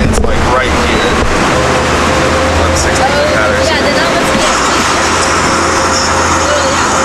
It's like right here on 16 Patterson. Yeah, then that must be it. Literally how.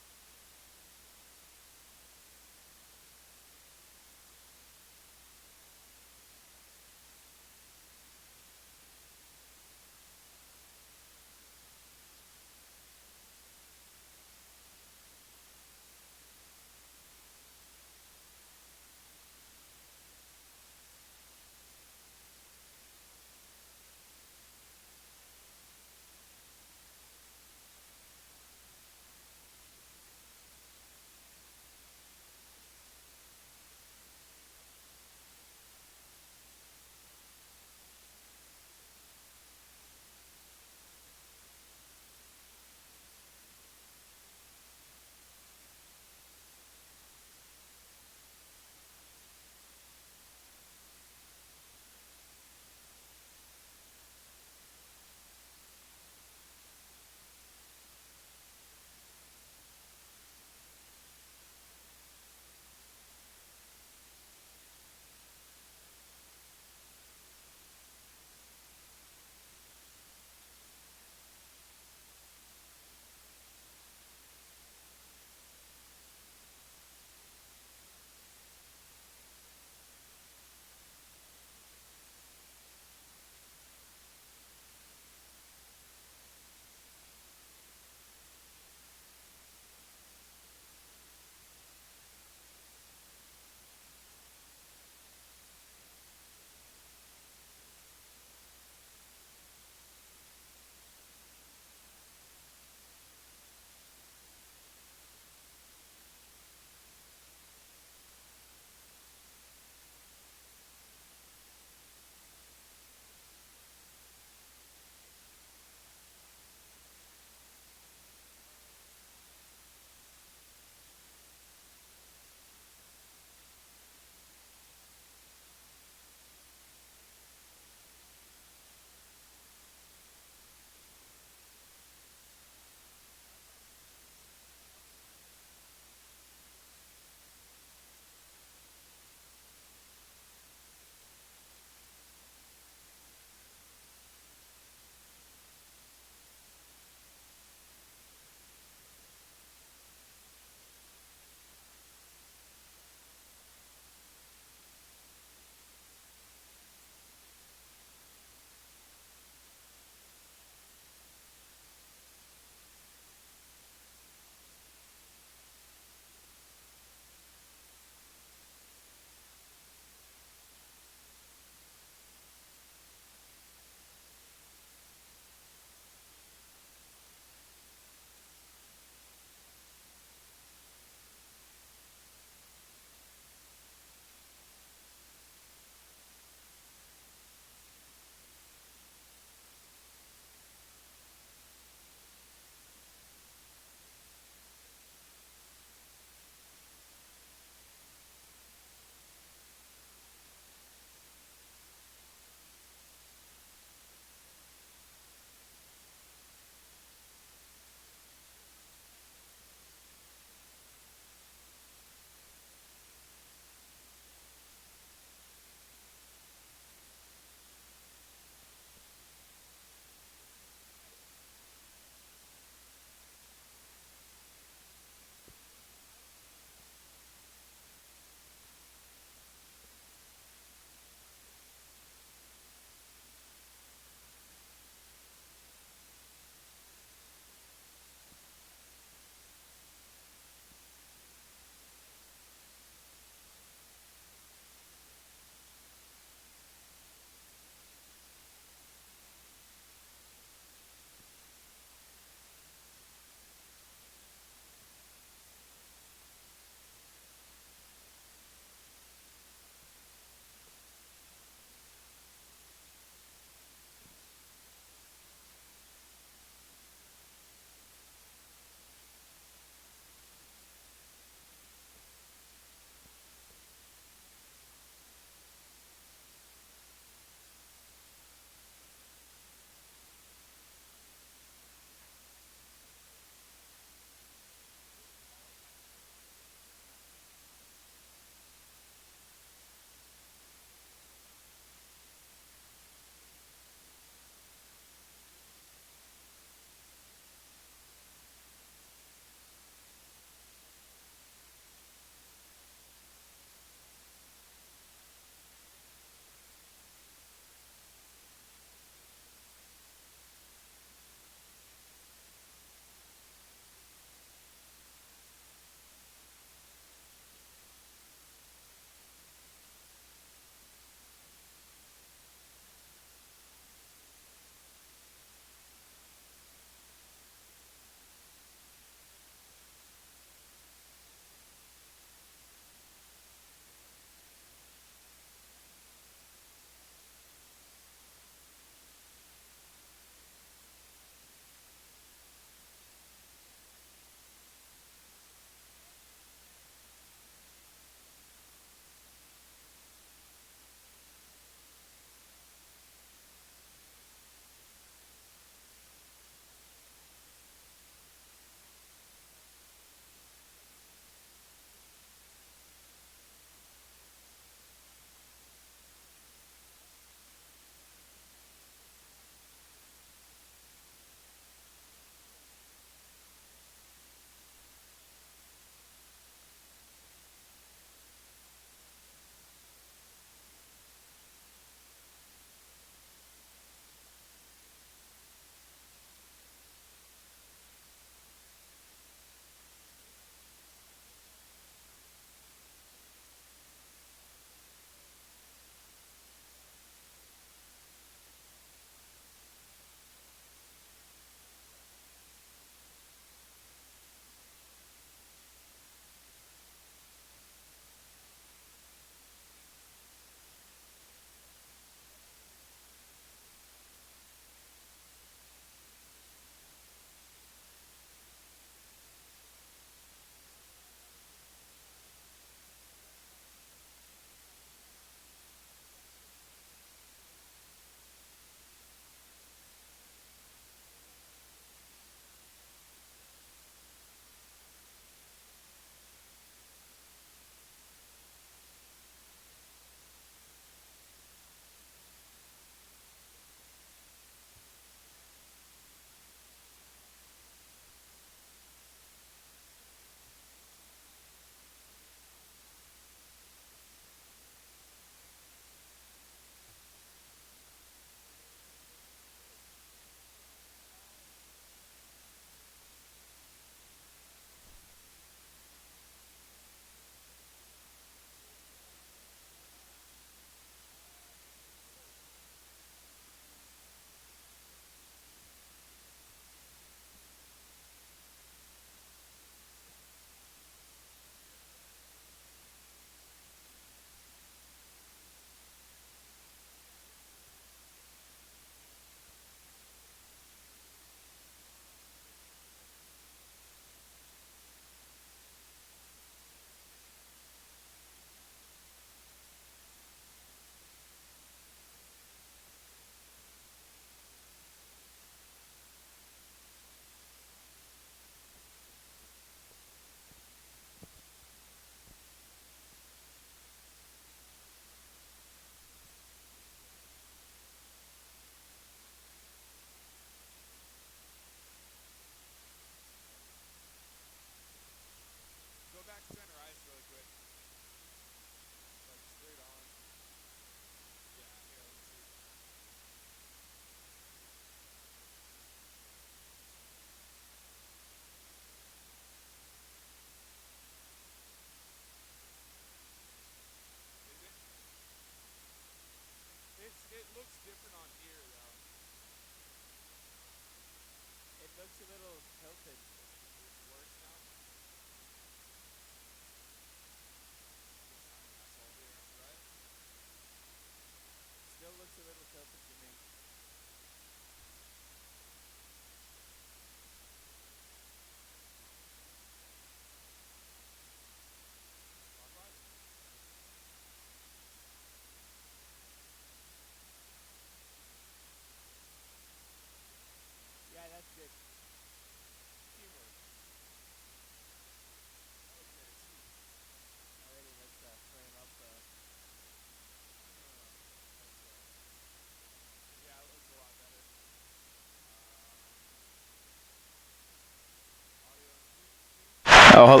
Oh,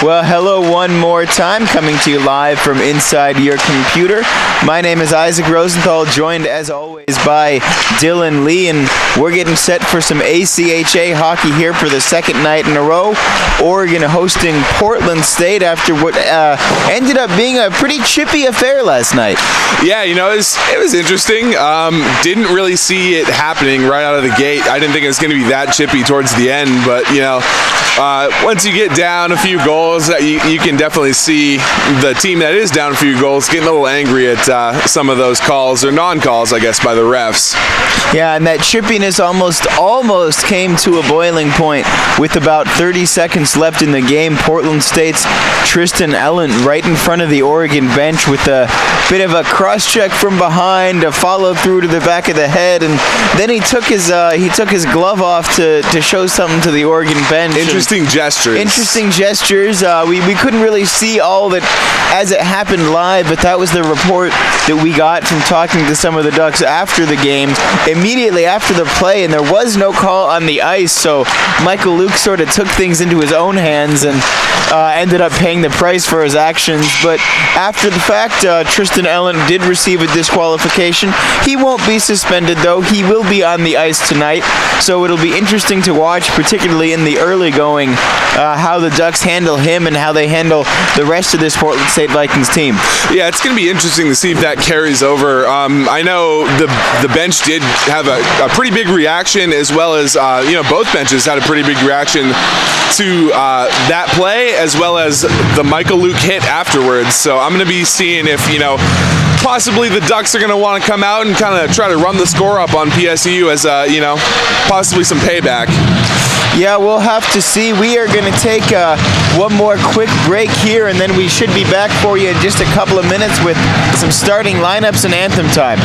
well, hello one more time, coming to you live from inside your computer. My name is Isaac Rosenthal, joined as always by Dylan Lee, and we're getting set for some ACHA hockey here for the second night in a row. Oregon hosting Portland State after what ended up being a pretty chippy affair last night. Yeah, it was interesting. Didn't really see it happening right out of the gate. I didn't think it was going to be that chippy towards the end, but once you get down a few goals, you can definitely see the team that is down a few goals getting a little angry at some of those calls, or non-calls, I guess, by the refs. Yeah, and that chippiness almost came to a boiling point with about 30 seconds left in the game. Portland State's Tristan Ellen right in front of the Oregon bench with a bit of a cross-check from behind, a follow-through to the back of the head, and then he took his glove off to show something to the Oregon bench. Interesting gestures. We couldn't really see all that as it happened live, but that was the report that we got from talking to some of the Ducks after the game, immediately after the play, and there was no call on the ice, so Michael Luke sort of took things into his own hands and ended up paying the price for his actions. But after the fact, Tristan Ellen did receive a disqualification. He won't be suspended, though. He will be on the ice tonight, so it'll be interesting to watch, particularly in the early going, how the Ducks handle him and how they handle the rest of this Portland State Vikings team. Yeah, it's going to be interesting to see if that carries over. I know the bench did have a pretty big reaction, as well as both benches had a pretty big reaction to that play, as well as the Michael Luke hit afterwards. So I'm going to be seeing if possibly the Ducks are going to want to come out and kind of try to run the score up on PSU as possibly some payback. Yeah, we'll have to see. We are going to take one more quick break here, and then we should be back for you in just a couple of minutes with some starting lineups and anthem time.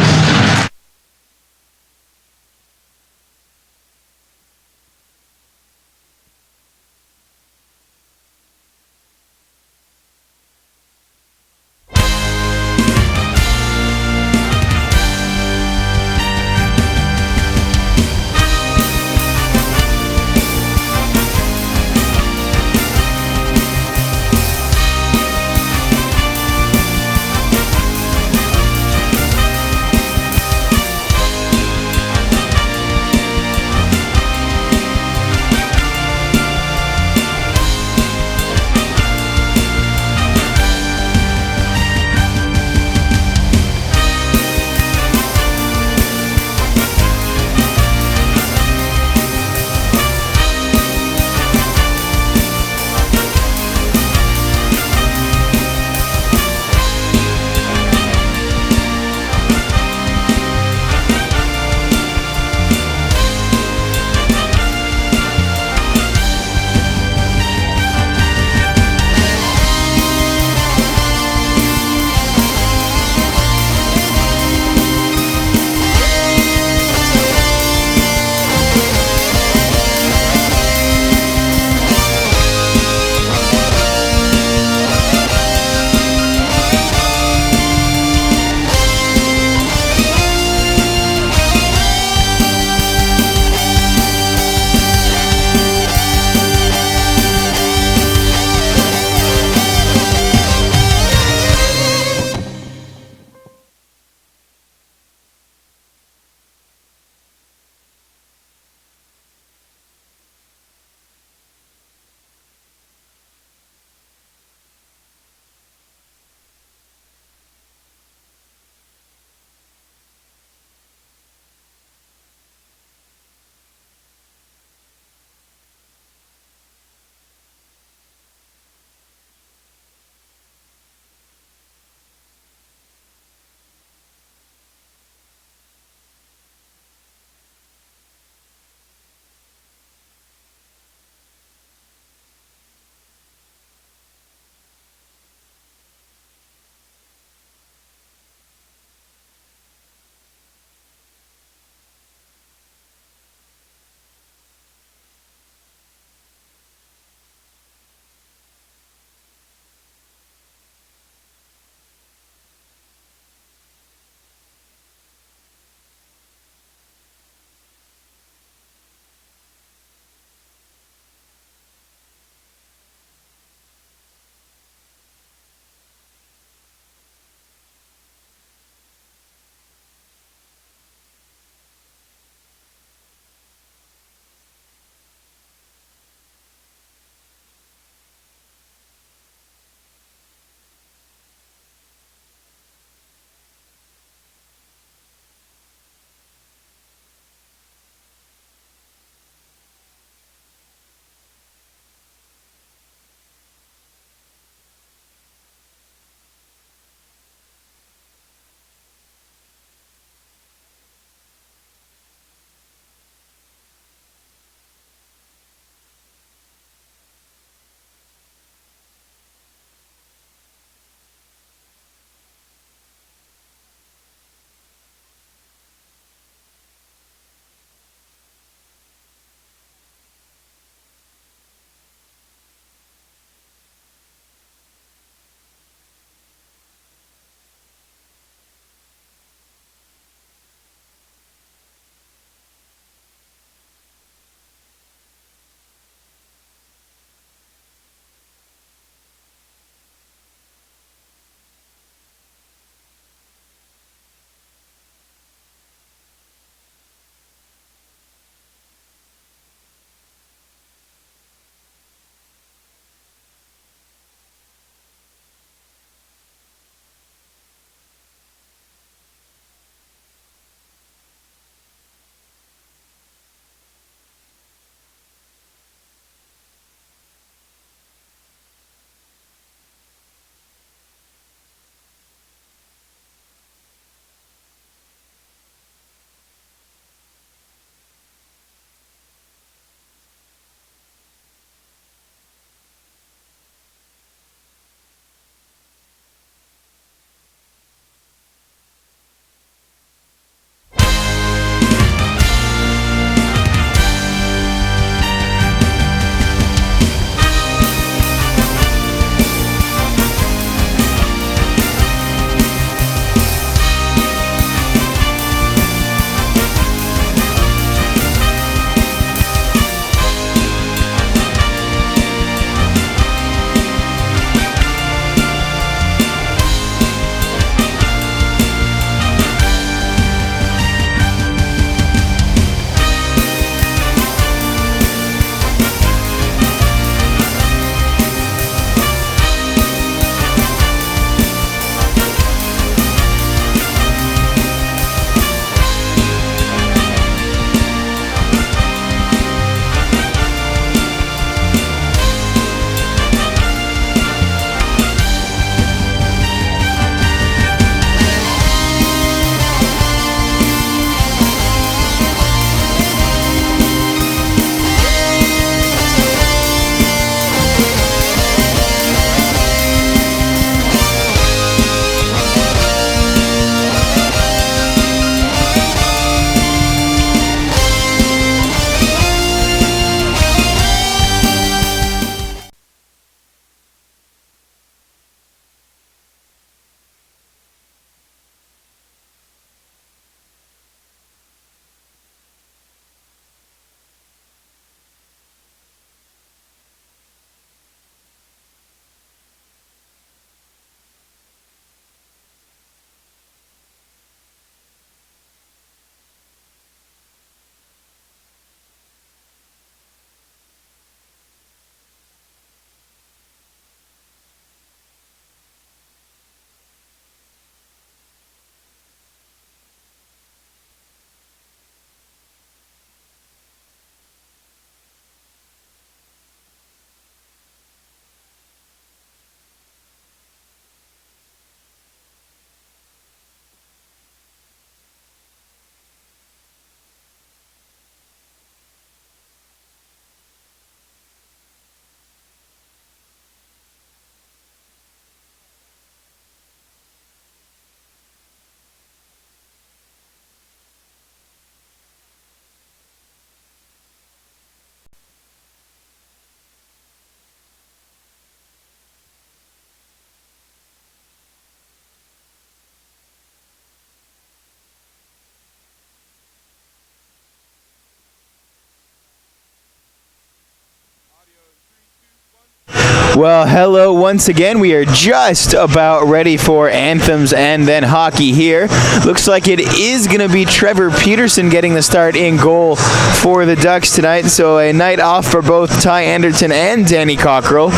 Well, hello once again. We are just about ready for anthems and then hockey here. Looks like it is going to be Trevor Peterson getting the start in goal for the Ducks tonight. So a night off for both Ty Anderton and Danny Cockrell.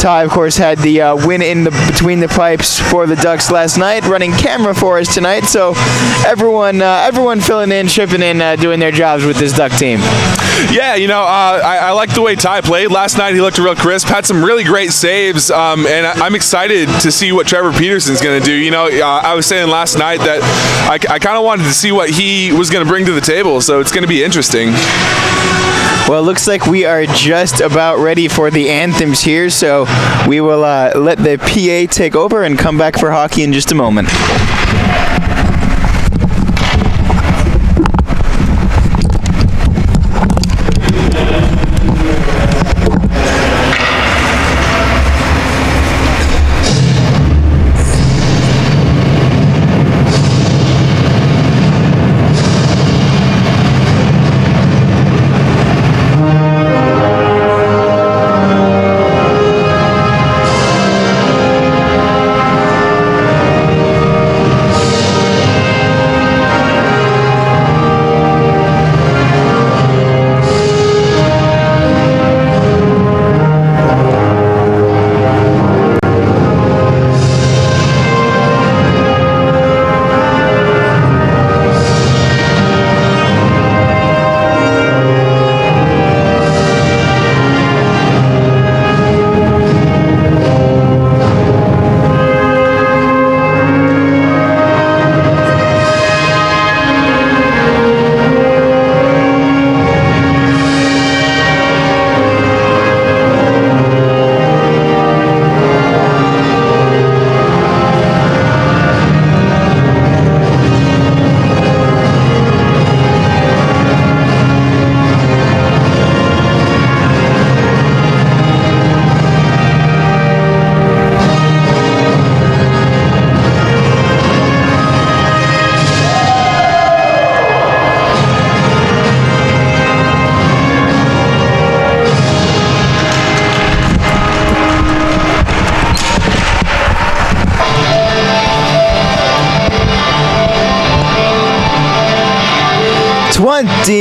Ty, of course, had the win in the between the pipes for the Ducks last night, running camera for us tonight. So everyone filling in, chipping in, doing their jobs with this Duck team. Yeah, I like the way Ty played last night. He looked real crisp, had some really great saves, and I'm excited to see what Trevor Peterson's going to do. I was saying last night that I kind of wanted to see what he was going to bring to the table, so it's going to be interesting. Well, it looks like we are just about ready for the anthems here, so we will let the PA take over and come back for hockey in just a moment.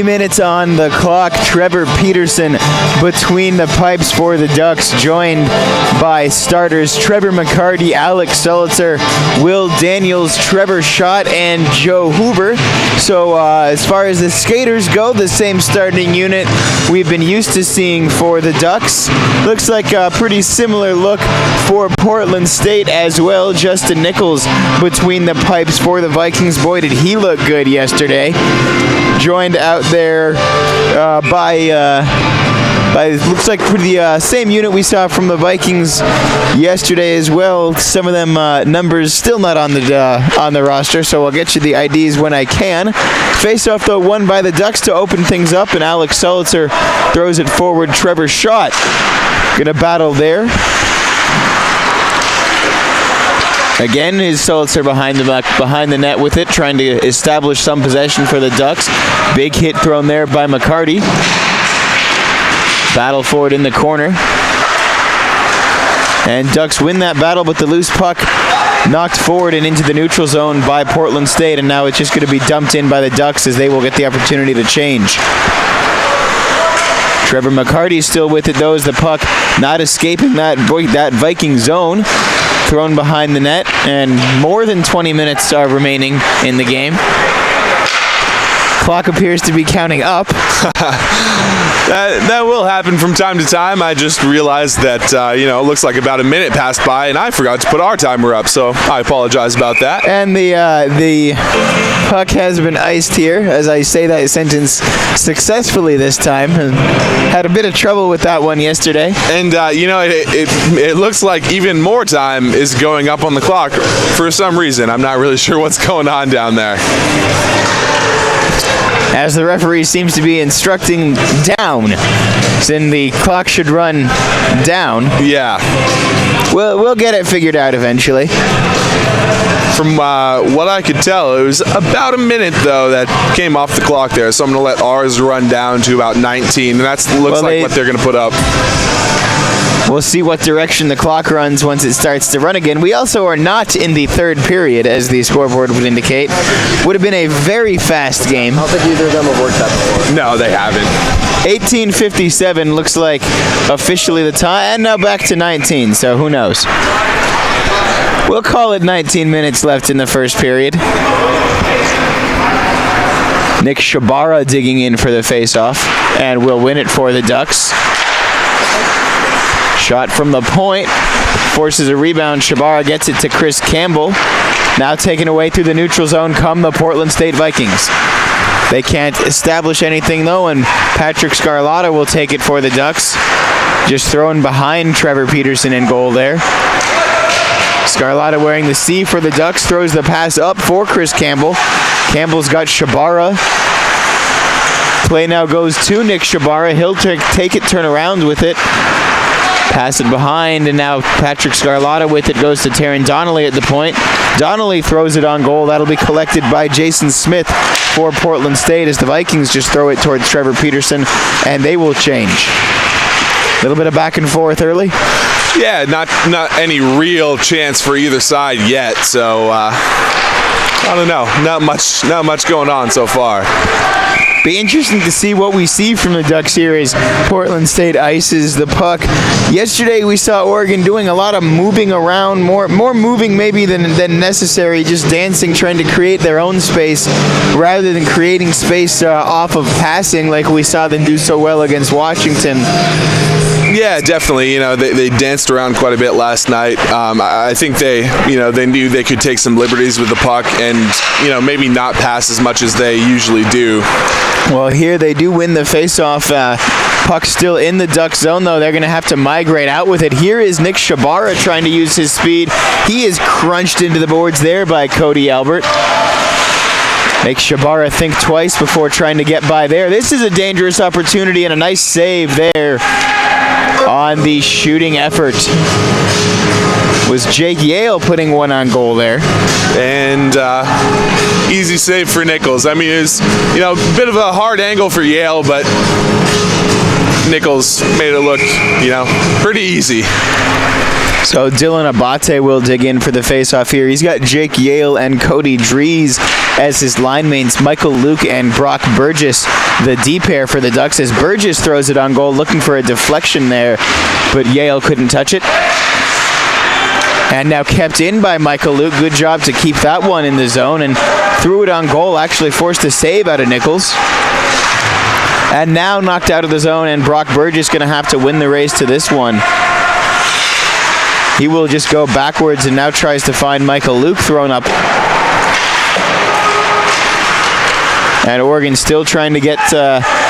Minutes on the clock. Trevor Peterson between the pipes for the Ducks, joined by starters Trevor McCarty, Alex Selitzer, Will Daniels, Trevor Schott, and Joe Huber. So as far as the skaters go, the same starting unit we've been used to seeing for the Ducks. Looks like a pretty similar look for Portland State as well. Justin Nichols between the pipes for the Vikings. Boy, did he look good yesterday. Joined out there by looks like the same unit we saw from the Vikings yesterday as well. Some of them numbers still not on the roster, so I'll get you the IDs when I can. Face-off though won by the Ducks to open things up, and Alex Selitzer throws it forward. Trevor Schott gonna battle there. Again, is Selitzer behind the net with it, trying to establish some possession for the Ducks. Big hit thrown there by McCarty. Battle for it in the corner. And Ducks win that battle, but the loose puck knocked forward and into the neutral zone by Portland State, and now it's just going to be dumped in by the Ducks as they will get the opportunity to change. Trevor McCarty still with it though, as the puck not escaping that Viking zone. Thrown behind the net, and more than 20 minutes are remaining in the game. Clock appears to be counting up. That will happen from time to time. I just realized that, it looks like about a minute passed by, and I forgot to put our timer up, so I apologize about that. And the puck has been iced here, as I say that sentence successfully this time. Had a bit of trouble with that one yesterday. And, it looks like even more time is going up on the clock for some reason. I'm not really sure what's going on down there. As the referee seems to be instructing down, then the clock should run down. Yeah. We'll get it figured out eventually. From what I could tell, it was about a minute, though, that came off the clock there. So I'm going to let ours run down to about 19, and that looks like what they're going to put up. Well, they, For some reason, I'm not really sure what's going on down there. As the referee seems to be instructing down, then the clock should run down. We'll get it figured out eventually. From what I could tell, it was about a minute, though, that came off the clock there. So I'm going to let ours run down to about 19, and that looks like what they're going to put up. We'll see what direction the clock runs once it starts to run again. We also are not in the third period, as the scoreboard would indicate. Would have been a very fast game. I don't think either of them have worked that before. No, they haven't. 18:57 looks like officially the time, and now back to 19, so who knows. We'll call it 19 minutes left in the first period. Nick Shabara digging in for the faceoff, and will win it for the Ducks. Shot from the point, forces a rebound. Shabara gets it to Chris Campbell. Now taken away through the neutral zone come the Portland State Vikings. They can't establish anything though, and Patrick Scarlotta will take it for the Ducks. Just thrown behind Trevor Peterson in goal there. Scarlotta wearing the C for the Ducks, throws the pass up for Chris Campbell. Campbell's got Shabara. Play now goes to Nick Shabara. He'll take it, turn around with it. Pass it behind, and now Patrick Scarlotta with it goes to Taron Donnelly at the point. Donnelly throws it on goal. That'll be collected by Jason Smith for Portland State as the Vikings just throw it towards Trevor Peterson, and they will change. A little bit of back and forth early. Yeah, not any real chance for either side yet. So I don't know. Not much going on so far. Be interesting to see what we see from the Ducks here as Portland State ices the puck. Yesterday we saw Oregon doing a lot of moving around, more moving maybe than necessary, just dancing, trying to create their own space rather than creating space off of passing like we saw them do so well against Washington. Yeah, definitely. They danced around quite a bit last night. I think they knew they could take some liberties with the puck and, maybe not pass as much as they usually do. Well, here they do win the faceoff. Puck still in the Duck zone, though. They're going to have to migrate out with it. Here is Nick Shabara trying to use his speed. He is crunched into the boards there by Cody Albert. Makes Shabara think twice before trying to get by there. This is a dangerous opportunity and a nice save there on the shooting effort. Was Jake Yale putting one on goal there. And easy save for Nichols. I mean, it was, a bit of a hard angle for Yale, but Nichols made it look, pretty easy. So Dylan Abate will dig in for the faceoff here. He's got Jake Yale and Cody Drees as his line mates. Michael Luke and Brock Burgess, the D pair for the Ducks, as Burgess throws it on goal, looking for a deflection there, but Yale couldn't touch it. And now kept in by Michael Luke. Good job to keep that one in the zone, and threw it on goal, actually forced a save out of Nichols. And now knocked out of the zone, and Brock Burgess going to have to win the race to this one. He will just go backwards and now tries to find Michael Luke thrown up. And Oregon still trying to get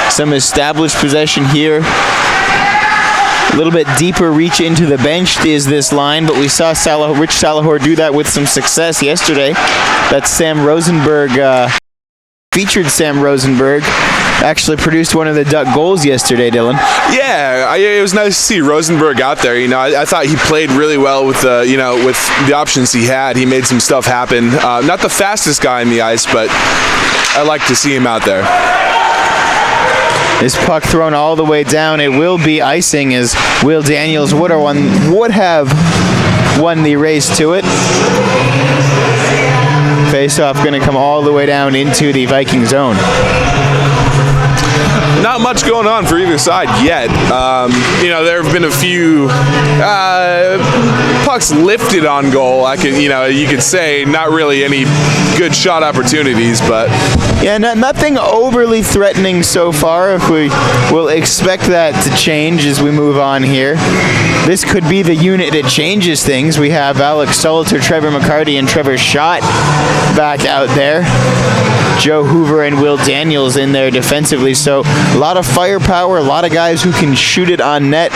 some established possession here. A little bit deeper reach into the bench is this line, but we saw Rich Salahor do that with some success yesterday. That's Sam Rosenberg, featured Sam Rosenberg. Actually produced one of the Duck goals yesterday, Dylan. Yeah, it was nice to see Rosenberg out there. I thought he played really well with with the options he had. He made some stuff happen. Not the fastest guy on the ice, but I like to see him out there. This puck thrown all the way down. It will be icing as Will Daniels would have won the race to it. Face-off going to come all the way down into the Viking zone. Not much going on for either side yet. There have been a few pucks lifted on goal. You could say not really any good shot opportunities, but yeah, nothing overly threatening so far. If we will expect that to change as we move on here. This could be the unit that changes things. We have Alex Salter, Trevor McCarty, and Trevor Schott back out there. Joe Hoover and Will Daniels in there defensively. So a lot of firepower, a lot of guys who can shoot it on net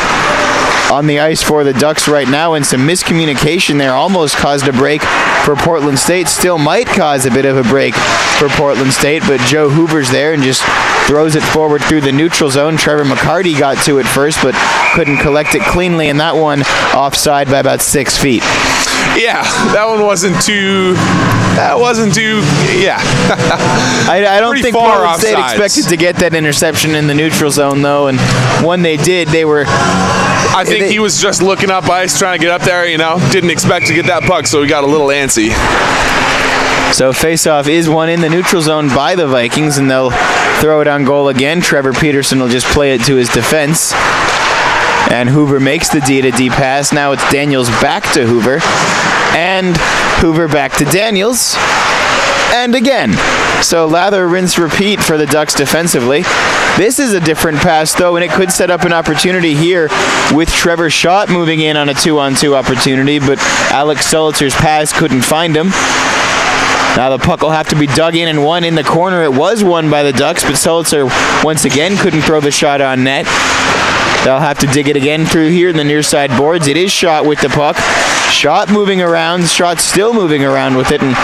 on the ice for the Ducks right now, and some miscommunication there almost caused a break for Portland State. Still might cause a bit of a break for Portland State, but Joe Hoover's there and just throws it forward through the neutral zone. Trevor McCarty got to it first, but couldn't collect it cleanly, and that one offside by about 6 feet. Yeah, that one wasn't too. Yeah. I don't think Portland State offsides. expected to get that interception in the neutral zone, though, and when they did, they were I think he was just looking up ice, trying to get up there, didn't expect to get that puck, so he got a little antsy. So faceoff is won in the neutral zone by the Vikings, and they'll throw it on goal again. Trevor Peterson will just play it to his defense. And Hoover makes the D-to-D pass. Now it's Daniels back to Hoover. And Hoover back to Daniels. And again. So lather, rinse, repeat for the Ducks defensively. This is a different pass, though, and it could set up an opportunity here with Trevor Schott moving in on a 2-on-2 opportunity, but Alex Selitzer's pass couldn't find him. Now the puck will have to be dug in and won in the corner. It was won by the Ducks, but Selitzer once again couldn't throw the shot on net. They'll have to dig it again through here in the near side boards. It is Schott with the puck. Schott moving around. Schott still moving around with it, and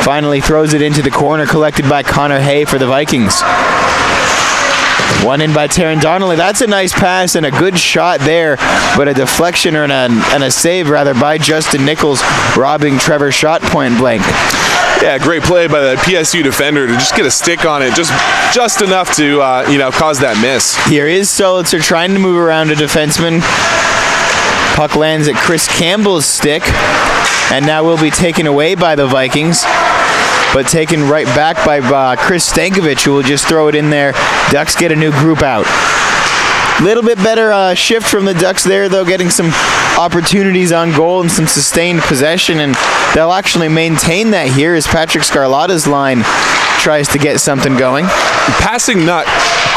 finally throws it into the corner, collected by Connor Hay for the Vikings. One in by Taron Donnelly. That's a nice pass and a good shot there, but a deflection and a save rather by Justin Nichols, robbing Trevor Schott point blank. Yeah, great play by the PSU defender to just get a stick on it, just enough to cause that miss. Here is Selitzer trying to move around a defenseman. Puck lands at Chris Campbell's stick, and now will be taken away by the Vikings, but taken right back by Chris Stankovic, who will just throw it in there. Ducks get a new group out. Little bit better shift from the Ducks there, though, getting some opportunities on goal and some sustained possession, and they'll actually maintain that here as Patrick Scarlatta's line tries to get something going. Passing not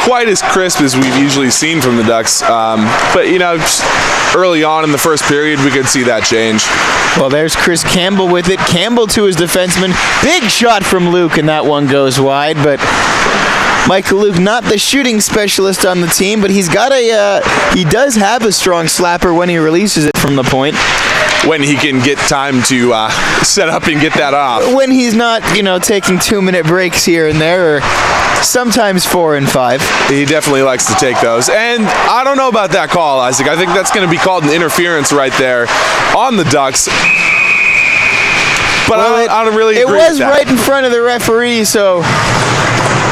quite as crisp as we've usually seen from the Ducks, but just early on in the first period we could see that change. Well, there's Chris Campbell with it. Campbell to his defenseman. Big shot from Luke, and that one goes wide, but Michael Luke, not the shooting specialist on the team, but he does have a strong slapper when he releases it from the point. When he can get time to set up and get that off. When he's not, taking 2-minute breaks here and there, or sometimes 4 and 5. He definitely likes to take those. And I don't know about that call, Isaac. I think that's going to be called an interference right there on the Ducks. But I don't really agree with that. It was right in front of the referee, so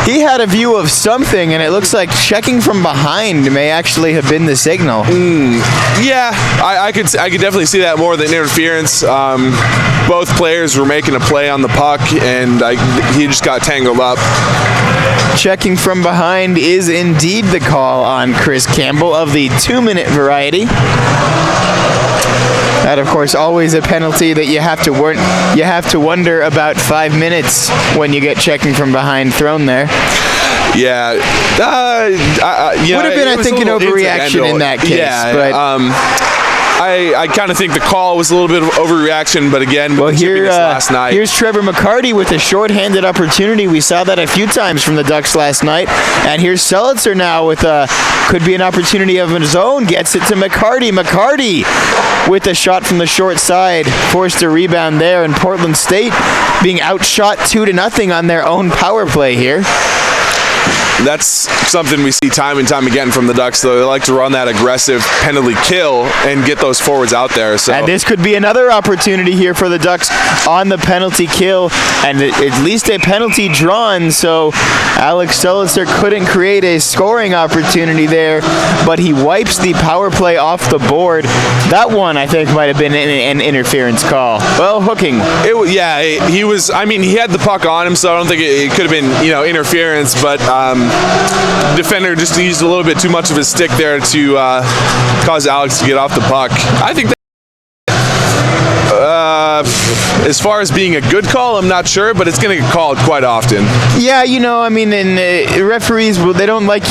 he had a view of something, and it looks like checking from behind may actually have been the signal. Yeah, I could definitely see that more than interference. Both players were making a play on the puck, and he just got tangled up. Checking from behind is indeed the call on Chris Campbell of the 2-minute variety. That, of course, always a penalty that you have to wonder about 5 minutes when you get checking from behind thrown there. Yeah, would have been, I think, an overreaction in that case. Yeah, but I kind of think the call was a little bit of overreaction, but again, with the chippiness last night. Here's Trevor McCarty with a shorthanded opportunity. We saw that a few times from the Ducks last night. And here's Selitzer now with could be an opportunity of his own. Gets it to McCarty. McCarty with a shot from the short side. Forced a rebound there, and Portland State being outshot 2-0 on their own power play here. That's something we see time and time again from the Ducks, though. They like to run that aggressive penalty kill and get those forwards out there. So. And this could be another opportunity here for the Ducks on the penalty kill, and at least a penalty drawn, so Alex Selitzer couldn't create a scoring opportunity there, but he wipes the power play off the board. That one, I think, might have been an interference call. Well, hooking. He was, he had the puck on him, so I don't think it could have been, interference, but defender just used a little bit too much of his stick there to cause Alex to get off the puck. I think as far as being a good call, I'm not sure, but it's going to get called quite often. Yeah, and referees, they don't like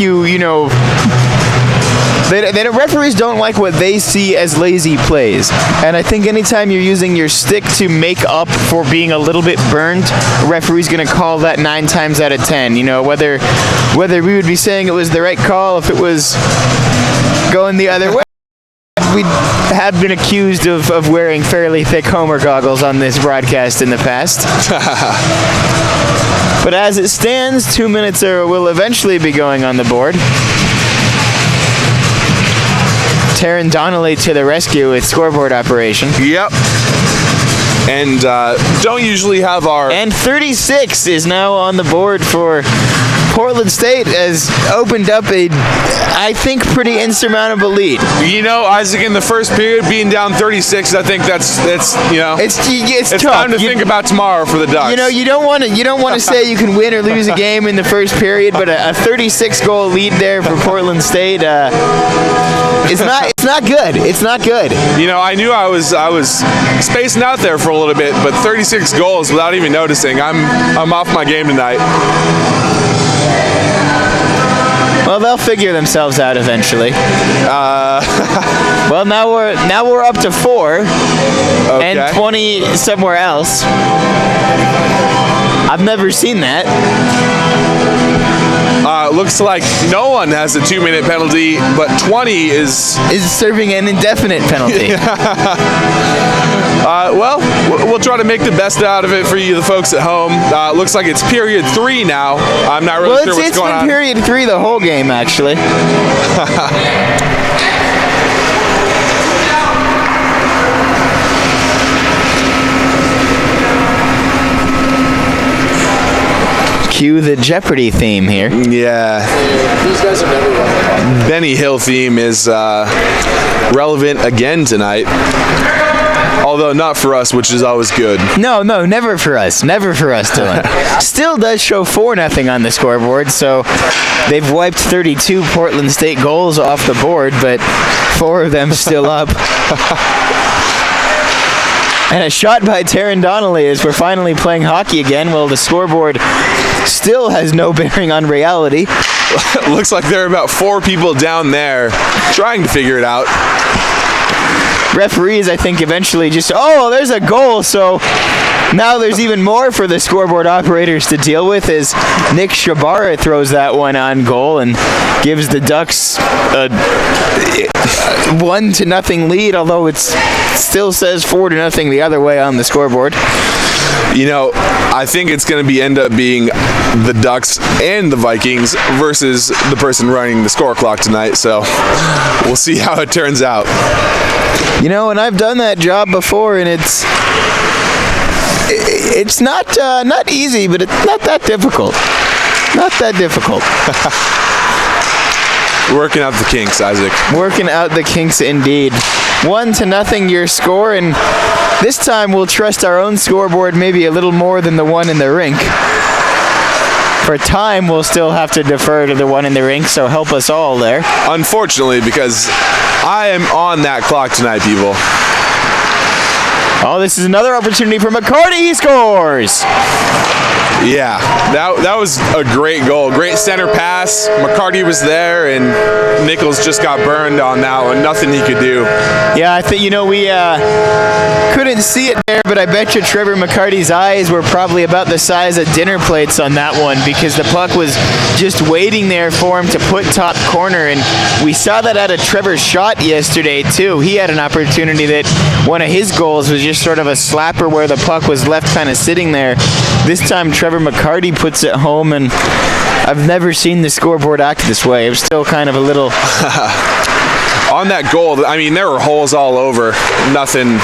referees don't like what they see as lazy plays. And I think anytime you're using your stick to make up for being a little bit burned, a referee's going to call that 9 times out of 10. Whether we would be saying it was the right call if it was going the other way. We have been accused of wearing fairly thick Homer goggles on this broadcast in the past. But as it stands, 2 minutes will eventually be going on the board. Taron Donnelly to the rescue with scoreboard operation. Yep. And don't usually have our... And 36 is now on the board for Portland State has opened up a, I think, pretty insurmountable lead. You know, Isaac, in the first period, being down 36, I think that's It's tough. time to think about tomorrow for the Ducks. You know, you don't want to say you can win or lose a game in the first period, but a 36-goal lead there for Portland State, it's not good. It's not good. You know, I knew I was spacing out there for a little bit, but 36 goals without even noticing. I'm off my game tonight. Well, they'll figure themselves out eventually. Well, now we're up to 4 Okay. and 20 somewhere else. I've never seen that. Looks like no one has a 2-minute penalty, but 20 is serving an indefinite penalty. Well, we'll try to make the best out of it for you, the folks at home. Looks like it's period 3 now. I'm not really sure what's going on. It's been period 3 the whole game, actually. Cue the Jeopardy theme here. Yeah. These guys have never won. Benny Hill theme is relevant again tonight. Although not for us, which is always good. No, never for us. Never for us, Dylan. Still does show 4-0 on the scoreboard, so they've wiped 32 Portland State goals off the board, but 4 of them still up. And a shot by Taryn Donnelly as we're finally playing hockey again. Well, the scoreboard still has no bearing on reality. Looks like there are about 4 people down there trying to figure it out. Referees, I think, eventually just, there's a goal, so now there's even more for the scoreboard operators to deal with as Nick Shabara throws that one on goal and gives the Ducks a 1-0 lead, although it still says 4-0 the other way on the scoreboard. You know, I think it's going to end up being the Ducks and the Vikings versus the person running the score clock tonight, so we'll see how it turns out. You know, and I've done that job before, and it's not easy, but it's not that difficult. Not that difficult. Working out the kinks, Isaac. Working out the kinks indeed. 1-0 your score, and this time we'll trust our own scoreboard maybe a little more than the one in the rink. For time, we'll still have to defer to the one in the rink, so help us all there. Unfortunately, because I am on that clock tonight, people. Oh, this is another opportunity for McCarty. He scores! Yeah, that was a great goal. Great center pass. McCarty was there, and Nichols just got burned on that one. Nothing he could do. Yeah, I think, we couldn't see it there, but I bet you Trevor McCarty's eyes were probably about the size of dinner plates on that one because the puck was just waiting there for him to put top corner, and we saw that out of Trevor's shot yesterday, too. He had an opportunity that one of his goals was just sort of a slapper where the puck was left kind of sitting there. This time, Trevor McCarty puts it home, and I've never seen the scoreboard act this way. It was still kind of a little... On that goal, I mean, there were holes all over. Nothing,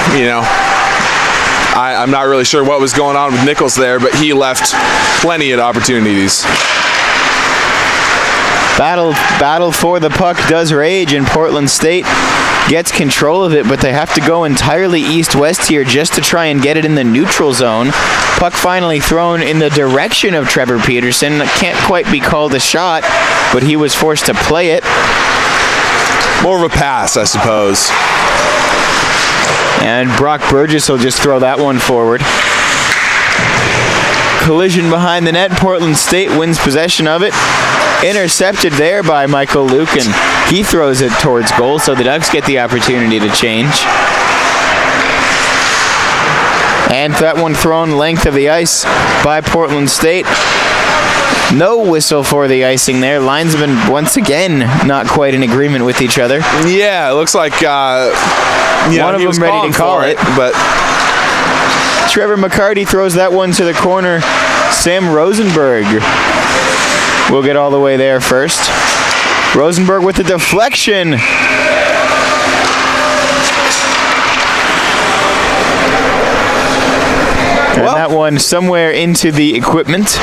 I'm not really sure what was going on with Nichols there, but he left plenty of opportunities. Battle for the puck does rage, and Portland State gets control of it, but they have to go entirely east-west here just to try and get it in the neutral zone. Puck finally thrown in the direction of Trevor Peterson. Can't quite be called a shot, but he was forced to play it. More of a pass, I suppose. And Brock Burgess will just throw that one forward. Collision behind the net. Portland State wins possession of it. Intercepted there by Michael Luke, and he throws it towards goal, so the Ducks get the opportunity to change. And that one thrown length of the ice by Portland State. No whistle for the icing there. Linesmen, once again, not quite in agreement with each other. Yeah, it looks like one of them ready to call it. But Trevor McCarty throws that one to the corner. Sam Rosenberg will get all the way there first. Rosenberg with the deflection. And that one somewhere into the equipment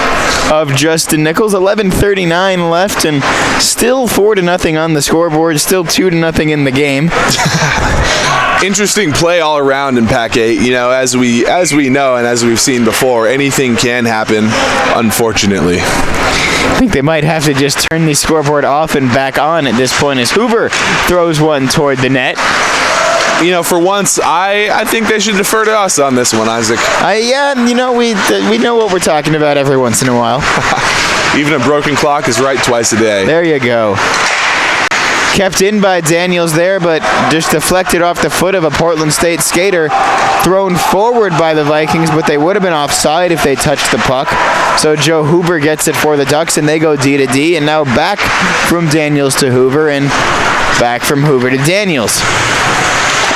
of Justin Nichols. 11:39 left, and still 4-0 on the scoreboard. Still 2-0 in the game. Interesting play all around in Pack 8. You know, as we know and as we've seen before, anything can happen, unfortunately. I think they might have to just turn the scoreboard off and back on at this point as Hoover throws one toward the net. You know, for once, I think they should defer to us on this one, Isaac. Yeah, you know, we know what we're talking about every once in a while. Even a broken clock is right twice a day. There you go. Kept in by Daniels there, but just deflected off the foot of a Portland State skater. Thrown forward by the Vikings, but they would have been offside if they touched the puck. So Joe Hoover gets it for the Ducks, and they go D to D. And now back from Daniels to Hoover, and back from Hoover to Daniels.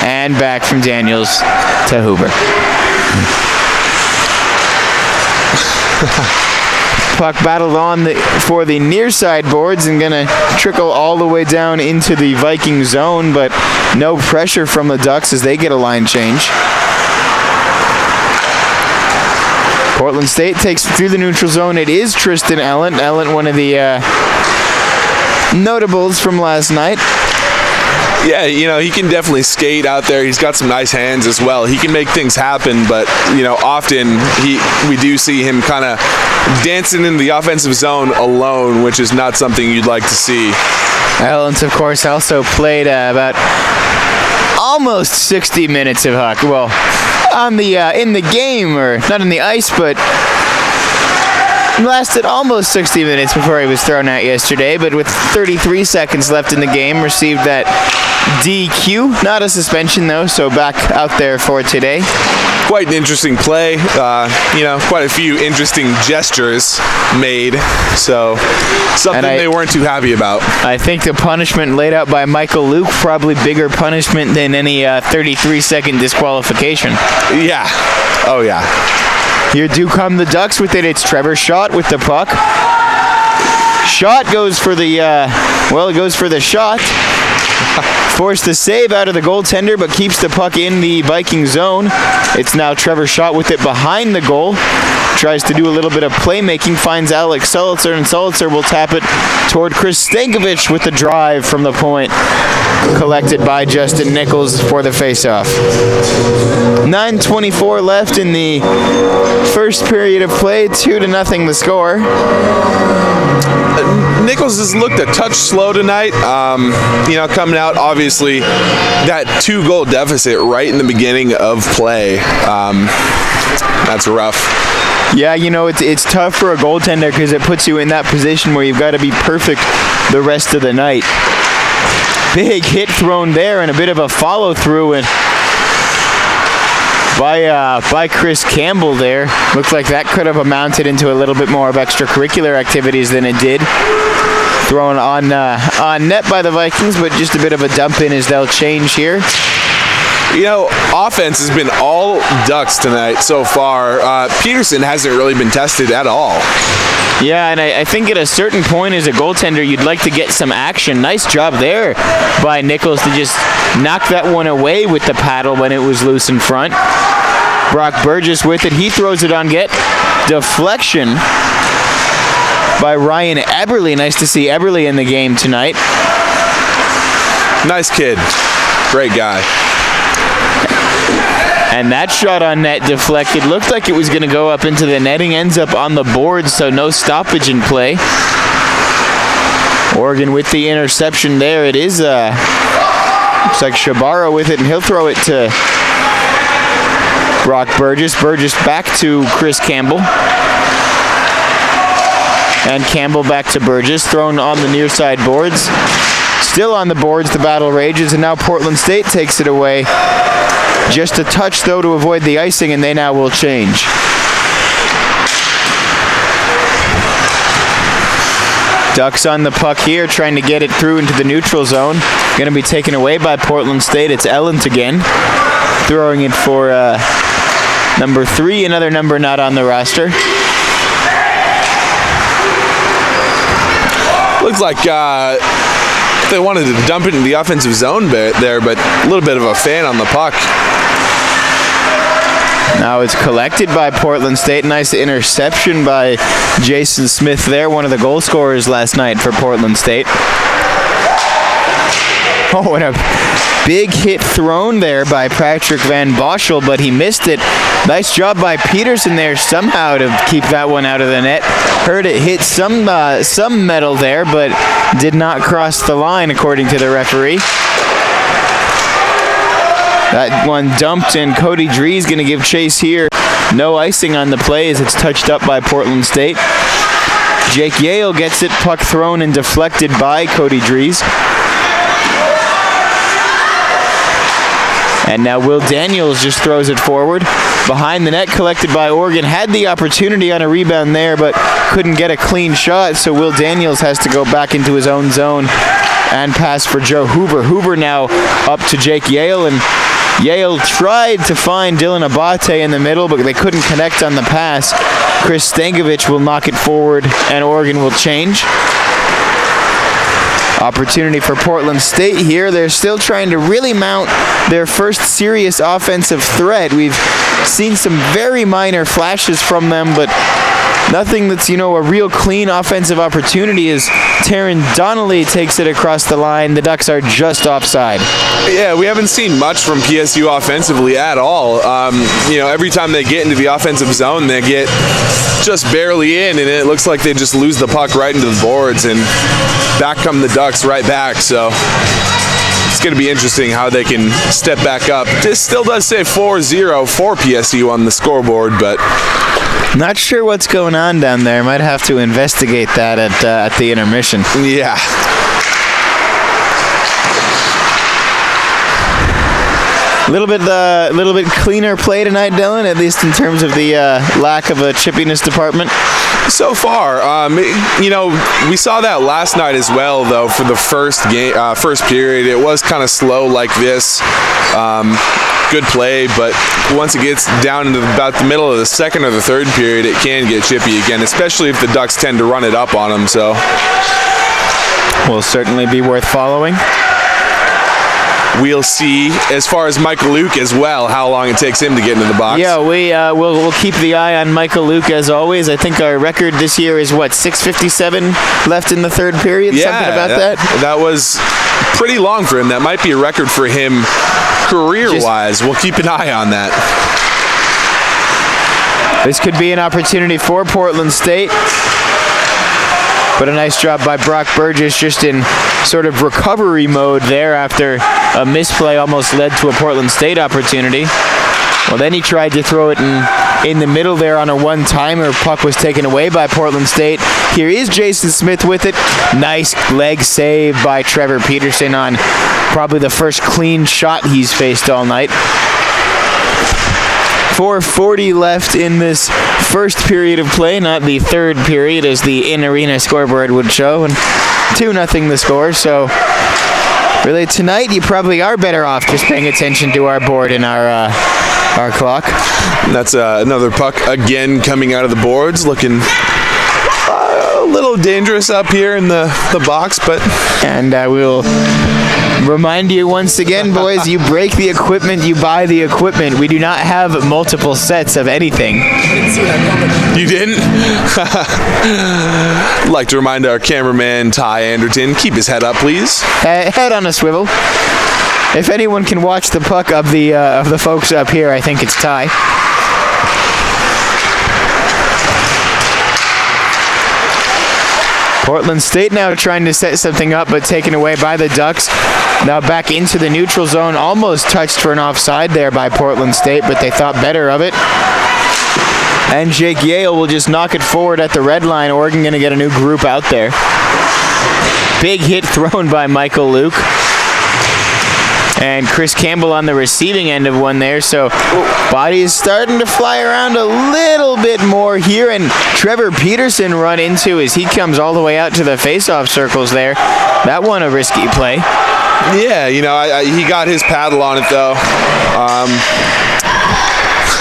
And back from Daniels to Hoover. Puck battled on for the near side boards and gonna trickle all the way down into the Viking zone, but no pressure from the Ducks as they get a line change. Portland State takes it through the neutral zone. It is Tristan Ellent. Ellent, one of the notables from last night. Yeah, you know, he can definitely skate out there. He's got some nice hands as well. He can make things happen, but, you know, often we do see him kind of dancing in the offensive zone alone, which is not something you'd like to see. Ellens, of course, also played about almost 60 minutes of hockey. Well, on the in the game, or not in the ice, but lasted almost 60 minutes before he was thrown out yesterday, but with 33 seconds left in the game, received that DQ. Not a suspension, though, so back out there for today. Quite an interesting play. You know, quite a few interesting gestures made, so something they weren't too happy about. I think the punishment laid out by Michael Luke, probably bigger punishment than any 33-second disqualification. Yeah. Oh, yeah. Here do come the Ducks with it. It's Trevor Schott with the puck. Schott goes for the, it goes for the shot. Forced the save out of the goaltender, but keeps the puck in the Viking zone. It's now Trevor Schott with it behind the goal. Tries to do a little bit of playmaking, finds Alex Sulitzer, and Sulitzer will tap it toward Chris Stankovic with the drive from the point. Collected by Justin Nichols for the faceoff. 9:24 left in the first period of play. 2-0 the score. Nichols has looked a touch slow tonight. You know, coming out, obviously, that 2-goal deficit right in the beginning of play. That's rough. Yeah, you know, it's tough for a goaltender because it puts you in that position where you've got to be perfect the rest of the night. Big hit thrown there and a bit of a follow-through and by Chris Campbell there. Looks like that could have amounted into a little bit more of extracurricular activities than it did. Thrown on net by the Vikings, but just a bit of a dump in as they'll change here. You know, offense has been all Ducks tonight so far. Peterson hasn't really been tested at all. Yeah, and I think at a certain point as a goaltender, you'd like to get some action. Nice job there by Nichols to just knock that one away with the paddle when it was loose in front. Brock Burgess with it. He throws it on get. Deflection by Ryan Eberle. Nice to see Eberle in the game tonight. Nice kid. Great guy. And that shot on net deflected. Looked like it was going to go up into the netting. Ends up on the board, so no stoppage in play. Oregon with the interception there. It is, looks like Shabara with it, and he'll throw it to Brock Burgess. Burgess back to Chris Campbell. And Campbell back to Burgess. Thrown on the near side boards. Still on the boards, the battle rages, and now Portland State takes it away. Just a touch, though, to avoid the icing, and they now will change. Ducks on the puck here, trying to get it through into the neutral zone. Going to be taken away by Portland State. It's Ellent again. Throwing it for number 3, another number not on the roster. Looks like they wanted to dump it in the offensive zone there, but a little bit of a fan on the puck. Now it's collected by Portland State. Nice interception by Jason Smith there, one of the goal scorers last night for Portland State. Oh, and a big hit thrown there by Patrick Van Boschel, but he missed it. Nice job by Peterson there somehow to keep that one out of the net. Heard it hit some metal there, but did not cross the line according to the referee. That one dumped, and Cody Drees going to give chase here. No icing on the play as it's touched up by Portland State. Jake Yale gets it, puck thrown and deflected by Cody Drees. And now Will Daniels just throws it forward. Behind the net, collected by Oregon. Had the opportunity on a rebound there, but couldn't get a clean shot, so Will Daniels has to go back into his own zone and pass for Joe Hoover. Hoover now up to Jake Yale, and Yale tried to find Dylan Abate in the middle, but they couldn't connect on the pass. Chris Stankovic will knock it forward, and Oregon will change. Opportunity for Portland State here. They're still trying to really mount their first serious offensive threat. We've seen some very minor flashes from them, but nothing that's, a real clean offensive opportunity as Taryn Donnelly takes it across the line. The Ducks are just offside. Yeah, we haven't seen much from PSU offensively at all. Every time they get into the offensive zone, they get just barely in, and it looks like they just lose the puck right into the boards, and back come the Ducks right back. So it's going to be interesting how they can step back up. This still does say 4-0 for PSU on the scoreboard, but not sure what's going on down there. Might have to investigate that at the intermission. Yeah. A little bit cleaner play tonight, Dylan, at least in terms of the lack of a chippiness department. So far, we saw that last night as well, though. For the first period, it was kind of slow like this. Good play, but once it gets down into about the middle of the second or the third period, it can get chippy again, especially if the Ducks tend to run it up on them. So, will certainly be worth following. We'll see, as far as Michael Luke as well, how long it takes him to get into the box. Yeah, we'll keep the eye on Michael Luke as always. I think our record this year is, 6:57 left in the third period? Yeah, something about that? That was pretty long for him. That might be a record for him career-wise. We'll keep an eye on that. This could be an opportunity for Portland State. But a nice job by Brock Burgess, just in sort of recovery mode there after a misplay almost led to a Portland State opportunity. Well, then he tried to throw it in the middle there on a one-timer. Puck was taken away by Portland State. Here is Jason Smith with it. Nice leg save by Trevor Peterson on probably the first clean shot he's faced all night. 4:40 left in this first period of play, not the third period as the in-arena scoreboard would show, and 2-0 the score. So really tonight you probably are better off just paying attention to our board and our clock. That's another puck again coming out of the boards, looking a little dangerous up here in the box, but... And we'll remind you once again, boys, you break the equipment, you buy the equipment. We do not have multiple sets of anything. You didn't? I'd like to remind our cameraman, Ty Anderton, keep his head up, please. Head on a swivel. If anyone can watch the puck of the folks up here, I think it's Ty. Portland State now trying to set something up, but taken away by the Ducks. Now back into the neutral zone, almost touched for an offside there by Portland State, but they thought better of it. And Jake Yale will just knock it forward at the red line. Oregon going to get a new group out there. Big hit thrown by Michael Luke. And Chris Campbell on the receiving end of one there. So body is starting to fly around a little bit more here. And Trevor Peterson run into as he comes all the way out to the face-off circles there. That one a risky play. Yeah, he got his paddle on it though.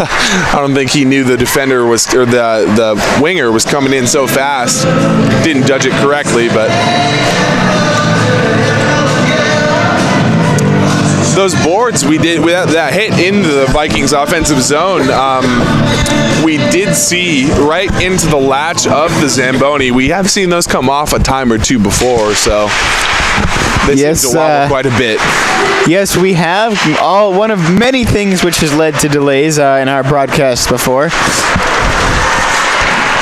I don't think he knew the defender was, or the winger was coming in so fast. Didn't judge it correctly, but those boards we did with that hit into the Vikings offensive zone, we did see right into the latch of the Zamboni. We have seen those come off a time or two before, so they seem to wobble quite a bit. Yes, we have. One of many things which has led to delays in our broadcast before.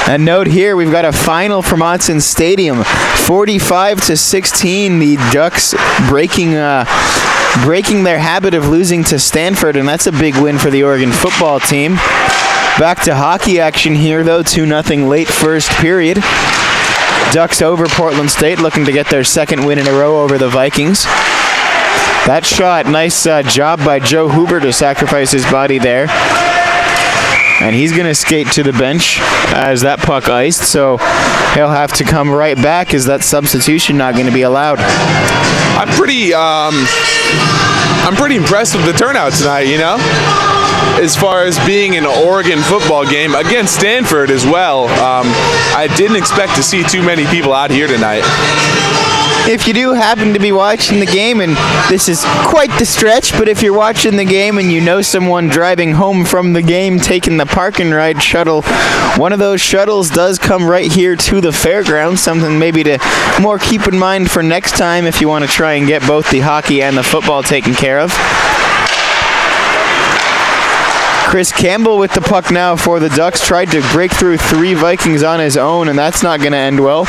A note here, we've got a final from Autzen Stadium, 45-16. The Ducks breaking their habit of losing to Stanford, and that's a big win for the Oregon football team. Back to hockey action here, though, 2-0 late first period. Ducks over Portland State, looking to get their second win in a row over the Vikings. That shot, nice job by Joe Huber to sacrifice his body there. And he's going to skate to the bench as that puck iced, so he'll have to come right back as that substitution not going to be allowed. I'm pretty impressed with the turnout tonight, you know? As far as being an Oregon football game against Stanford as well, I didn't expect to see too many people out here tonight. If you do happen to be watching the game, and this is quite the stretch, but if you're watching the game and you know someone driving home from the game taking the park and ride shuttle, one of those shuttles does come right here to the fairgrounds, something maybe to more keep in mind for next time if you want to try and get both the hockey and the football taken care of. Chris Campbell with the puck now for the Ducks. Tried to break through 3 Vikings on his own, and that's not going to end well.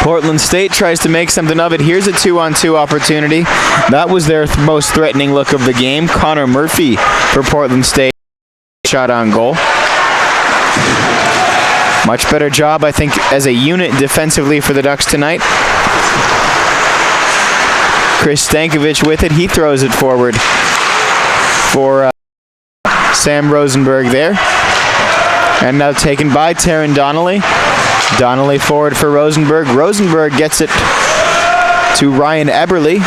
Portland State tries to make something of it. Here's a 2-on-2 opportunity. That was their most threatening look of the game. Connor Murphy for Portland State. Shot on goal. Much better job, I think, as a unit defensively for the Ducks tonight. Chris Stankovic with it. He throws it forward for Sam Rosenberg there. And now taken by Taron Donnelly. Donnelly forward for Rosenberg. Rosenberg gets it to Ryan Eberle,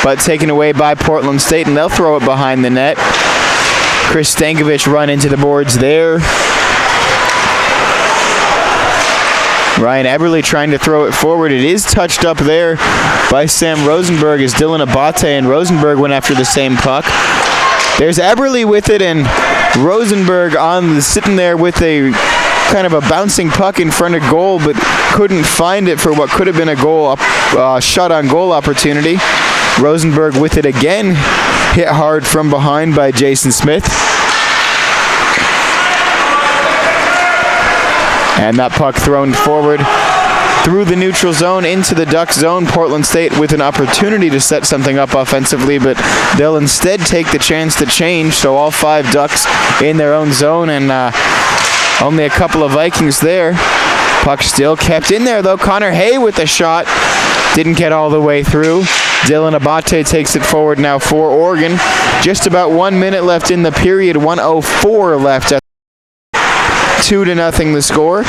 but taken away by Portland State, and they'll throw it behind the net. Chris Stankovic run into the boards there. Ryan Eberle trying to throw it forward. It is touched up there by Sam Rosenberg as Dylan Abate, and Rosenberg went after the same puck. There's Eberle with it, and Rosenberg sitting there with a kind of a bouncing puck in front of goal, but couldn't find it for what could have been a goal shot on goal opportunity. Rosenberg with it again, hit hard from behind by Jason Smith. And that puck thrown forward through the neutral zone into the Ducks zone. Portland State with an opportunity to set something up offensively, but they'll instead take the chance to change, so all 5 Ducks in their own zone, and only a couple of Vikings there. Puck still kept in there, though. Connor Hay with the shot. Didn't get all the way through. Dylan Abate takes it forward now for Oregon. Just about 1 minute left in the period. 1:04 left. 2-0 the score.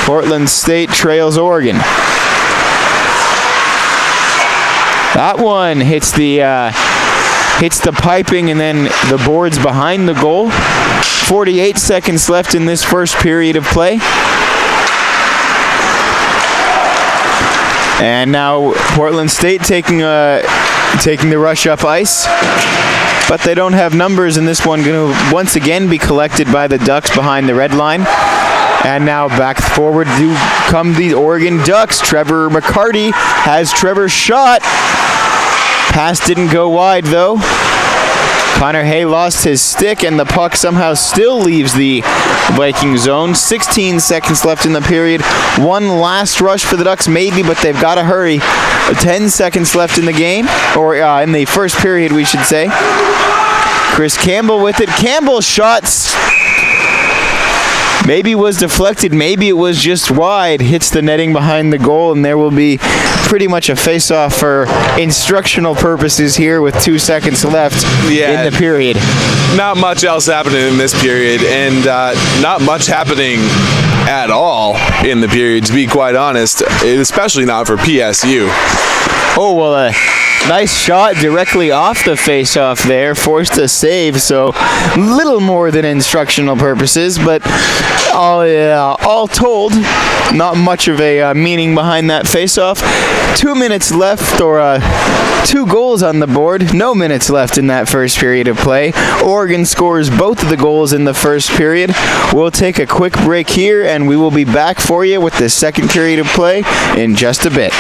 Portland State trails Oregon. That one hits the piping and then the boards behind the goal. 48 seconds left in this first period of play. And now Portland State taking the rush up ice. But they don't have numbers, and this one going to once again be collected by the Ducks behind the red line. And now back forward do come the Oregon Ducks. Trevor McCarty has Trevor's shot. Pass didn't go wide, though. Connor Hay lost his stick, and the puck somehow still leaves the Viking zone. 16 seconds left in the period. One last rush for the Ducks, maybe, but they've got to hurry. 10 seconds left in the game, or in the first period, we should say. Chris Campbell with it. Campbell's shots maybe was deflected, maybe it was just wide. Hits the netting behind the goal, and there will be pretty much a face-off for instructional purposes here with 2 seconds left in the period. Not much else happening in this period, and not much happening at all in the period, to be quite honest, especially not for PSU. Oh, well, nice shot directly off the face-off there, forced a save, so little more than instructional purposes, but Oh yeah, all told, not much of a meaning behind that face-off. 2 minutes left, or 2 goals on the board. No minutes left in that first period of play. Oregon scores both of the goals in the first period. We'll take a quick break here, and we will be back for you with the second period of play in just a bit.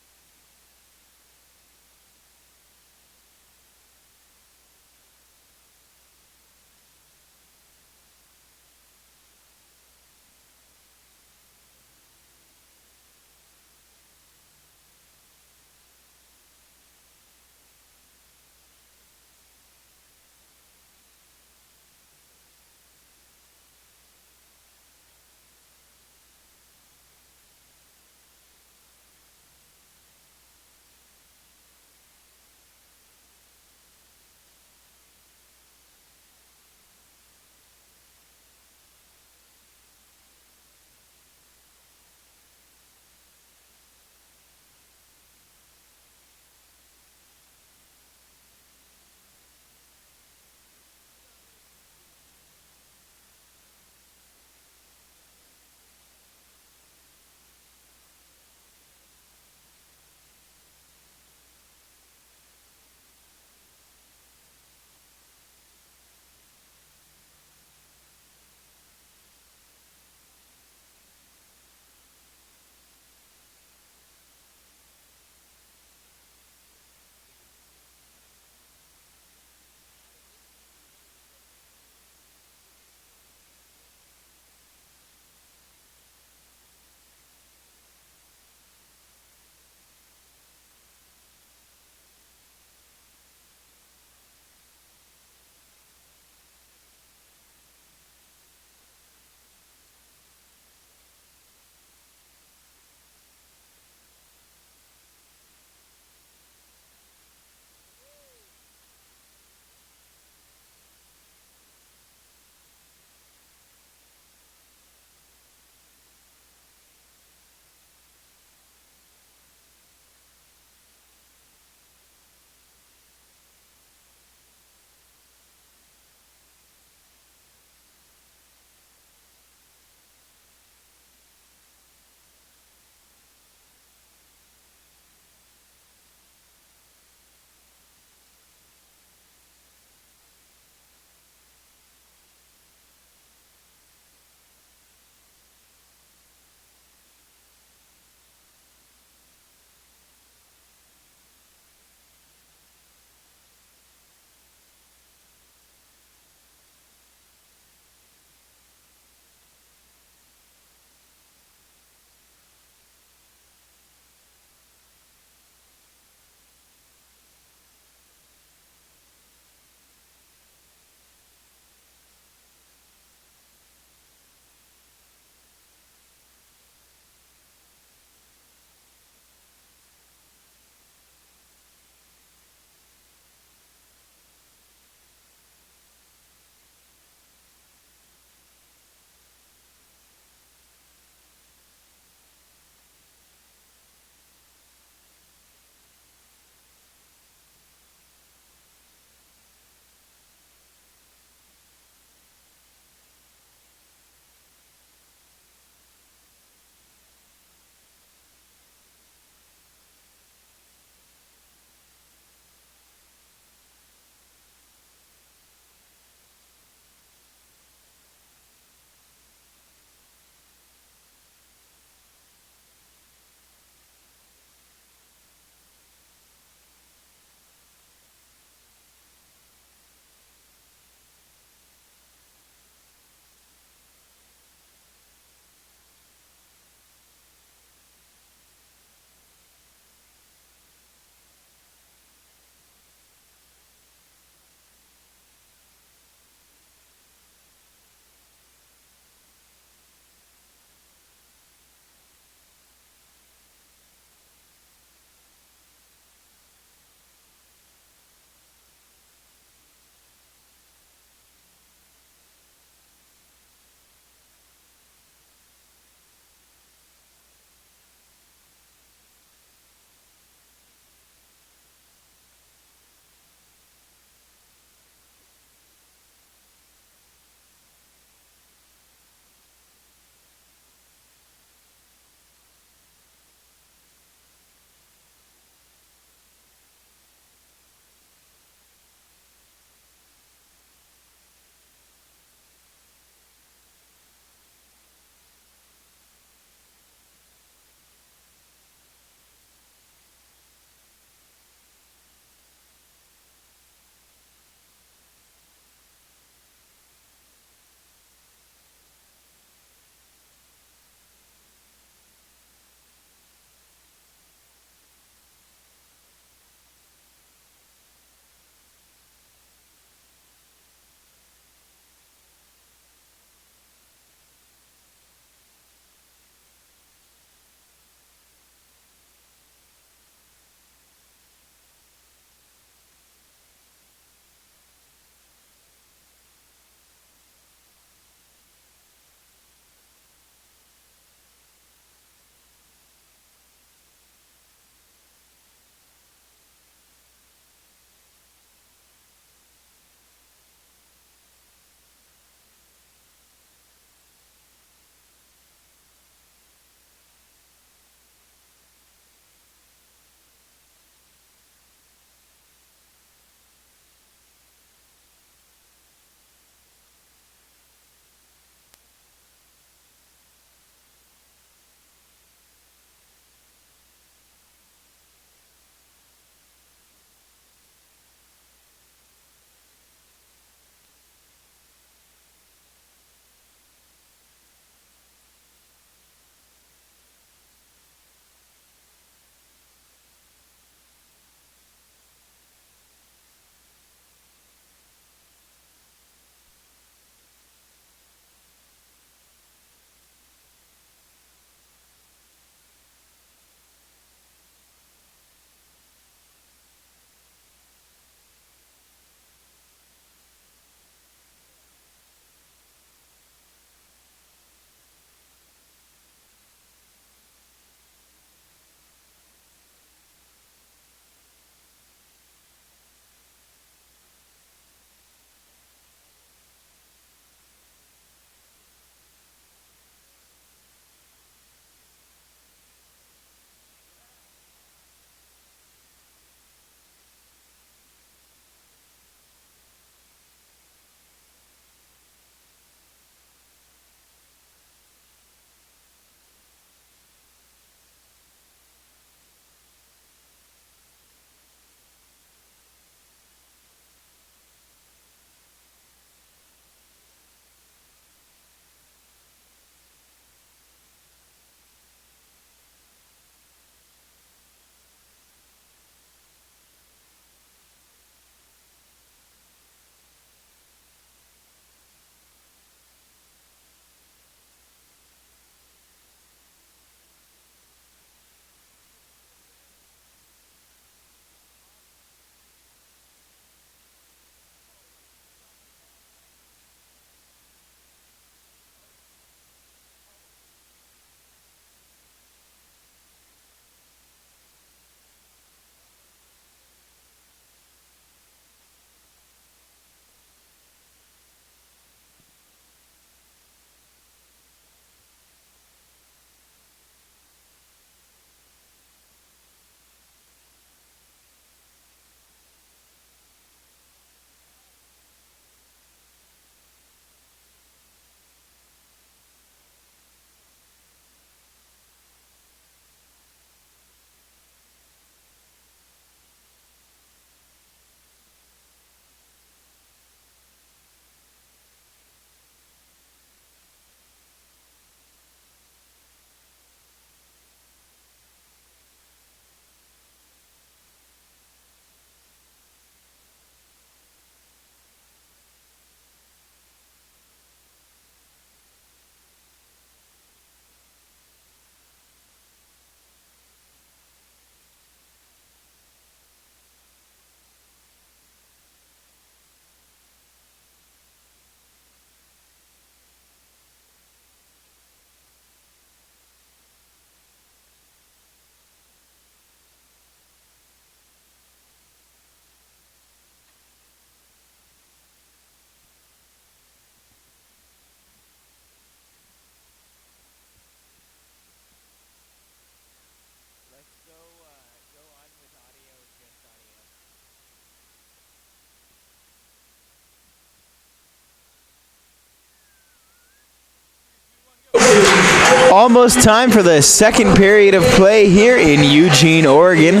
Almost time for the second period of play here in Eugene, Oregon.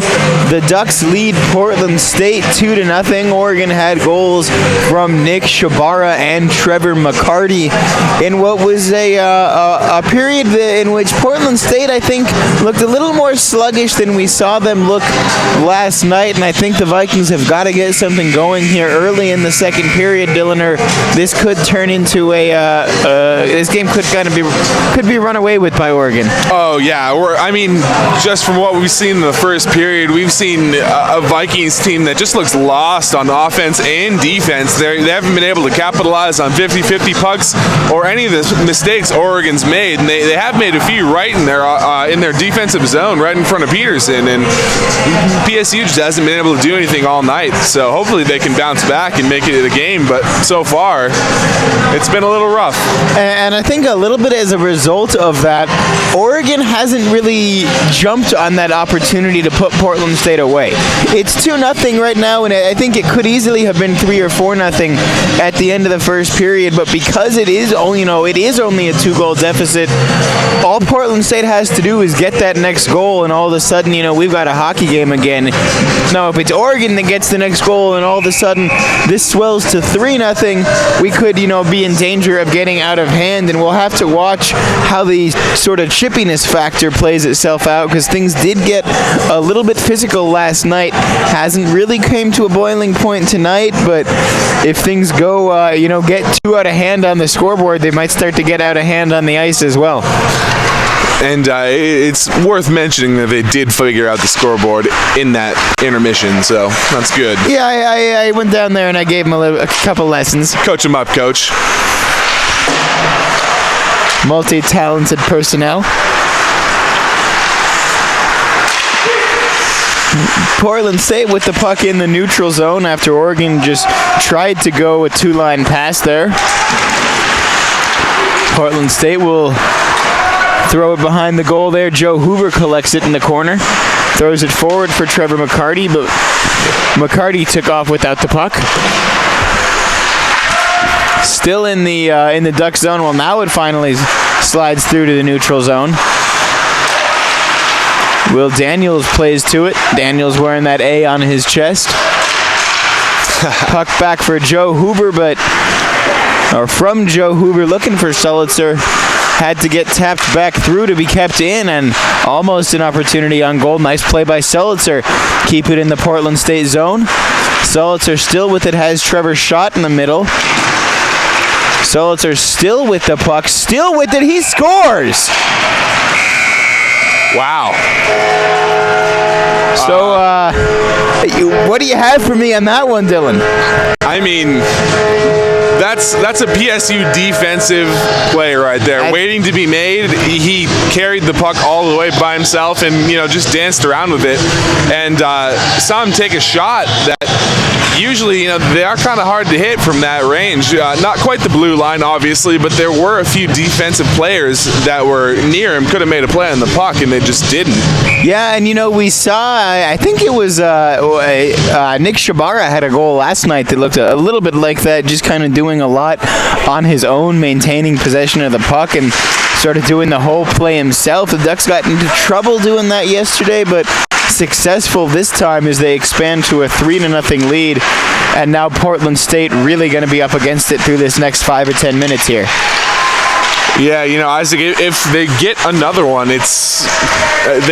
The Ducks lead Portland State 2-0. Oregon had goals from Nick Shabara and Trevor McCarty in what was a period in which Portland State, I think, looked a little more sluggish than we saw them look last night, and I think the Vikings have got to get something going here early in the second period, Dylan, or this could turn into this game could be run away with by Oregon. Oh yeah, just from what we've seen in the first period, we've seen a Vikings team that just looks lost on offense and defense. They haven't been able to capitalize on 50-50 pucks or any of the mistakes Oregon's made, and they have made a few right in their defensive zone, right in front of Peterson, and PSU just hasn't been able to do anything all night. So hopefully they can bounce back and make it a game, but so far it's been a little rough. And I think a little bit as a result of that, Oregon hasn't really jumped on that opportunity to put Portland State away. It's 2-0 right now, and I think it could easily have been 3 or 4-0 at the end of the first period, but because it is only a 2-goal deficit, all Portland State has to do is get that next goal, and all of a sudden, we've got a hockey game again. Now, if it's Oregon that gets the next goal, and all of a sudden this swells to 3-0, we could, be in danger of getting out of hand, and we'll have to watch how the sort of chippiness factor plays itself out, because things did get a little bit physical last night. Hasn't really came to a boiling point tonight, but if things go, get too out of hand on the scoreboard, they might start to get out of hand on the ice as well. And it's worth mentioning that they did figure out the scoreboard in that intermission, so that's good. Yeah, I went down there and I gave them a couple lessons. Coach them up, coach. Multi-talented personnel. Portland State with the puck in the neutral zone after Oregon just tried to go a two-line pass there. Portland State will throw it behind the goal there. Joe Hoover collects it in the corner. Throws it forward for Trevor McCarty, but McCarty took off without the puck. Still in the Duck zone. Well, now it finally slides through to the neutral zone. Will Daniels plays to it. Daniels wearing that A on his chest. Puck back for Joe Hoover, from Joe Hoover, looking for Sulitzer. Had to get tapped back through to be kept in, and almost an opportunity on goal. Nice play by Sulitzer. Keep it in the Portland State zone. Sulitzer still with it, has Trevor Schott in the middle. Sulitzer still with the puck, still with it, he scores! Wow. So, what do you have for me on that one, Dylan? That's a PSU defensive play right there, waiting to be made. He carried the puck all the way by himself and, just danced around with it. And saw him take a shot that usually, they are kind of hard to hit from that range. Not quite the blue line, obviously, but there were a few defensive players that were near him, could have made a play on the puck, and they just didn't. Yeah, and we saw, I think it was Nick Shabara had a goal last night that looked a little bit like that, just kind of doing a lot on his own, maintaining possession of the puck and sort of doing the whole play himself. The Ducks got into trouble doing that yesterday, but successful this time as they expand to a 3-0 lead, and now Portland State really going to be up against it through this next 5 or 10 minutes here. Yeah, Isaac, if they get another one, they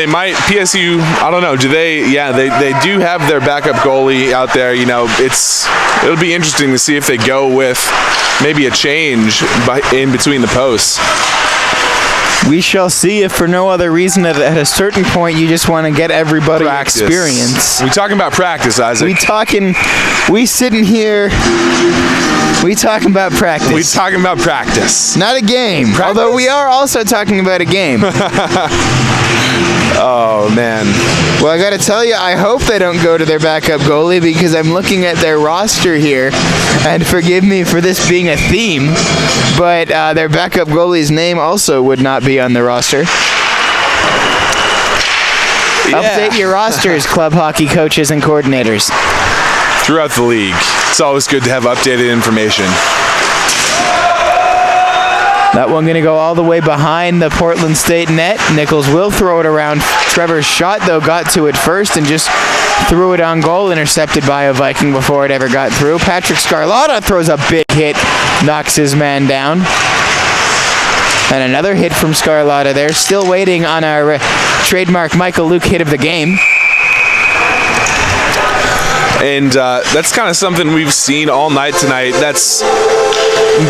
might, PSU, I don't know, they do have their backup goalie out there. It'll be interesting to see if they go with maybe a change in between the posts. We shall see, if for no other reason at a certain point you just want to get everybody experience. We talking about practice, Isaac. We talking about practice. We talking about practice. Not a game. Practice? Although we are also talking about a game. Oh, man. Well, I got to tell you, I hope they don't go to their backup goalie, because I'm looking at their roster here, and forgive me for this being a theme, but their backup goalie's name also would not be on the roster. Yeah. Update your rosters, club hockey coaches and coordinators. Throughout the league, it's always good to have updated information. That one going to go all the way behind the Portland State net. Nichols will throw it around. Trevor's shot, though, got to it first and just threw it on goal, intercepted by a Viking before it ever got through. Patrick Scarlotta throws a big hit, knocks his man down. And another hit from Scarlotta there. Still waiting on our trademark Michael Luke hit of the game. And that's kind of something we've seen all night tonight. That's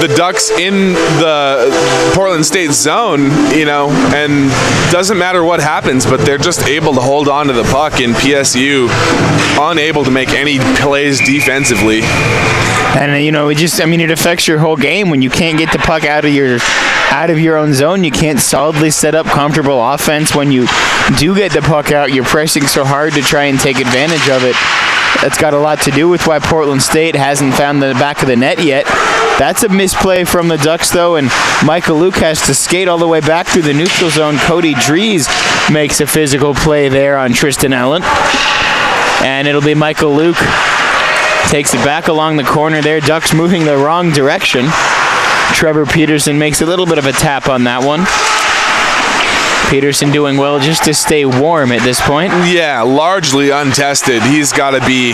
the Ducks in the Portland State zone, and doesn't matter what happens, but they're just able to hold on to the puck, and PSU unable to make any plays defensively. And it affects your whole game when you can't get the puck out of your own zone. You can't solidly set up comfortable offense. When you do get the puck out, you're pressing so hard to try and take advantage of it. That's got a lot to do with why Portland State hasn't found the back of the net yet. That's a misplay from the Ducks, though, and Michael Luke has to skate all the way back through the neutral zone. Cody Dries makes a physical play there on Tristan Allen. And it'll be Michael Luke. Takes it back along the corner there. Ducks moving the wrong direction. Trevor Peterson makes a little bit of a tap on that one. Peterson doing well just to stay warm at this point. Yeah, largely untested. He's got to be,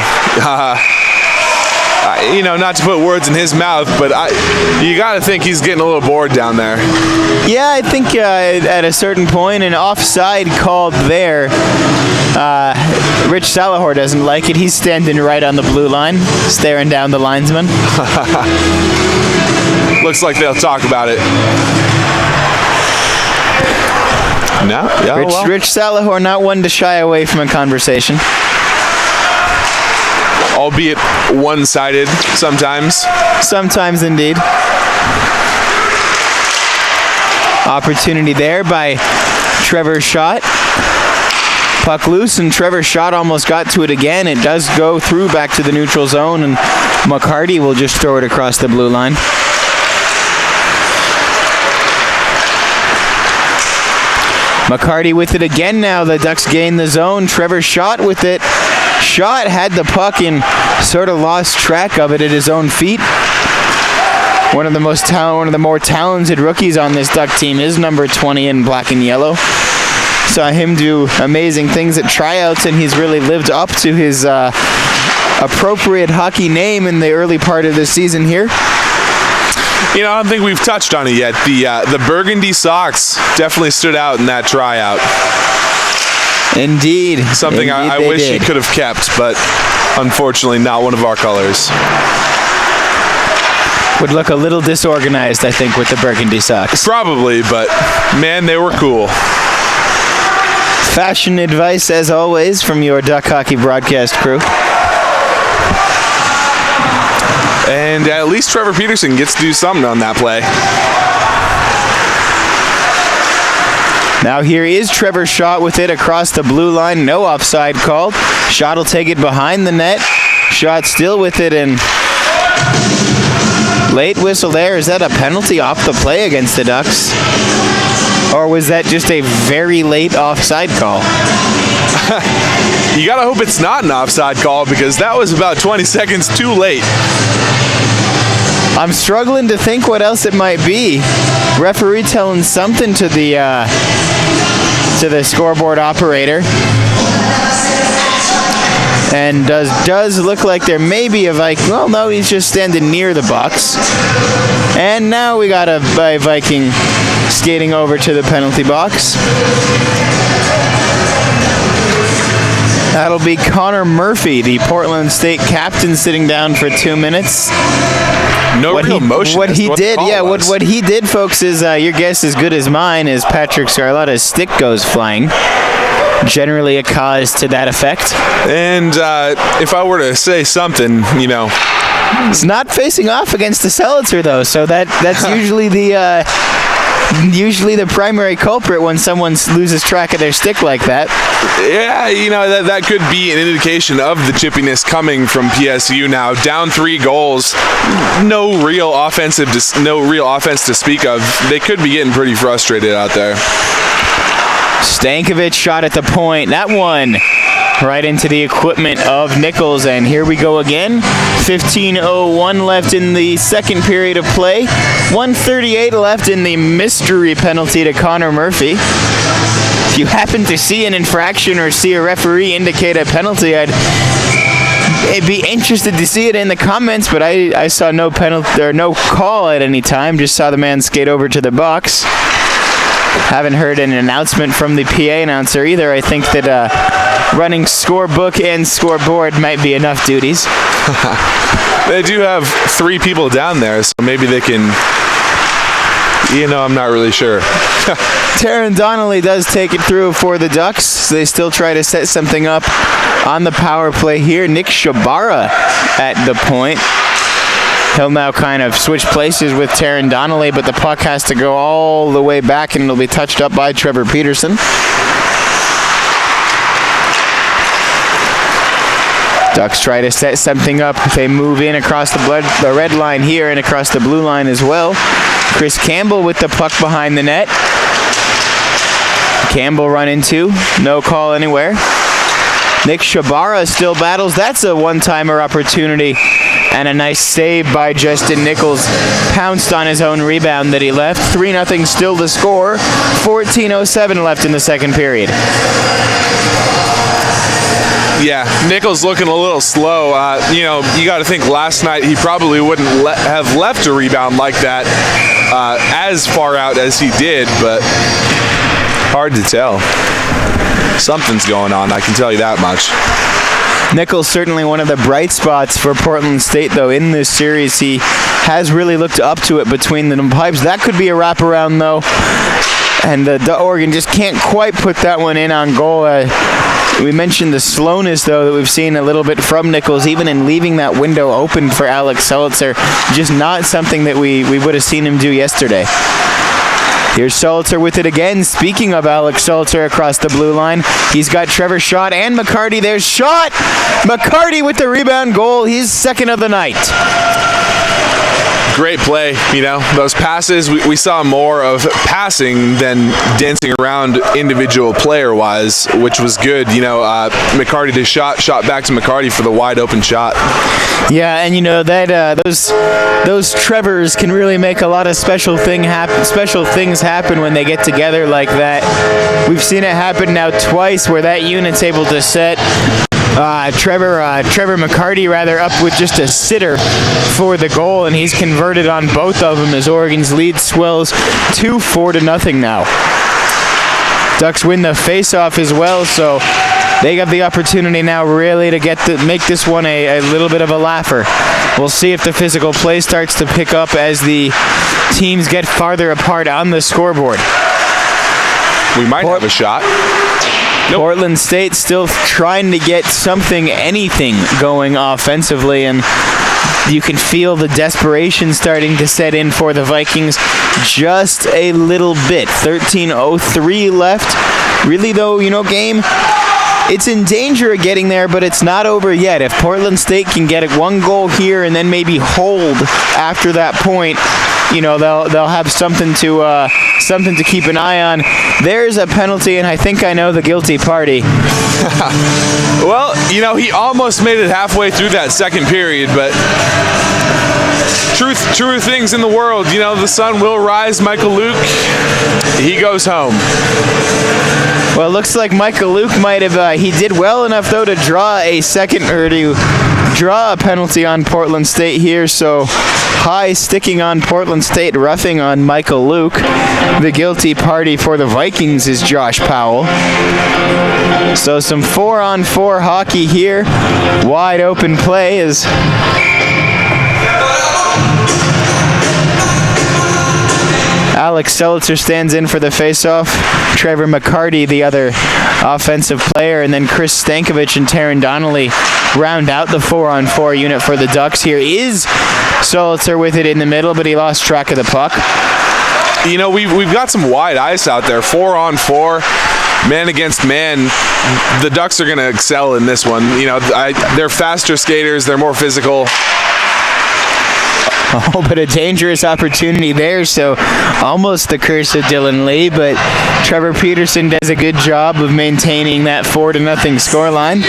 not to put words in his mouth, but you got to think he's getting a little bored down there. Yeah, I think at a certain point, an offside called there. Rich Salahor doesn't like it. He's standing right on the blue line, staring down the linesman. Looks like they'll talk about it. No? Yeah, Rich Salahor, not one to shy away from a conversation. Albeit one-sided sometimes. Sometimes indeed. Opportunity there by Trevor Schott. Puck loose, and Trevor Schott almost got to it again. It does go through back to the neutral zone, and McCarty will just throw it across the blue line. McCarty with it again now. The Ducks gain the zone. Trevor Schott with it. Schott had the puck and sort of lost track of it at his own feet. One of the more talented rookies on this Duck team is number 20 in black and yellow. Saw him do amazing things at tryouts, and he's really lived up to his appropriate hockey name in the early part of the season here. I don't think we've touched on it yet. The burgundy socks definitely stood out in that tryout. Indeed. Something I wish he could have kept, but unfortunately not one of our colors. Would look a little disorganized, I think, with the burgundy socks. Probably, but man, they were cool. Fashion advice, as always, from your Duck Hockey broadcast crew. And at least Trevor Peterson gets to do something on that play. Now here is Trevor Schott with it across the blue line. No offside called. Schott will take it behind the net. Schott still with it, and late whistle there. Is that a penalty off the play against the Ducks? Or was that just a very late offside call? You gotta hope it's not an offside call, because that was about 20 seconds too late. I'm struggling to think what else it might be. Referee telling something to the scoreboard operator. And does look like there may be a Viking. Well, no, he's just standing near the box. And now we got a Viking skating over to the penalty box. That'll be Connor Murphy, the Portland State captain, sitting down for 2 minutes. No real motion. What he did, folks, is your guess is good as mine. Is Patrick Scarlotta's stick goes flying. Generally a cause to that effect. And if I were to say something, it's not facing off against the Seltzer, though, so that's usually the primary culprit when someone loses track of their stick like that. Yeah, that could be an indication of the chippiness coming from PSU now. Down 3 goals, no real offense to speak of. They could be getting pretty frustrated out there. Stankovic shot at the point. That one right into the equipment of Nichols, and here we go again. 15:01 left in the second period of play. 1:38 left in the mystery penalty to Connor Murphy. If you happen to see an infraction or see a referee indicate a penalty, I'd be interested to see it in the comments, but I saw no penalty or no call at any time. Just saw the man skate over to the box. Haven't heard an announcement from the PA announcer either. I think that running scorebook and scoreboard might be enough duties. They do have 3 people down there, so maybe they can, I'm not really sure. Taron Donnelly does take it through for the Ducks. They still try to set something up on the power play here. Nick Shabara at the point. He'll now kind of switch places with Taron Donnelly, but the puck has to go all the way back, and it'll be touched up by Trevor Peterson. Ducks try to set something up. They move in across the red line here and across the blue line as well. Chris Campbell with the puck behind the net. Campbell run into. No call anywhere. Nick Shabara still battles. That's a one-timer opportunity. And a nice save by Justin Nichols. Pounced on his own rebound that he left. 3-0 still the score. 14:07 left in the second period. Yeah, Nichols looking a little slow. You got to think last night he probably wouldn't have left a rebound like that as far out as he did, but hard to tell. Something's going on, I can tell you that much. Nichols certainly one of the bright spots for Portland State, though, in this series. He has really looked up to it between the pipes. That could be a wraparound, though, and the Oregon just can't quite put that one in on goal. We mentioned the slowness, though, that we've seen a little bit from Nichols, even in leaving that window open for Alex Seltzer. Just not something that we would have seen him do yesterday. Here's Seltzer with it again. Speaking of Alex Seltzer across the blue line, he's got Trevor Schott and McCarty. There's Schott! McCarty with the rebound goal. He's second of the night. Great play, those passes. We saw more of passing than dancing around individual player-wise, which was good. McCarty to shot back to McCarty for the wide open shot. Yeah, and that those Trevors can really make a lot of special things happen when they get together like that. We've seen it happen now twice where that unit's able to set Trevor McCarty up with just a sitter for the goal, and he's converted on both of them as Oregon's lead swells 2-4 now. Ducks win the face-off as well, so they have the opportunity now really to make this one a little bit of a laugher. We'll see if the physical play starts to pick up as the teams get farther apart on the scoreboard. We might have a shot. Nope. Portland State still trying to get anything going offensively, and you can feel the desperation starting to set in for the Vikings just a little bit. 13:03 left. Really, though, game, it's in danger of getting there, but it's not over yet. If Portland State can get one goal here and then maybe hold after that point, they'll have something to keep an eye on. There's a penalty, and I think I know the guilty party. Well, he almost made it halfway through that second period, but truer things in the world. The sun will rise. Michael Luke, he goes home. Well, it looks like Michael Luke might have. He did well enough, though, to draw a penalty on Portland State here. So high sticking on Portland State, roughing on Michael Luke. The guilty party for the Vikings is Josh Powell. So some 4-on-4 hockey here. Wide open play is. Alex Seltzer stands in for the faceoff. Trevor McCarty, the other offensive player, and then Chris Stankovic and Taron Donnelly round out the 4-on-4 unit for the Ducks. Here is Seltzer with it in the middle, but he lost track of the puck. We've got some wide ice out there. 4-on-4, man against man. The Ducks are going to excel in this one. They're faster skaters. They're more physical. Oh, but a dangerous opportunity there, so almost the curse of Dylan Lee, but Trevor Peterson does a good job of maintaining that 4-0 scoreline.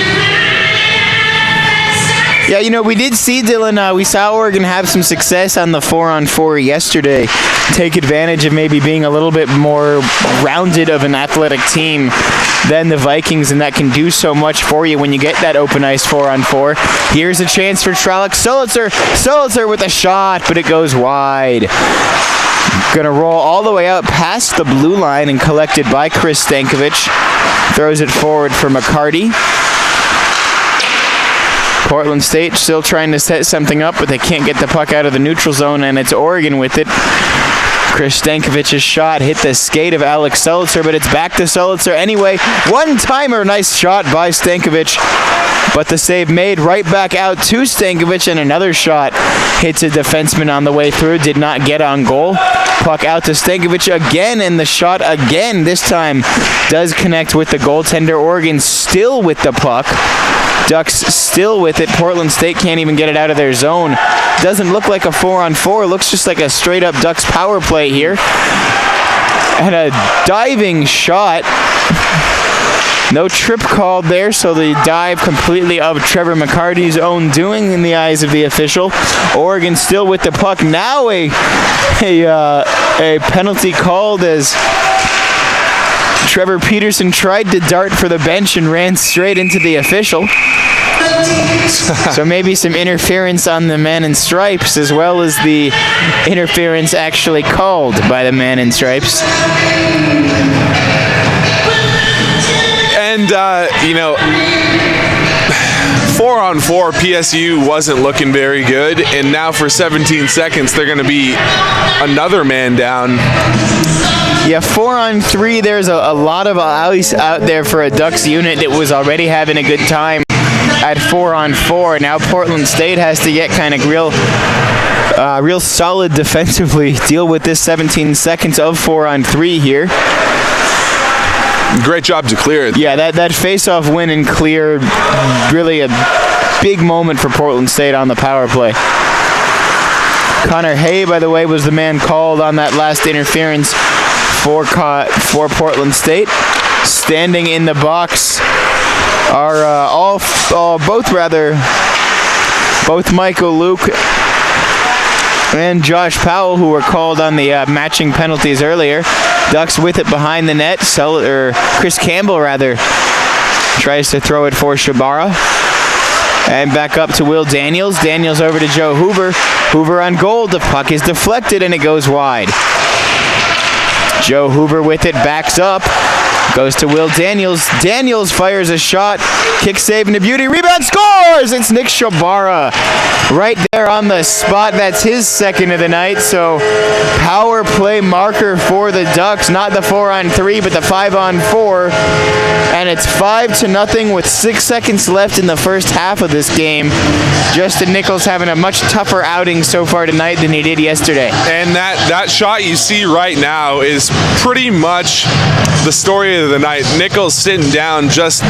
Yeah, you know, we did see Dylan, we saw Oregon have some success on the 4-on-4 yesterday, take advantage of maybe being a little bit more rounded of an athletic team than the Vikings, and that can do so much for you when you get that open ice 4-on-4. Here's a chance for Trellick. Solitzer with a shot, but it goes wide. Gonna roll all the way out past the blue line and collected by Chris Stankovic. Throws it forward for McCarty. Portland State still trying to set something up, but they can't get the puck out of the neutral zone, and it's Oregon with it. Chris Stankovic's shot hit the skate of Alex Solitzer, but it's back to Solitzer anyway. One-timer, nice shot by Stankovic, but the save made right back out to Stankovic, and another shot hits a defenseman on the way through, did not get on goal. Puck out to Stankovic again, and the shot again, this time does connect with the goaltender. Oregon still with the puck. Ducks still with it. Portland State can't even get it out of their zone. Doesn't look like a 4-on-4. Looks just like a straight-up Ducks power play here. And a diving shot. No trip called there, so the dive completely of Trevor McCarty's own doing in the eyes of the official. Oregon still with the puck. Now a penalty called as Trevor Peterson tried to dart for the bench and ran straight into the official. So maybe some interference on the man in stripes, as well as the interference actually called by the man in stripes. And, 4-on-4, PSU wasn't looking very good, and now for 17 seconds, they're going to be another man down. Yeah, 4-on-3, there's a lot of ice out there for a Ducks unit that was already having a good time at 4-on-4. Now Portland State has to get kind of real solid defensively, deal with this 17 seconds of 4-on-3 here. Great job to clear it. Yeah, that face-off win and clear, really a big moment for Portland State on the power play. Connor Hay, by the way, was the man called on that last interference for Portland State. Standing in the box are both Michael Luke and Josh Powell, who were called on the matching penalties earlier. Ducks with it behind the net. Chris Campbell, tries to throw it for Shabara. And back up to Will Daniels. Daniels over to Joe Hoover. Hoover on goal. The puck is deflected and it goes wide. Joe Hoover with it, backs up. Goes to Will Daniels. Daniels fires a shot. Kick save and a beauty. Rebound, scores! It's Nick Shabara right there on the spot. That's his second of the night. So power play marker for the Ducks. Not the 4-on-3, but the 5-on-4. And it's 5-0 with 6 seconds left in the first half of this game. Justin Nichols having a much tougher outing so far tonight than he did yesterday. And that shot you see right now is pretty much the story of the night. Nichols sitting down, just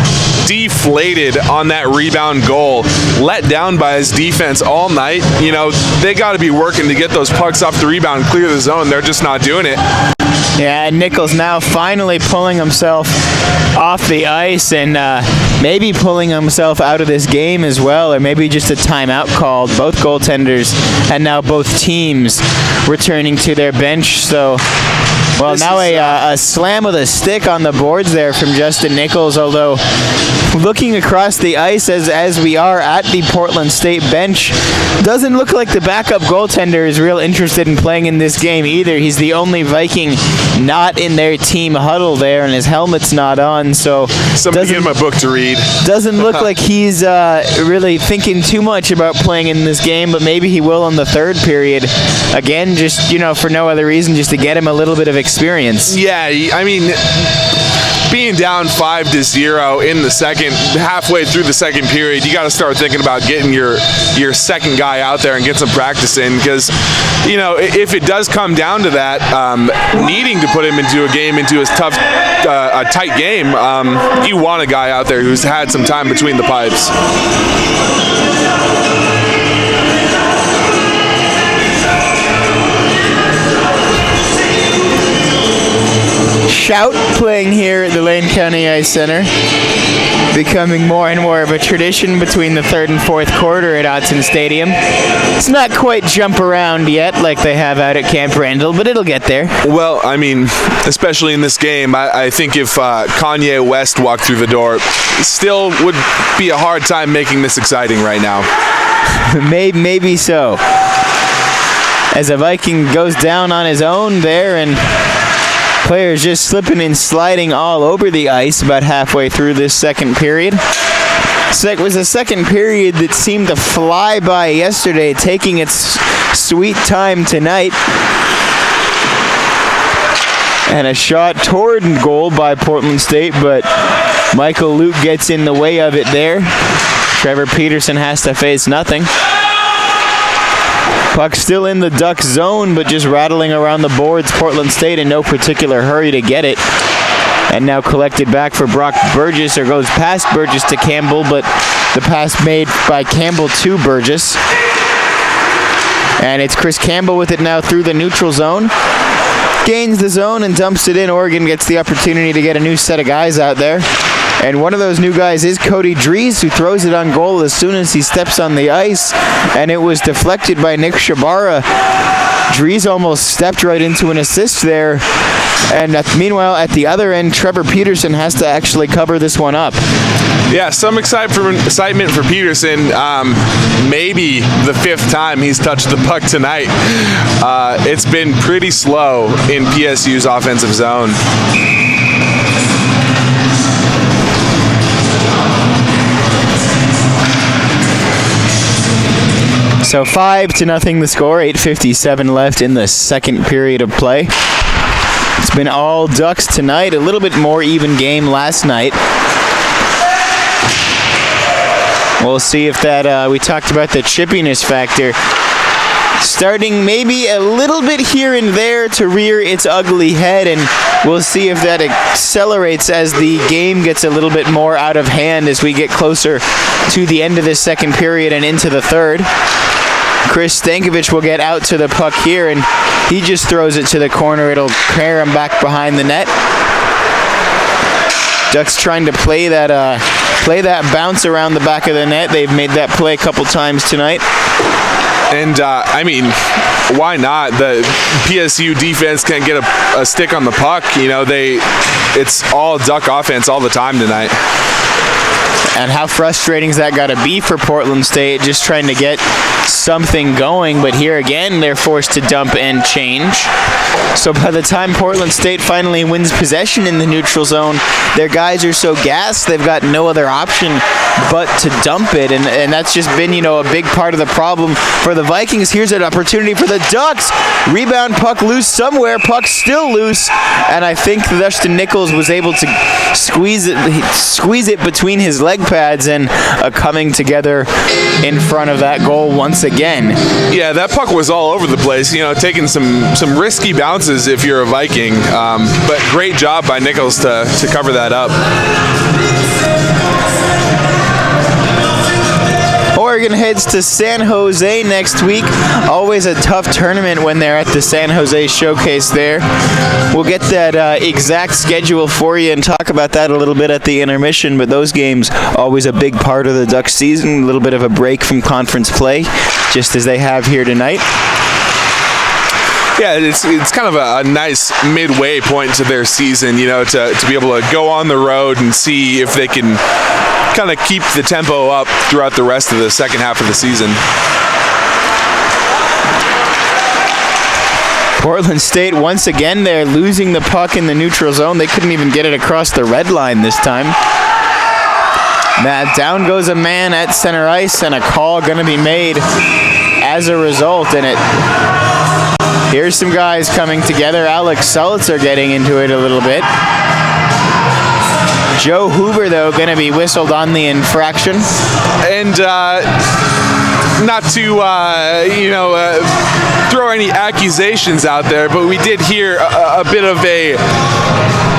deflated on that rebound goal, let down by his defense all night. You know, they got to be working to get those pucks off the rebound, clear the zone. They're just not doing it. Yeah, Nichols now finally pulling himself off the ice and maybe pulling himself out of this game as well, or maybe just a timeout called. Both goaltenders and now both teams returning to their bench. So, well, now a slam with a stick on the boards there from Justin Nichols, although looking across the ice as we are at the Portland State bench, doesn't look like the backup goaltender is real interested in playing in this game either. He's the only Viking not in their team huddle there, and his helmet's not on, so somebody give him a book to read. Doesn't look like he's really thinking too much about playing in this game, but maybe he will in the third period. Again, just, for no other reason, just to get him a little bit of experience. Yeah, I mean, being down 5-0 in the second, halfway through the second period, you got to start thinking about getting your second guy out there and get some practice in, because if it does come down to that, needing to put him into a tough, a tight game, you want a guy out there who's had some time between the pipes. shout playing here at the Lane County Ice Center, becoming more and more of a tradition between the third and fourth quarter at Autzen Stadium. It's not quite jump around yet like they have out at Camp Randall, but it'll get there. Well, I mean, especially in this game, I think if Kanye West walked through the door, still would be a hard time making this exciting right now. Maybe so. As a Viking goes down on his own there, and players just slipping and sliding all over the ice about halfway through this second period. So it was a second period that seemed to fly by yesterday, taking its sweet time tonight. And a shot toward goal by Portland State, but Michael Luke gets in the way of it there. Trevor Peterson has to face nothing. Puck still in the Ducks zone, but just rattling around the boards. Portland State in no particular hurry to get it. And now collected back for Brock Burgess, or goes past Burgess to Campbell, but the pass made by Campbell to Burgess. And it's Chris Campbell with it now through the neutral zone. Gains the zone and dumps it in. Oregon gets the opportunity to get a new set of guys out there. And one of those new guys is Cody Dries, who throws it on goal as soon as he steps on the ice. And it was deflected by Nick Shabara. Dries almost stepped right into an assist there. And meanwhile, at the other end, Trevor Peterson has to actually cover this one up. Yeah, some excitement for Peterson. Maybe the fifth time he's touched the puck tonight. It's been pretty slow in PSU's offensive zone. So 5-0 the score, 8:57 left in the second period of play. It's been all Ducks tonight, a little bit more even game last night. We'll see if that, we talked about the chippiness factor. Starting maybe a little bit here and there to rear its ugly head, and we'll see if that accelerates as the game gets a little bit more out of hand as we get closer to the end of this second period and into the third. Chris Stankovic will get out to the puck here, and he just throws it to the corner. It'll carry him back behind the net. Ducks trying to play that bounce around the back of the net. They've made that play a couple times tonight. And, I mean, why not? The PSU defense can't get a stick on the puck. You know, it's all Duck offense all the time tonight. And how frustrating is that got to be for Portland State, just trying to get something going. But here again, they're forced to dump and change. So by the time Portland State finally wins possession in the neutral zone, their guys are so gassed, they've got no other option but to dump it. And that's just been, you know, a big part of the problem for the Vikings. Here's an opportunity for the Ducks. Rebound, puck loose somewhere. Puck still loose. And I think Dustin Nichols was able to squeeze it between his leg pads and coming together in front of that goal once again. Yeah, that puck was all over the place, you know, taking some risky bounces if you're a Viking, but great job by Nichols to cover that up. Oregon heads to San Jose next week. Always a tough tournament when they're at the San Jose Showcase there. We'll get that exact schedule for you and talk about that a little bit at the intermission, but those games always a big part of the Ducks season. A little bit of a break from conference play, just as they have here tonight. Yeah, it's kind of a nice midway point to their season, you know, to be able to go on the road and see if they can kind of keep the tempo up throughout the rest of the second half of the season. Portland State, once again, they're losing the puck in the neutral zone. They couldn't even get it across the red line this time. Now down goes a man at center ice, and a call going to be made as a result. And here's some guys coming together. Alex Seltzer getting into it a little bit. Joe Hoover, though, going to be whistled on the infraction. And not to throw any accusations out there, but we did hear a bit of a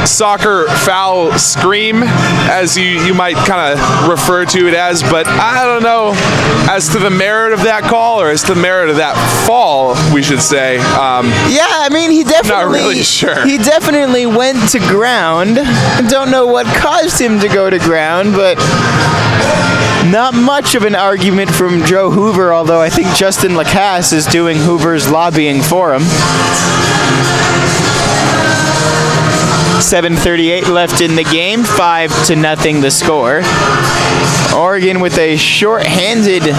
soccer foul scream, as you might kind of refer to it as, but I don't know as to the merit of that call, or as to the merit of that fall, we should say. Yeah, I mean, he definitely, not really sure. He definitely went to ground. I don't know what caused him to go to ground, but not much of an argument from Joe Hoover, although I think Justin Lacasse is doing Hoover's lobbying for him. 7:38 left in the game, 5-0 the score. Oregon with a shorthanded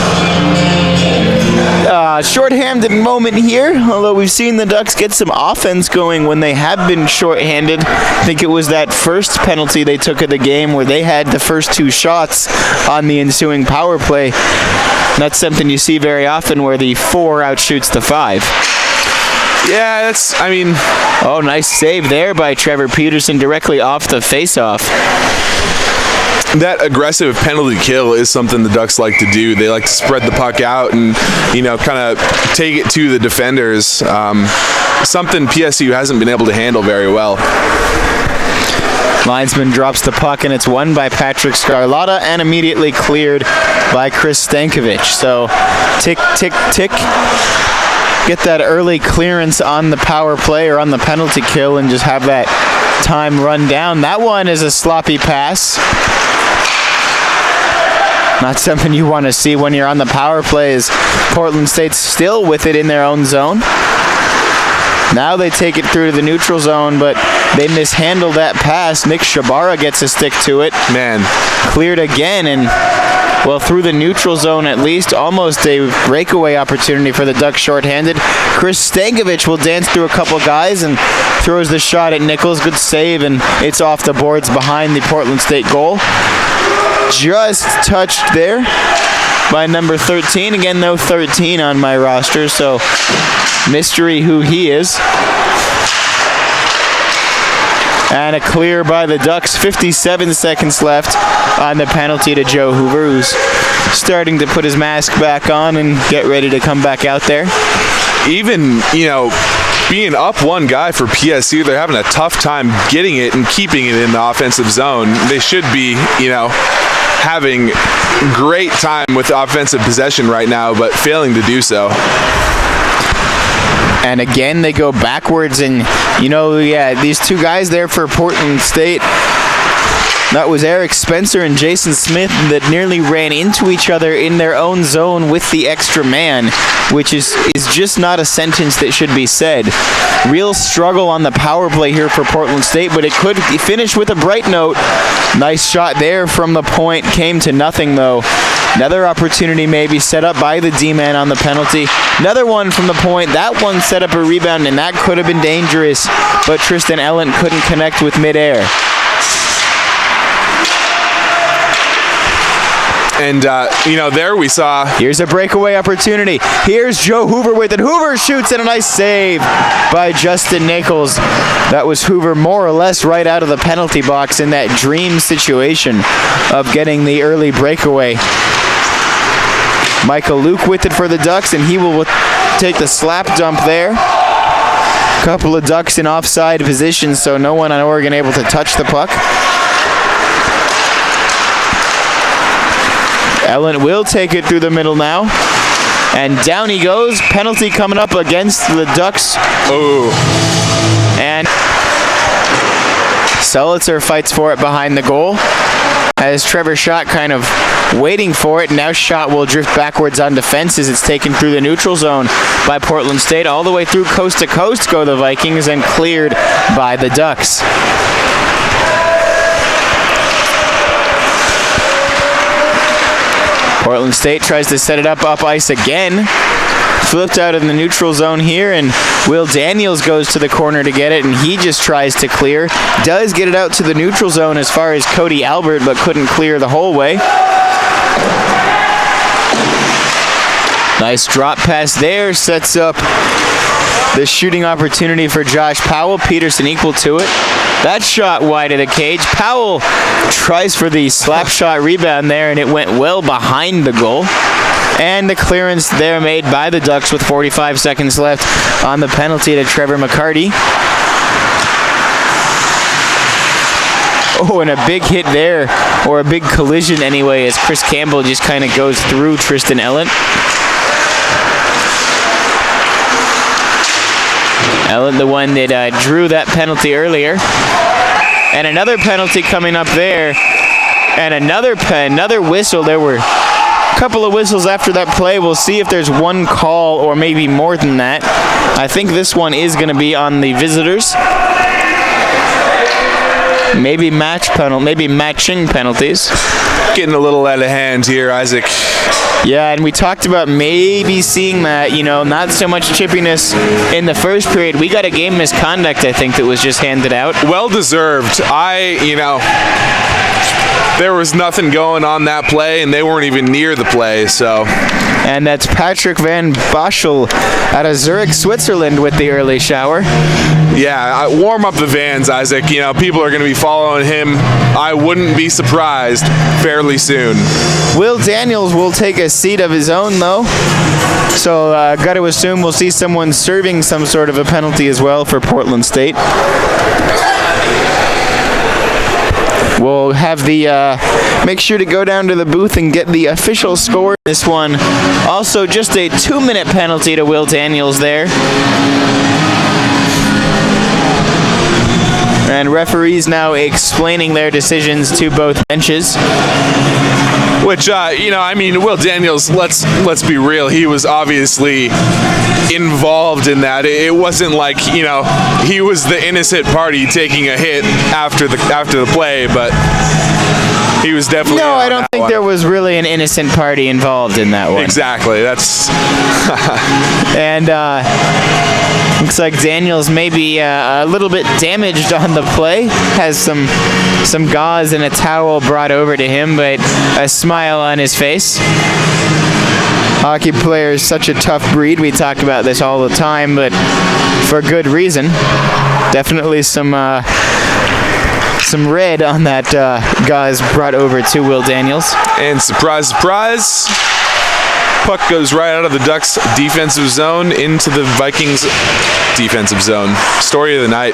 moment here, although we've seen the Ducks get some offense going when they have been shorthanded. I think it was that first penalty they took of the game where they had the first 2 shots on the ensuing power play. That's something you see very often, where the 4 outshoots the 5. Yeah, Oh, nice save there by Trevor Peterson directly off the face-off. That aggressive penalty kill is something the Ducks like to do. They like to spread the puck out and, kind of take it to the defenders. Something PSU hasn't been able to handle very well. Linesman drops the puck, and it's won by Patrick Scarlotta and immediately cleared by Chris Stankovic. So, tick, tick, tick. Get that early clearance on the power play or on the penalty kill and just have that time run down. That one is a sloppy pass. Not something you want to see when you're on the power play, as Portland State's still with it in their own zone. Now they take it through to the neutral zone, but they mishandle that pass. Nick Shabara gets a stick to it. Man. Cleared again, and through the neutral zone at least, almost a breakaway opportunity for the Ducks shorthanded. Chris Stankovic will dance through a couple guys and throws the shot at Nichols. Good save, and it's off the boards behind the Portland State goal. Just touched there by number 13. Again, no 13 on my roster, so mystery who he is. And a clear by the Ducks. 57 seconds left on the penalty to Joe Hoover, who's starting to put his mask back on and get ready to come back out there. Even, being up one guy for PSU, they're having a tough time getting it and keeping it in the offensive zone. They should be, having great time with offensive possession right now, but failing to do so. And again, they go backwards, and these 2 guys there for Portland State. That was Eric Spencer and Jason Smith that nearly ran into each other in their own zone with the extra man, which is just not a sentence that should be said. Real struggle on the power play here for Portland State, but it could finish with a bright note. Nice shot there from the point. Came to nothing, though. Another opportunity maybe set up by the D-man on the penalty. Another one from the point. That one set up a rebound, and that could have been dangerous, but Tristan Ellen couldn't connect with midair. And, there we saw... Here's a breakaway opportunity. Here's Joe Hoover with it. Hoover shoots, and a nice save by Justin Nichols. That was Hoover more or less right out of the penalty box in that dream situation of getting the early breakaway. Michael Luke with it for the Ducks, and he will take the slap dump there. Couple of Ducks in offside position, so no one on Oregon able to touch the puck. Ellen will take it through the middle now. And down he goes. Penalty coming up against the Ducks. Oh. And Selitzer fights for it behind the goal. As Trevor Schott kind of waiting for it. Now Schott will drift backwards on defense as it's taken through the neutral zone by Portland State. All the way through coast to coast go the Vikings, and cleared by the Ducks. Portland State tries to set it up ice again. Flipped out in the neutral zone here, and Will Daniels goes to the corner to get it, and he just tries to clear. Does get it out to the neutral zone as far as Cody Albert, but couldn't clear the whole way. Nice drop pass there, sets up the shooting opportunity for Josh Powell. Peterson equal to it. That shot wide of the cage. Powell tries for the slap shot rebound there, and it went well behind the goal. And the clearance there made by the Ducks with 45 seconds left on the penalty to Trevor McCarty. Oh, and a big hit there, or a big collision anyway, as Chris Campbell just kind of goes through Tristan Ellett. Ellett, the one that drew that penalty earlier. And another penalty coming up there. And another whistle. There were a couple of whistles after that play. We'll see if there's one call or maybe more than that. I think this one is going to be on the visitors. Maybe matching penalties. Getting a little out of hand here, Isaac. Yeah, and we talked about maybe seeing that, not so much chippiness in the first period. We got a game misconduct, I think, that was just handed out. Well deserved. There was nothing going on that play, and they weren't even near the play, so. And that's Patrick Van Boschel out of Zurich, Switzerland with the early shower. Yeah, warm up the Vans, Isaac. People are going to be following him. I wouldn't be surprised fairly soon. Will Daniels will take a seat of his own, though. So got to assume we'll see someone serving some sort of a penalty as well for Portland State. We'll have make sure to go down to the booth and get the official score. This one, also just a 2-minute penalty to Will Daniels there. And referees now explaining their decisions to both benches. Which, Will Daniels, let's be real, he was obviously involved in that. It wasn't like, he was the innocent party taking a hit after the play, but he was definitely. No, I don't think there was really an innocent party involved in that one. Exactly, that's. And looks like Daniels may be a little bit damaged on the play. Has some gauze and a towel brought over to him, but a smile on his face. Hockey player is such a tough breed. We talk about this all the time, but for good reason. Definitely some red on that gauze brought over to Will Daniels. And surprise, surprise. Puck goes right out of the Ducks' defensive zone into the Vikings' defensive zone. Story of the night.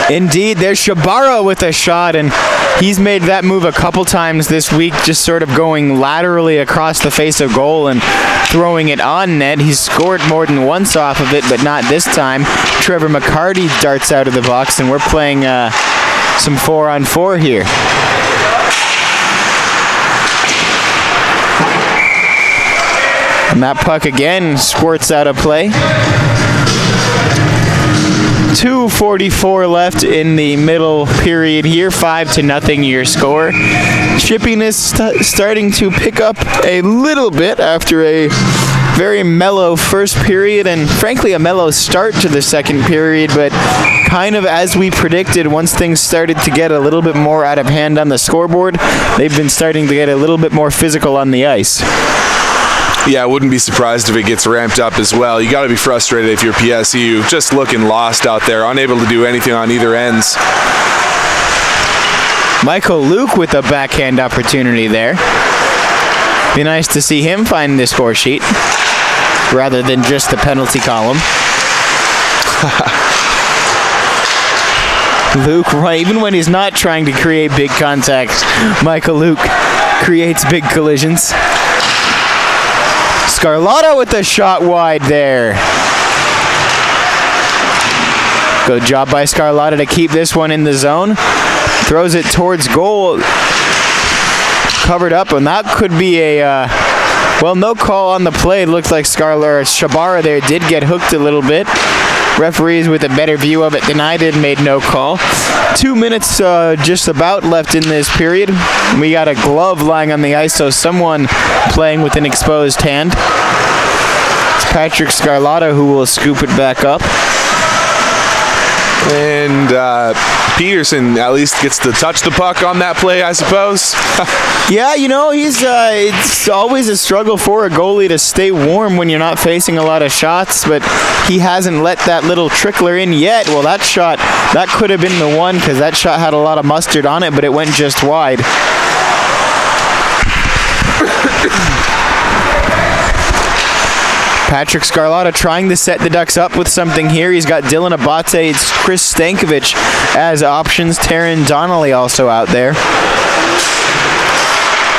Indeed, there's Shabara with a shot, and he's made that move a couple times this week, just sort of going laterally across the face of goal and throwing it on net. He's scored more than once off of it, but not this time. Trevor McCarty darts out of the box, and we're playing some 4-on-4 here. And that puck again squirts out of play. 2:44 left in the middle period here. 5-0 your score. Chippiness starting to pick up a little bit after a very mellow first period and frankly a mellow start to the second period, but kind of as we predicted, once things started to get a little bit more out of hand on the scoreboard, they've been starting to get a little bit more physical on the ice. Yeah, I wouldn't be surprised if it gets ramped up as well. You got to be frustrated if you're PSU, just looking lost out there, unable to do anything on either ends. Michael Luke with a backhand opportunity there. Be nice to see him find the score sheet rather than just the penalty column. Luke, right, even when he's not trying to create big contact, Michael Luke creates big collisions. Scarlatta with a shot wide there. Good job by Scarlatta to keep this one in the zone. Throws it towards goal. Covered up, and that could be a, no call on the play. It looks like Shabara there did get hooked a little bit. Referees with a better view of it than I did made no call. 2 minutes just about left in this period. We got a glove lying on the ice, so someone playing with an exposed hand. It's Patrick Scarlatta who will scoop it back up. And Peterson at least gets to touch the puck on that play, I suppose. Yeah, it's always a struggle for a goalie to stay warm when you're not facing a lot of shots, but he hasn't let that little trickler in yet. Well, that shot, that could have been the one because that shot had a lot of mustard on it, but it went just wide. Patrick Scarlotta trying to set the Ducks up with something here. He's got Dylan Abate, it's Chris Stankovic as options. Taryn Donnelly also out there.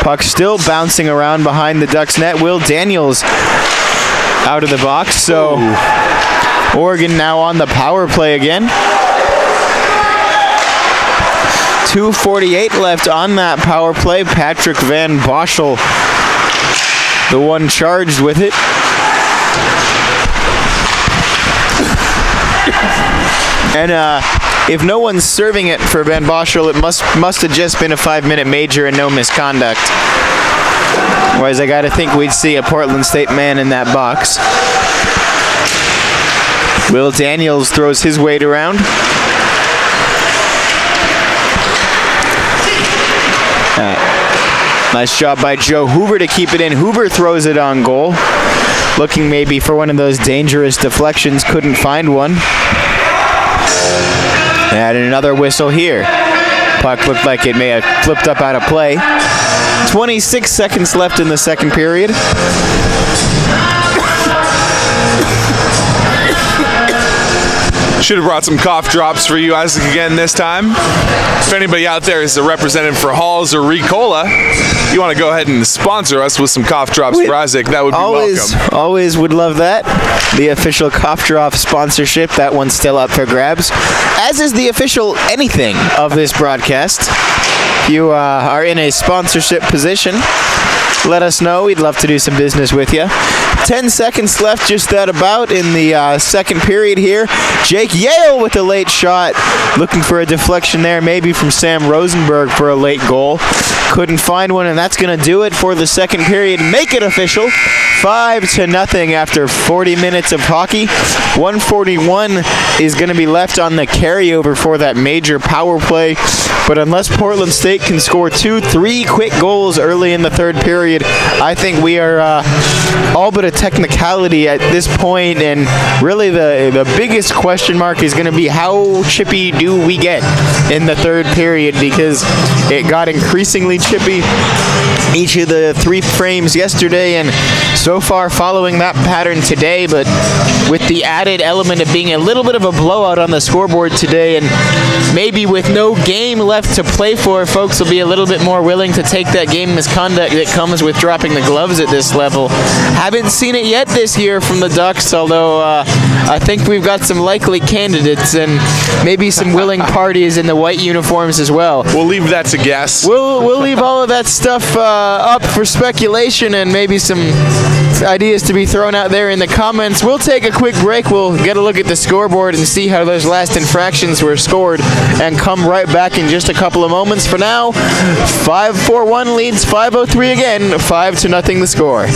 Puck still bouncing around behind the Ducks net. Will Daniels out of the box. So Oregon now on the power play again. 2:48 left on that power play. Patrick Van Boschel, the one charged with it. And if no one's serving it for Van Boschel, it must have just been a 5-minute major and no misconduct. Otherwise, I gotta think we'd see a Portland State man in that box. Will Daniels throws his weight around. Nice job by Joe Hoover to keep it in. Hoover throws it on goal. Looking maybe for one of those dangerous deflections, couldn't find one. And another whistle here. Puck looked like it may have flipped up out of play. 26 seconds left in the second period. Should have brought some cough drops for you, Isaac, again this time. If anybody out there is a representative for Halls or Ricola, you want to go ahead and sponsor us with some cough drops for Isaac, that would be welcome. Always would love that. The official cough drop sponsorship, that one's still up for grabs. As is the official anything of this broadcast. If you are in a sponsorship position, let us know. We'd love to do some business with you. 10 seconds left just that about in the second period here. Jake Yale with a late shot. Looking for a deflection there, maybe from Sam Rosenberg for a late goal. Couldn't find one, and that's going to do it for the second period. Make it official. 5-0 after 40 minutes of hockey. 141 is going to be left on the carryover for that major power play. But unless Portland State can score 2-3 quick goals early in the third period, I think we are all but a technicality at this point. And really the biggest question mark is going to be how chippy do we get in the third period, because it got increasingly chippy each of the 3 frames yesterday, and so far following that pattern today, but with the added element of being a little bit of a blowout on the scoreboard today, and maybe with no game left to play for, folks will be a little bit more willing to take that game misconduct that comes with dropping the gloves at this level. Haven't seen it yet this year from the Ducks, although I think we've got some likely candidates and maybe some willing parties in the white uniforms as well. We'll leave that to guess. We'll leave all of that stuff up for speculation and maybe some ideas to be thrown out there in the comments. We'll take a quick break. We'll get a look at the scoreboard and see how those last infractions were scored and come right back in just a couple of moments. For now, 5-4-1 leads 5-0-3 again, 5-0 the score.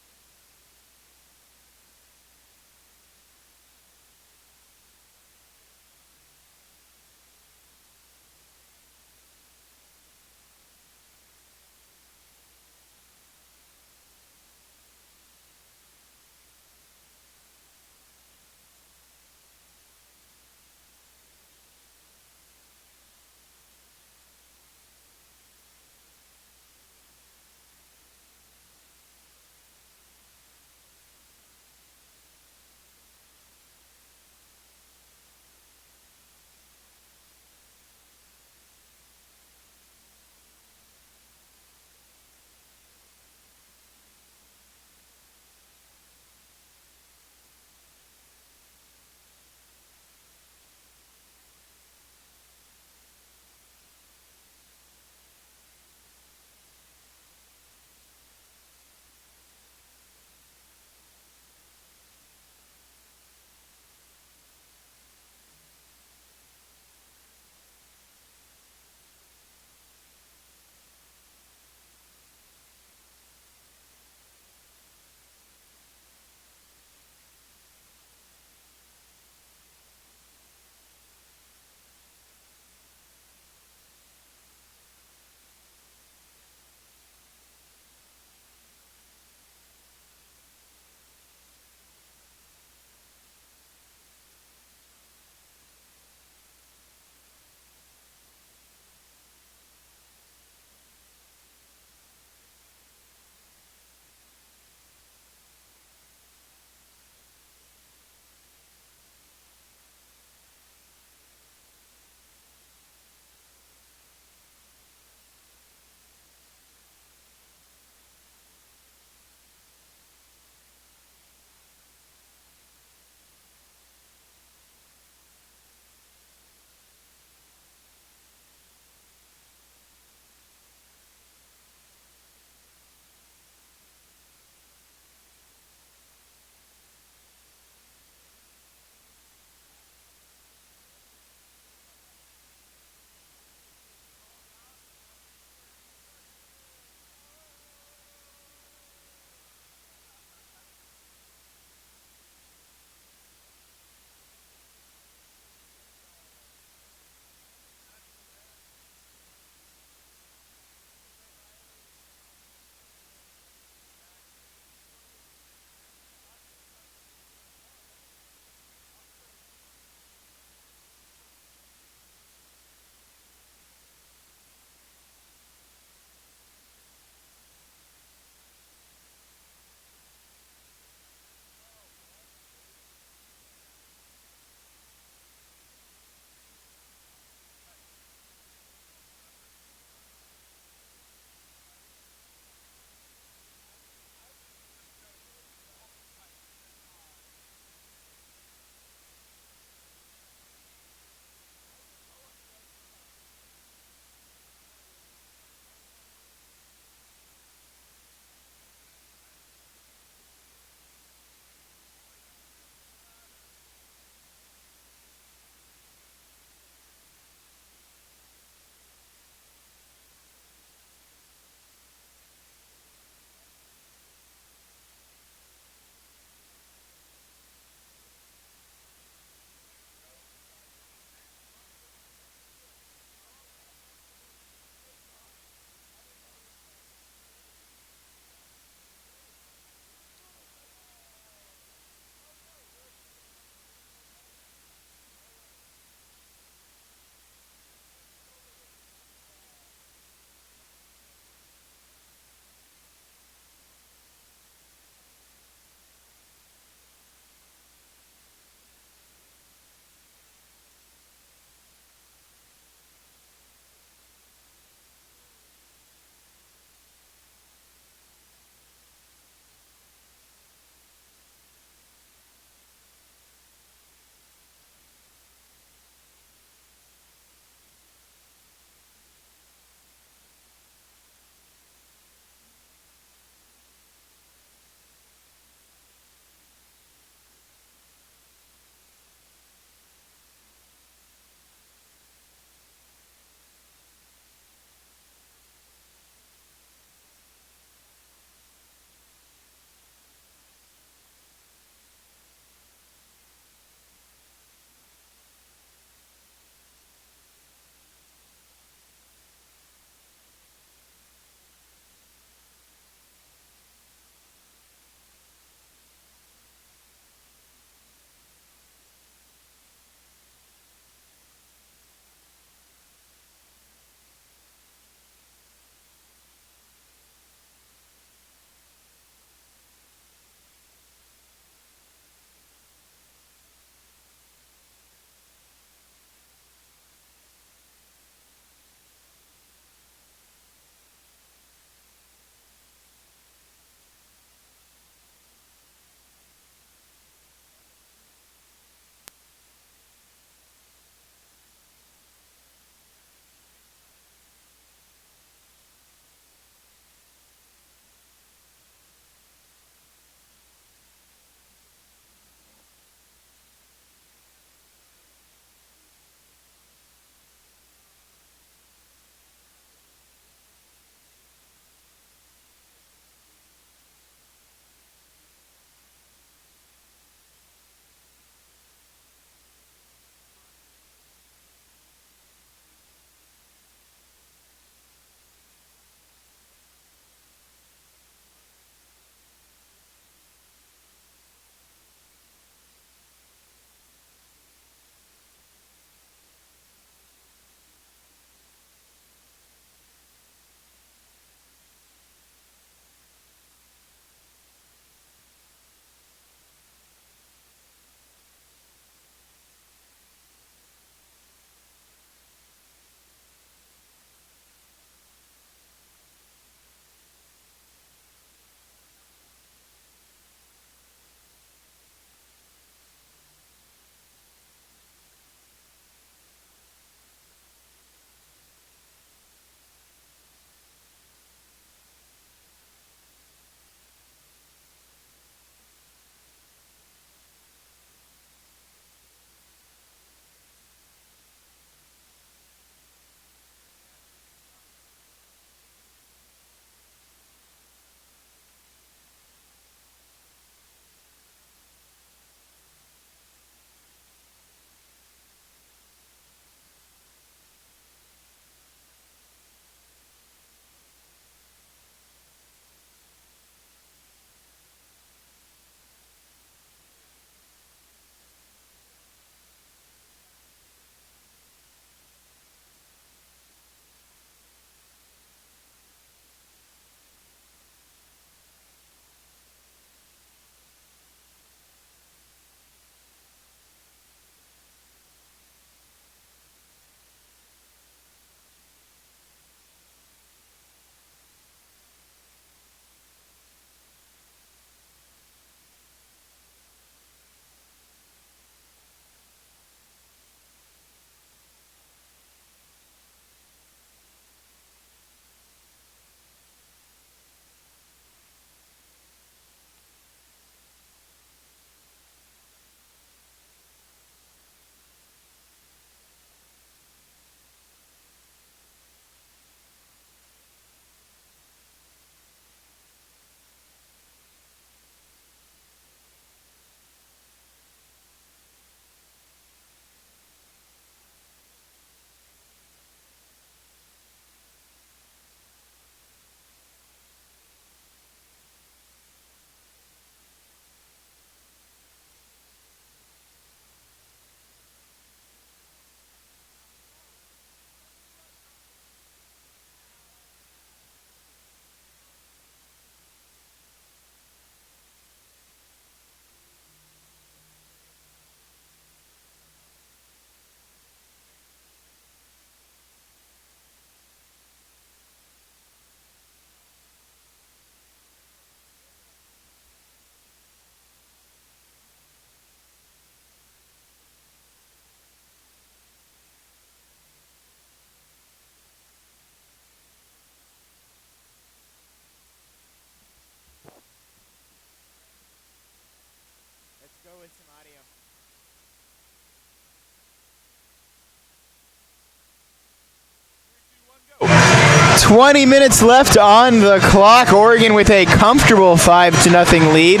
20 minutes left on the clock. Oregon with a comfortable 5-0 lead.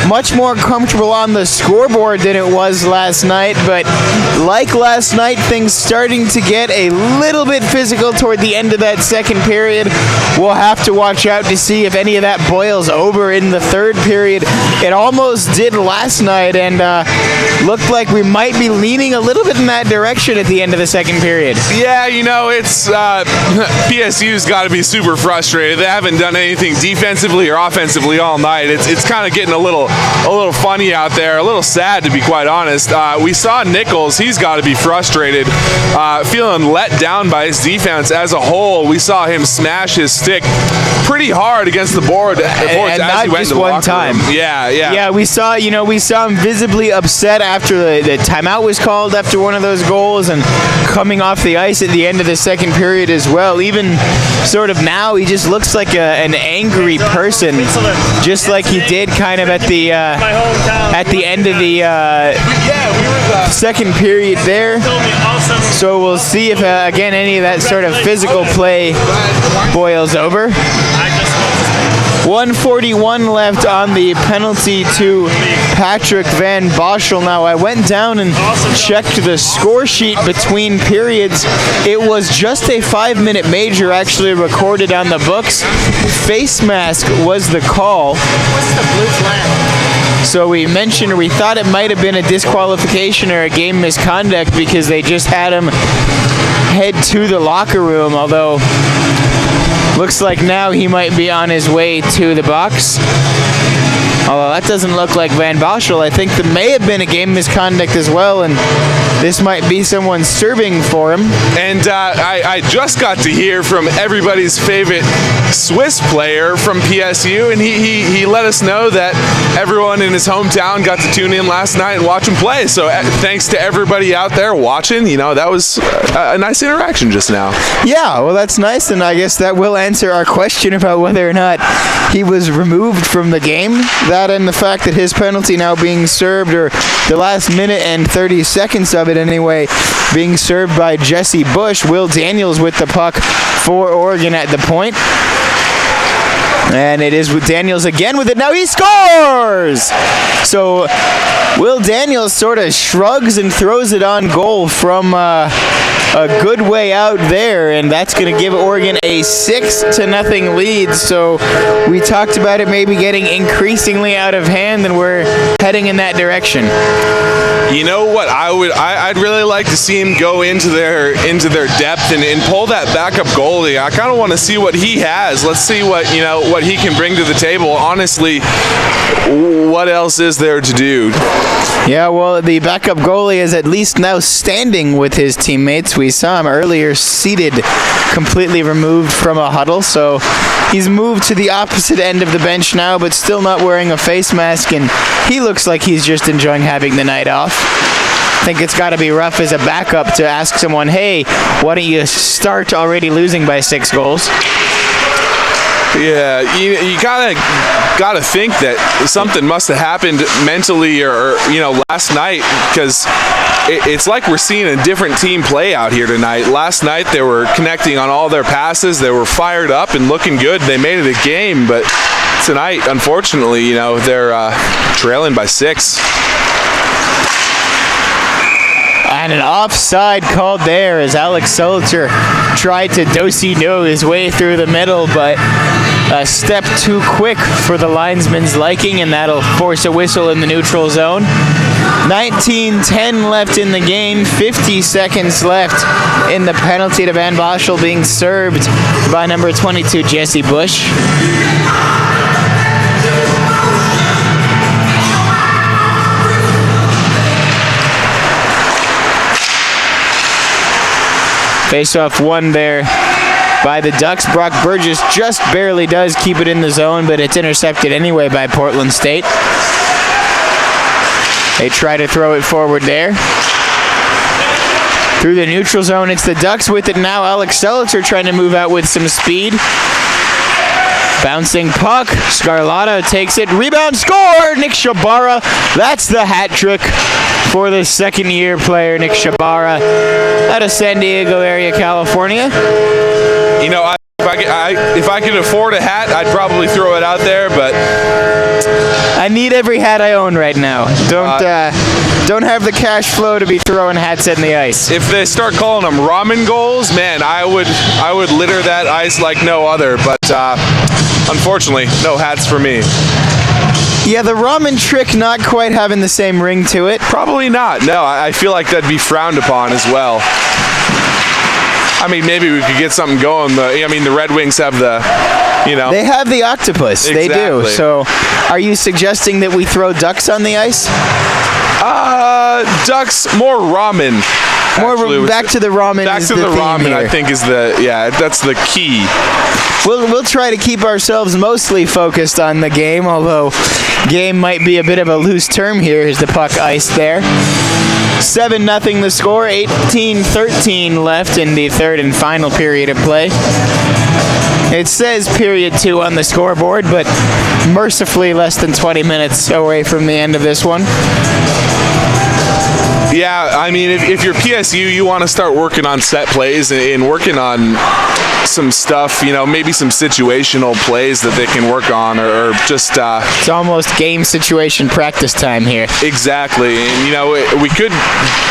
Much more comfortable on the scoreboard than it was last night, but like last night, things starting to get a little bit physical toward the end of that second period. We'll have to watch out to see if any of that boils over in the third period. It almost did last night, and looked like we might be leaning a little bit in that direction at the end of the second period. Yeah, it's PSU's got to be super frustrated. They haven't done anything defensively or offensively all night. It's kind of getting a little funny out there, a little sad to be quite honest. We saw Nichols. He's got to be frustrated, feeling let down by his defense as a whole. We saw him smash his stick pretty hard against the board and as not he went just to the one locker time. room. Yeah. We saw him visibly upset after the timeout was called after one of those goals, and coming off the ice at the end of the second period as well. Even sort of now, he just looks like an angry person, just like he did kind of at the end of the second period there. So we'll see if again any of that sort of physical play boils over. 1:41 left on the penalty to Patrick Van Boschel. Now, I went down and checked the score sheet between periods. It was just a 5-minute major actually recorded on the books. Face mask was the call. So we thought it might have been a disqualification or a game misconduct because they just had him head to the locker room, although looks like now he might be on his way to the box. Although that doesn't look like Van Boschel. I think there may have been a game misconduct as well, and this might be someone serving for him. And I just got to hear from everybody's favorite Swiss player from PSU, and he let us know that everyone in his hometown got to tune in last night and watch him play. So thanks to everybody out there watching. That was a nice interaction just now. Yeah, well, that's nice, and I guess that will answer our question about whether or not he was removed from the game. That and the fact that his penalty now being served, or the last minute and 30 seconds of it anyway, being served by Jesse Bush. Will Daniels with the puck for Oregon at the point. And it is with Daniels again with it. Now he scores! So Will Daniels sort of shrugs and throws it on goal from a good way out there, and that's going to give Oregon a 6-0 lead. So we talked about it maybe getting increasingly out of hand, and we're heading in that direction. You know what? I'd really like to see him go into their depth and pull that backup goalie. I kind of want to see what he has. Let's see what he can bring to the table. Honestly, what else is there to do? Yeah, well, the backup goalie is at least now standing with his teammates. We saw him earlier seated, completely removed from a huddle. So he's moved to the opposite end of the bench now, but still not wearing a face mask, and he looks like he's just enjoying having the night off. I think it's got to be rough as a backup to ask someone, hey, why don't you start already losing by 6 goals? Yeah, you kind of got to think that something must have happened mentally or last night, because it's like we're seeing a different team play out here tonight. Last night they were connecting on all their passes. They were fired up and looking good. They made it a game, but tonight, unfortunately, they're trailing by 6. And an offside called there as Alex Seltzer tried to do-si-do his way through the middle, but a step too quick for the linesman's liking, and that'll force a whistle in the neutral zone. 19:10 left in the game, 50 seconds left in the penalty to Van Boschel, being served by number 22, Jesse Bush. Face-off won there by the Ducks. Brock Burgess just barely does keep it in the zone, but it's intercepted anyway by Portland State. They try to throw it forward there. Through the neutral zone, it's the Ducks with it now. Alex Seltzer trying to move out with some speed. Bouncing puck. Scarlatta takes it. Rebound, score! Nick Shabara. That's the hat trick for the second-year player, Nick Shabara, out of San Diego area, California. If I if I could afford a hat, I'd probably throw it out there, but I need every hat I own right now. Don't have the cash flow to be throwing hats in the ice. if they start calling them ramen goals, man, I would litter that ice like no other. But unfortunately, no hats for me. Yeah, the ramen trick not quite having the same ring to it. Probably not. No, I feel like that'd be frowned upon as well. I mean, maybe we could get something going. The Red Wings have the, They have the octopus. Exactly. They do. So, are you suggesting that we throw ducks on the ice? Ducks, more ramen. Actually, Back to the ramen. Back is to the the theme ramen, here. I think, that's the key. We'll try to keep ourselves mostly focused on the game, although game might be a bit of a loose term here as the puck iced there. 7-0 the score, 18-13 left in the third and final period of play. It says period 2 on the scoreboard, but mercifully less than 20 minutes away from the end of this one. Yeah, I mean, if you're PSU, you want to start working on set plays and working on some stuff, maybe some situational plays that they can work on, or just... It's almost game situation practice time here. Exactly, and we could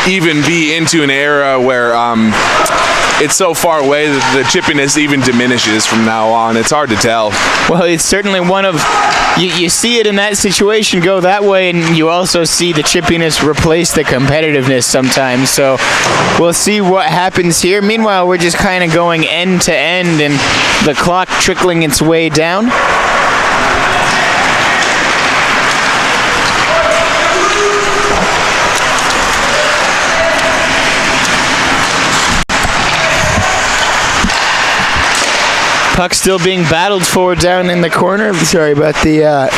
even be into an era where it's so far away that the chippiness even diminishes from now on. It's hard to tell. Well, it's certainly one of... You see it in that situation go that way, and you also see the chippiness replace the competitiveness sometimes. So we'll see what happens here. Meanwhile, we're just kind of going end to end, and the clock trickling its way down. Puck still being battled for down in the corner. Sorry about the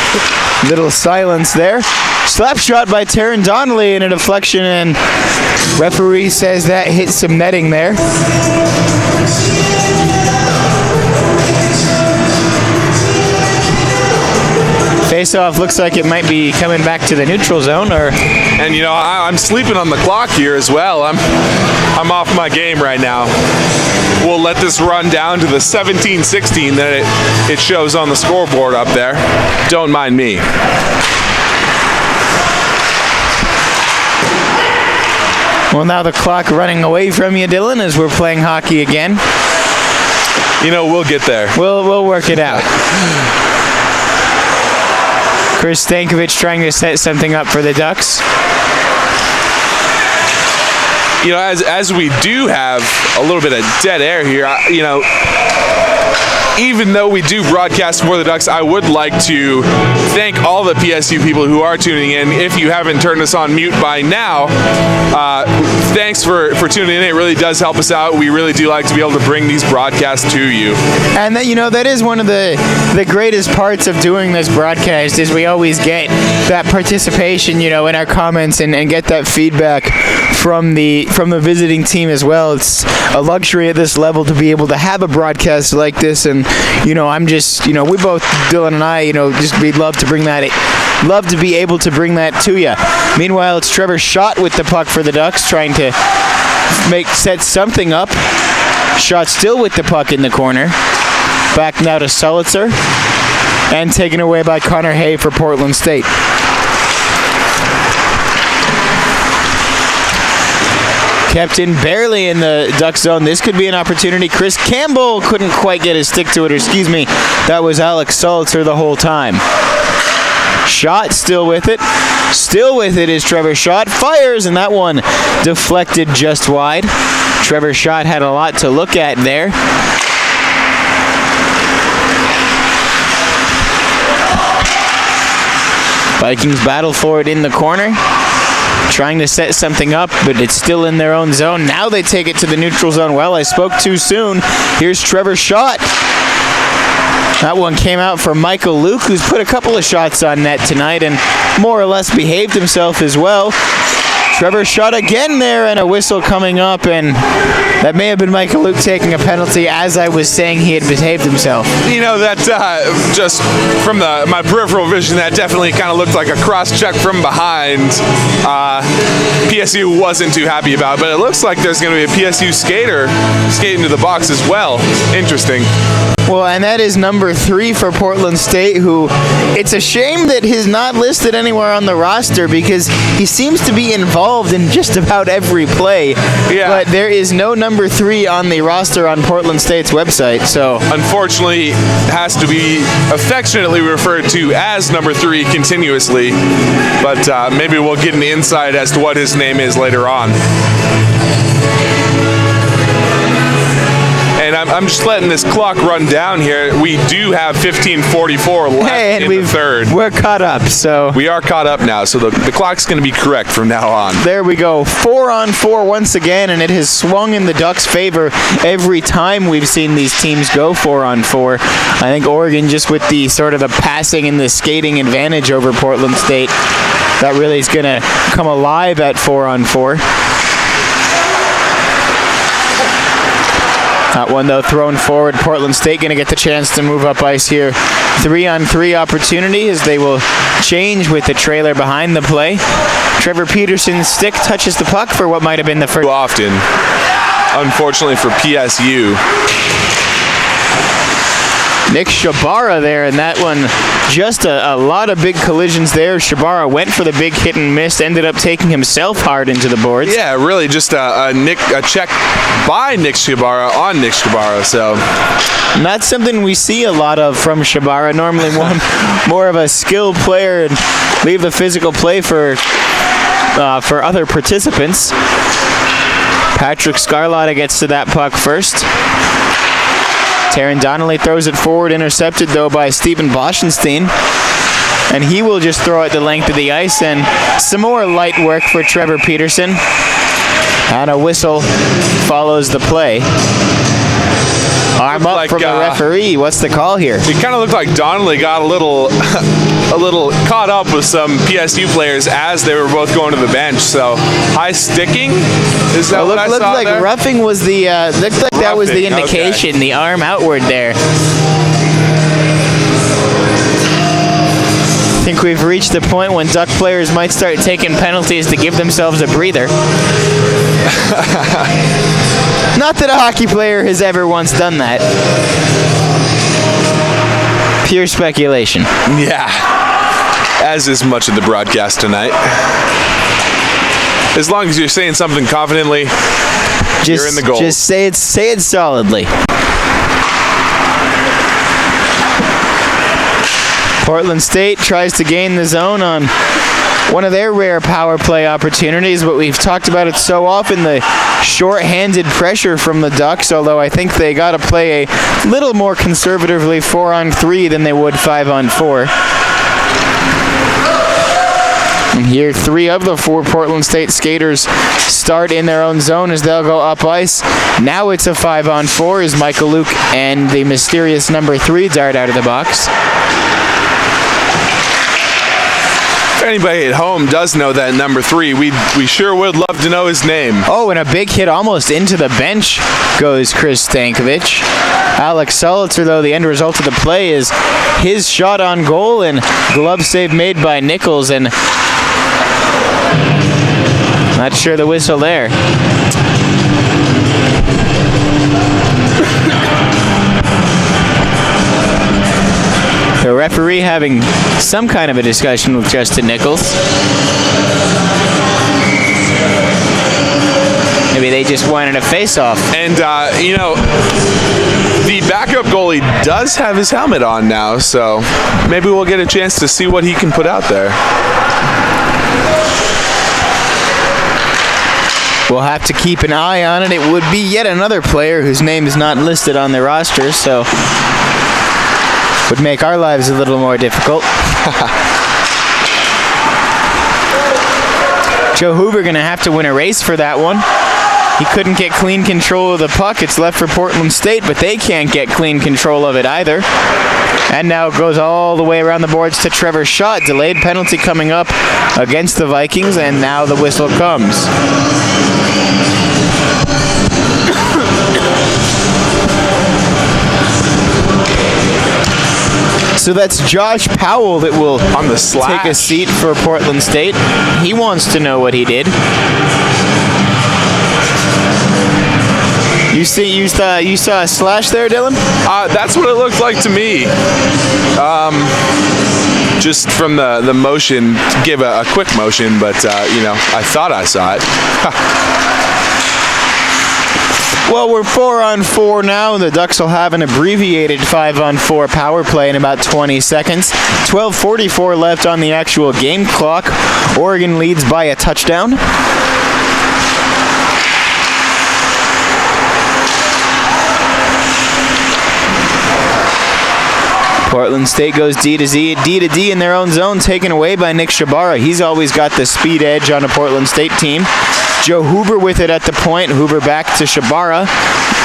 little silence there. Slap shot by Taron Donnelly in a deflection, and referee says that hit some netting there. Face-off looks like it might be coming back to the neutral zone, And I'm sleeping on the clock here as well. I'm off my game right now. We'll let this run down to the 17-16 that it shows on the scoreboard up there. Don't mind me. Well, now the clock running away from you, Dylan, as we're playing hockey again. We'll get there. We'll work it out. Chris Stankovic trying to set something up for the Ducks. As we do have a little bit of dead air here, even though we do broadcast for the Ducks, I would like to thank all the PSU people who are tuning in. If you haven't turned us on mute by now, thanks for tuning in. It really does help us out. We really do like to be able to bring these broadcasts to you. And that is one of the greatest parts of doing this broadcast is we always get that participation, in our comments and get that feedback from the visiting team as well. It's a luxury at this level to be able to have a broadcast like this, and I'm just, we both, Dylan and I, just we'd love to bring that, love to be able to bring that to you. Meanwhile, it's Trevor Schott with the puck for the Ducks, trying to set something up. Schott still with the puck in the corner. Back now to Sulitzer, and taken away by Connor Hay for Portland State. Kept in barely in the Duck zone. This could be an opportunity. Chris Campbell couldn't quite get his stick to it, or excuse me, that was Alex Sulitzer the whole time. Schott still with it. Still with it is Trevor Schott. Fires, and that one deflected just wide. Trevor Schott had a lot to look at there. Vikings battle for it in the corner. Trying to set something up, but it's still in their own zone. Now they take it to the neutral zone. Well, I spoke too soon. Here's Trevor Schott. That one came out for Michael Luke, who's put a couple of shots on net tonight and more or less behaved himself as well. Trevor Schott again there, and a whistle coming up, and that may have been Michael Luke taking a penalty as I was saying he had behaved himself. That just from my peripheral vision, that definitely kind of looked like a cross-check from behind. PSU wasn't too happy about it, but it looks like there's going to be a PSU skater skating to the box as well. Interesting. Well, and that is number 3 for Portland State, who it's a shame that he's not listed anywhere on the roster because he seems to be involved in just about every play. Yeah. But there is no number 3 on the roster on Portland State's website, so Unfortunately, has to be affectionately referred to as number 3 continuously, but maybe we'll get an insight as to what his name is later on. And I'm just letting this clock run down here. We do have 15:44 left and in the third. we're caught up, so We are caught up now, so the clock's going to be correct from now on. there we go. 4-on-4 once again, and it has swung in the Ducks' favor every time we've seen these teams go 4-on-4. I think Oregon, just with the sort of the passing and the skating advantage over Portland State, that really is going to come alive at 4-on-4. That one, though, thrown forward. Portland State going to get the chance to move up ice here. 3-on-3 opportunity as they will change with the trailer behind the play. Trevor Peterson's stick touches the puck for what might have been the first. Too often, unfortunately for PSU. Nick Shabara there, and that one, just a lot of big collisions there. Shabara went for the big hit and missed, ended up taking himself hard into the boards. Yeah, really just a check by Nick Shabara on Nick Shabara, so. Not something we see a lot of from Shabara. Normally more of a skilled player and leave the physical play for other participants. Patrick Scarlotta gets to that puck first. Taron Donnelly throws it forward, intercepted though by Stephen Boschenstein. And he will just throw it the length of the ice, and some more light work for Trevor Peterson. And a whistle follows the play. Arm up like, from the referee. What's the call here? It kind of looked like Donnelly got a little caught up with some PSU players as they were both going to the bench. So high sticking, is that what I Looked saw like there? roughing was the looked like that was the Roughing, indication. okay. The arm outward there. I think we've reached the point when Duck players might start taking penalties to give themselves a breather. Not that a hockey player has ever once done that. Pure speculation. Yeah, as is much of the broadcast tonight. As long as you're saying something confidently, you're in the goal. Just say it solidly. Portland State tries to gain the zone on one of their rare power play opportunities, but we've talked about it so often, the short-handed pressure from the Ducks, although I think they got to play a little more conservatively 4-on-3 than they would 5-on-4. And here, 3 of the 4 Portland State skaters start in their own zone as they'll go up ice. Now it's a 5-on-4 as Michael Luke and the mysterious number 3 dart out of the box. If anybody at home does know that number 3, we sure would love to know his name. Oh, and a big hit almost into the bench goes Chris Stankovic. Alex Solitzer, though, the end result of the play is his shot on goal and glove save made by Nichols, and not sure the whistle there. The referee having some kind of a discussion with Justin Nichols. Maybe they just wanted a face-off. And, the backup goalie does have his helmet on now, so maybe we'll get a chance to see what he can put out there. We'll have to keep an eye on it. It would be yet another player whose name is not listed on the roster, so would make our lives a little more difficult. Joe Hoover going to have to win a race for that one. He couldn't get clean control of the puck. It's left for Portland State, but they can't get clean control of it either. And now it goes all the way around the boards to Trevor Schott. Delayed penalty coming up against the Vikings, and now the whistle comes. So that's Josh Powell that will On the slash. take a seat for Portland State. He wants to know what he did. You saw a slash there, Dylan? That's what it looked like to me. Just from the motion, give a quick motion, but I thought I saw it. Well, we're 4-on-4 now. The Ducks will have an abbreviated 5-on-4 power play in about 20 seconds. 12:44 left on the actual game clock. Oregon leads by a touchdown. Portland State goes D to D in their own zone, taken away by Nick Shabara. He's always got the speed edge on a Portland State team. Joe Huber with it at the point. Huber back to Shabara.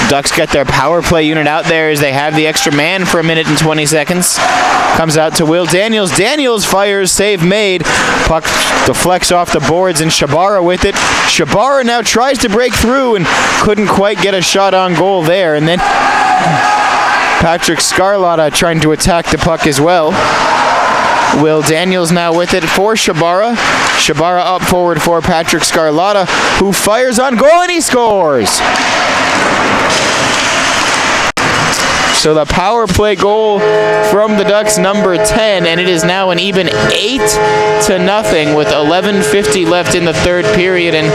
Ducks get their power play unit out there as they have the extra man for 1 minute and 20 seconds. Comes out to Will Daniels. Daniels fires, save made. Puck deflects off the boards and Shabara with it. Shabara now tries to break through and couldn't quite get a shot on goal there. And then Patrick Scarlotta trying to attack the puck as well. Will Daniels now with it for Shabara. Shabara up forward for Patrick Scarlotta, who fires on goal and he scores. So the power play goal from the Ducks, number 10, and it is now an even 8-0 with 11:50 left in the third period. And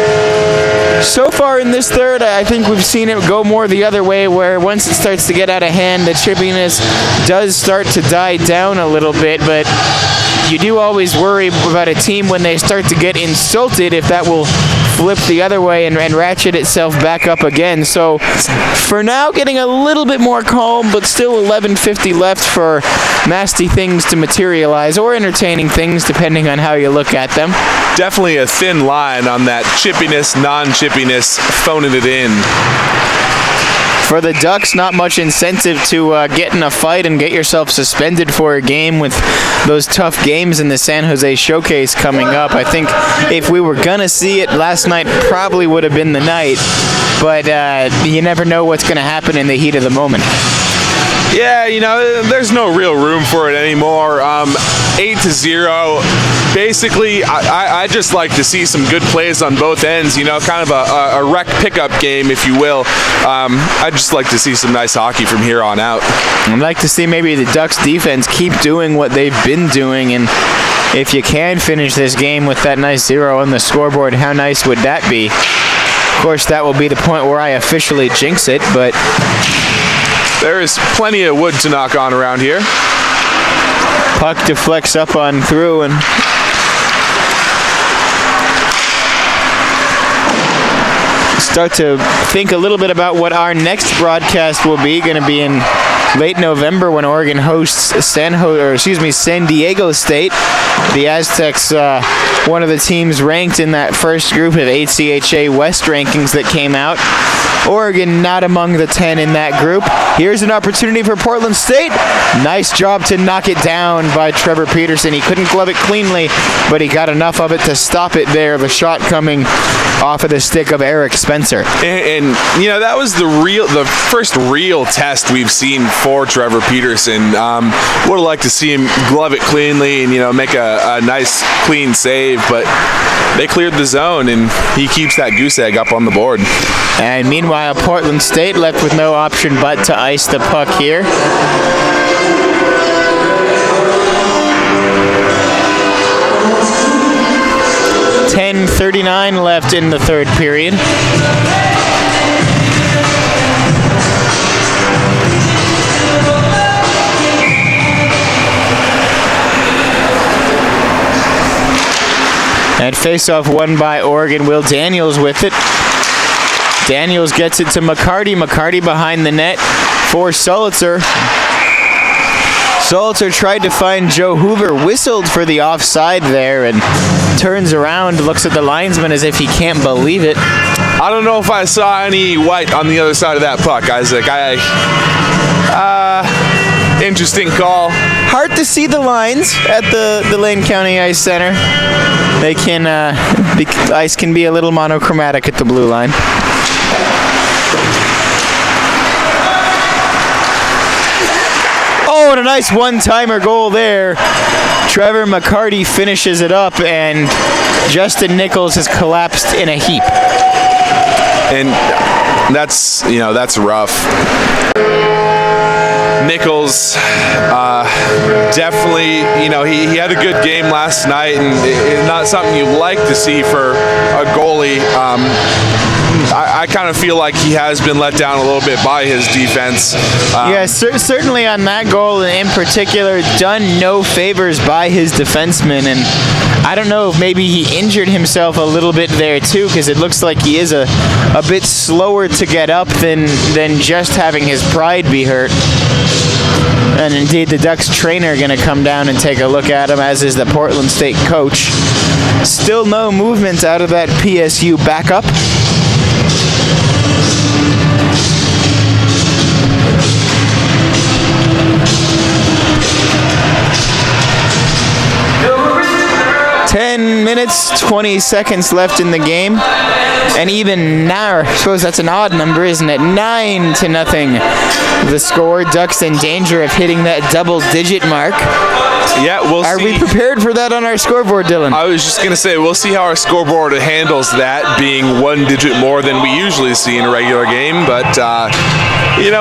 so far in this third, I think we've seen it go more the other way, where once it starts to get out of hand, the chippiness does start to die down a little bit, but you do always worry about a team when they start to get insulted, if that will flip the other way and ratchet itself back up again. So for now, getting a little bit more calm, but still 11:50 left for nasty things to materialize, or entertaining things, depending on how you look at them. Definitely a thin line on that chippiness, non-chippiness, phoning it in. For the Ducks, not much incentive to get in a fight and get yourself suspended for a game with those tough games in the San Jose Showcase coming up. I think if we were going to see it, last night probably would have been the night, but you never know what's going to happen in the heat of the moment. Yeah, there's no real room for it anymore. 8-0. Basically, I just like to see some good plays on both ends, kind of a rec pickup game, if you will. I'd just like to see some nice hockey from here on out. I'd like to see maybe the Ducks defense keep doing what they've been doing, and if you can finish this game with that nice 0 on the scoreboard, how nice would that be? Of course, that will be the point where I officially jinx it, but there is plenty of wood to knock on around here. Puck deflects up on through, and start to think a little bit about what our next broadcast will be. Going to be in late November when Oregon hosts San Diego State. The Aztecs, one of the teams ranked in that first group of ACHA West rankings that came out. Oregon not among the 10 in that group. Here's an opportunity for Portland State. Nice job to knock it down by Trevor Peterson. He couldn't glove it cleanly, but he got enough of it to stop it there. The shot coming off of the stick of Eric Spencer. And that was the first real test we've seen for Trevor Peterson. Would have liked to see him glove it cleanly and make a nice clean save, but they cleared the zone and he keeps that goose egg up on the board. And meanwhile, Portland State left with no option but to ice the puck here. .39 left in the third period. And face-off won by Oregon. Will Daniels with it. Daniels gets it to McCarty. McCarty behind the net for Solitzer. Solitzer tried to find Joe Hoover, whistled for the offside there, and turns around, looks at the linesman as if he can't believe it. I don't know if I saw any white on the other side of that puck, Isaac. Interesting call. Hard to see the lines at the Lane County Ice Center. They can, the ice can be a little monochromatic at the blue line. Oh, and a nice one-timer goal there. Trevor McCarty finishes it up, and Justin Nichols has collapsed in a heap. And that's rough. Nichols, definitely, he had a good game last night, and it's not something you like to see for a goalie. I kind of feel like he has been let down a little bit by his defense. Certainly on that goal in particular, done no favors by his defenseman, and I don't know if maybe he injured himself a little bit there too, because it looks like he is a bit slower to get up than just having his pride be hurt. And indeed, the Ducks trainer going to come down and take a look at him, as is the Portland State coach. Still no movement out of that PSU backup. Minutes, 20 seconds left in the game, and even now, I suppose that's an odd number, isn't it? 9-0. The score. Ducks in danger of hitting that double-digit mark. Yeah, we'll see. Are we prepared for that on our scoreboard, Dylan? I was just going to say, we'll see how our scoreboard handles that, being one digit more than we usually see in a regular game. But,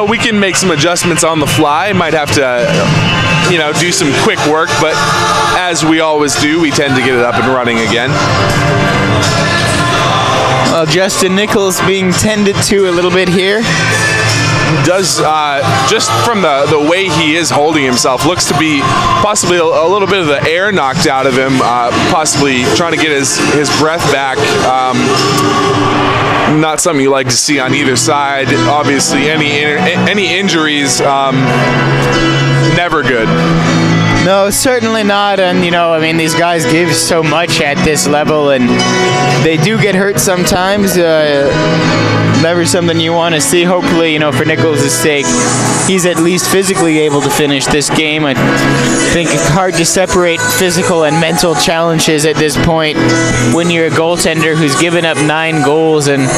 we can make some adjustments on the fly. Might have to, do some quick work. But as we always do, we tend to get it up and running again. Well, Justin Nichols being tended to a little bit here. Does, just from the way he is holding himself, looks to be possibly a little bit of the air knocked out of him, possibly trying to get his breath back. Not something you like to see on either side. Obviously, any injuries, never good. No, certainly not. And, these guys give so much at this level, and they do get hurt sometimes. Never something you want to see. Hopefully, for Nichols' sake, he's at least physically able to finish this game. I think it's hard to separate physical and mental challenges at this point when you're a goaltender who's given up 9 goals and,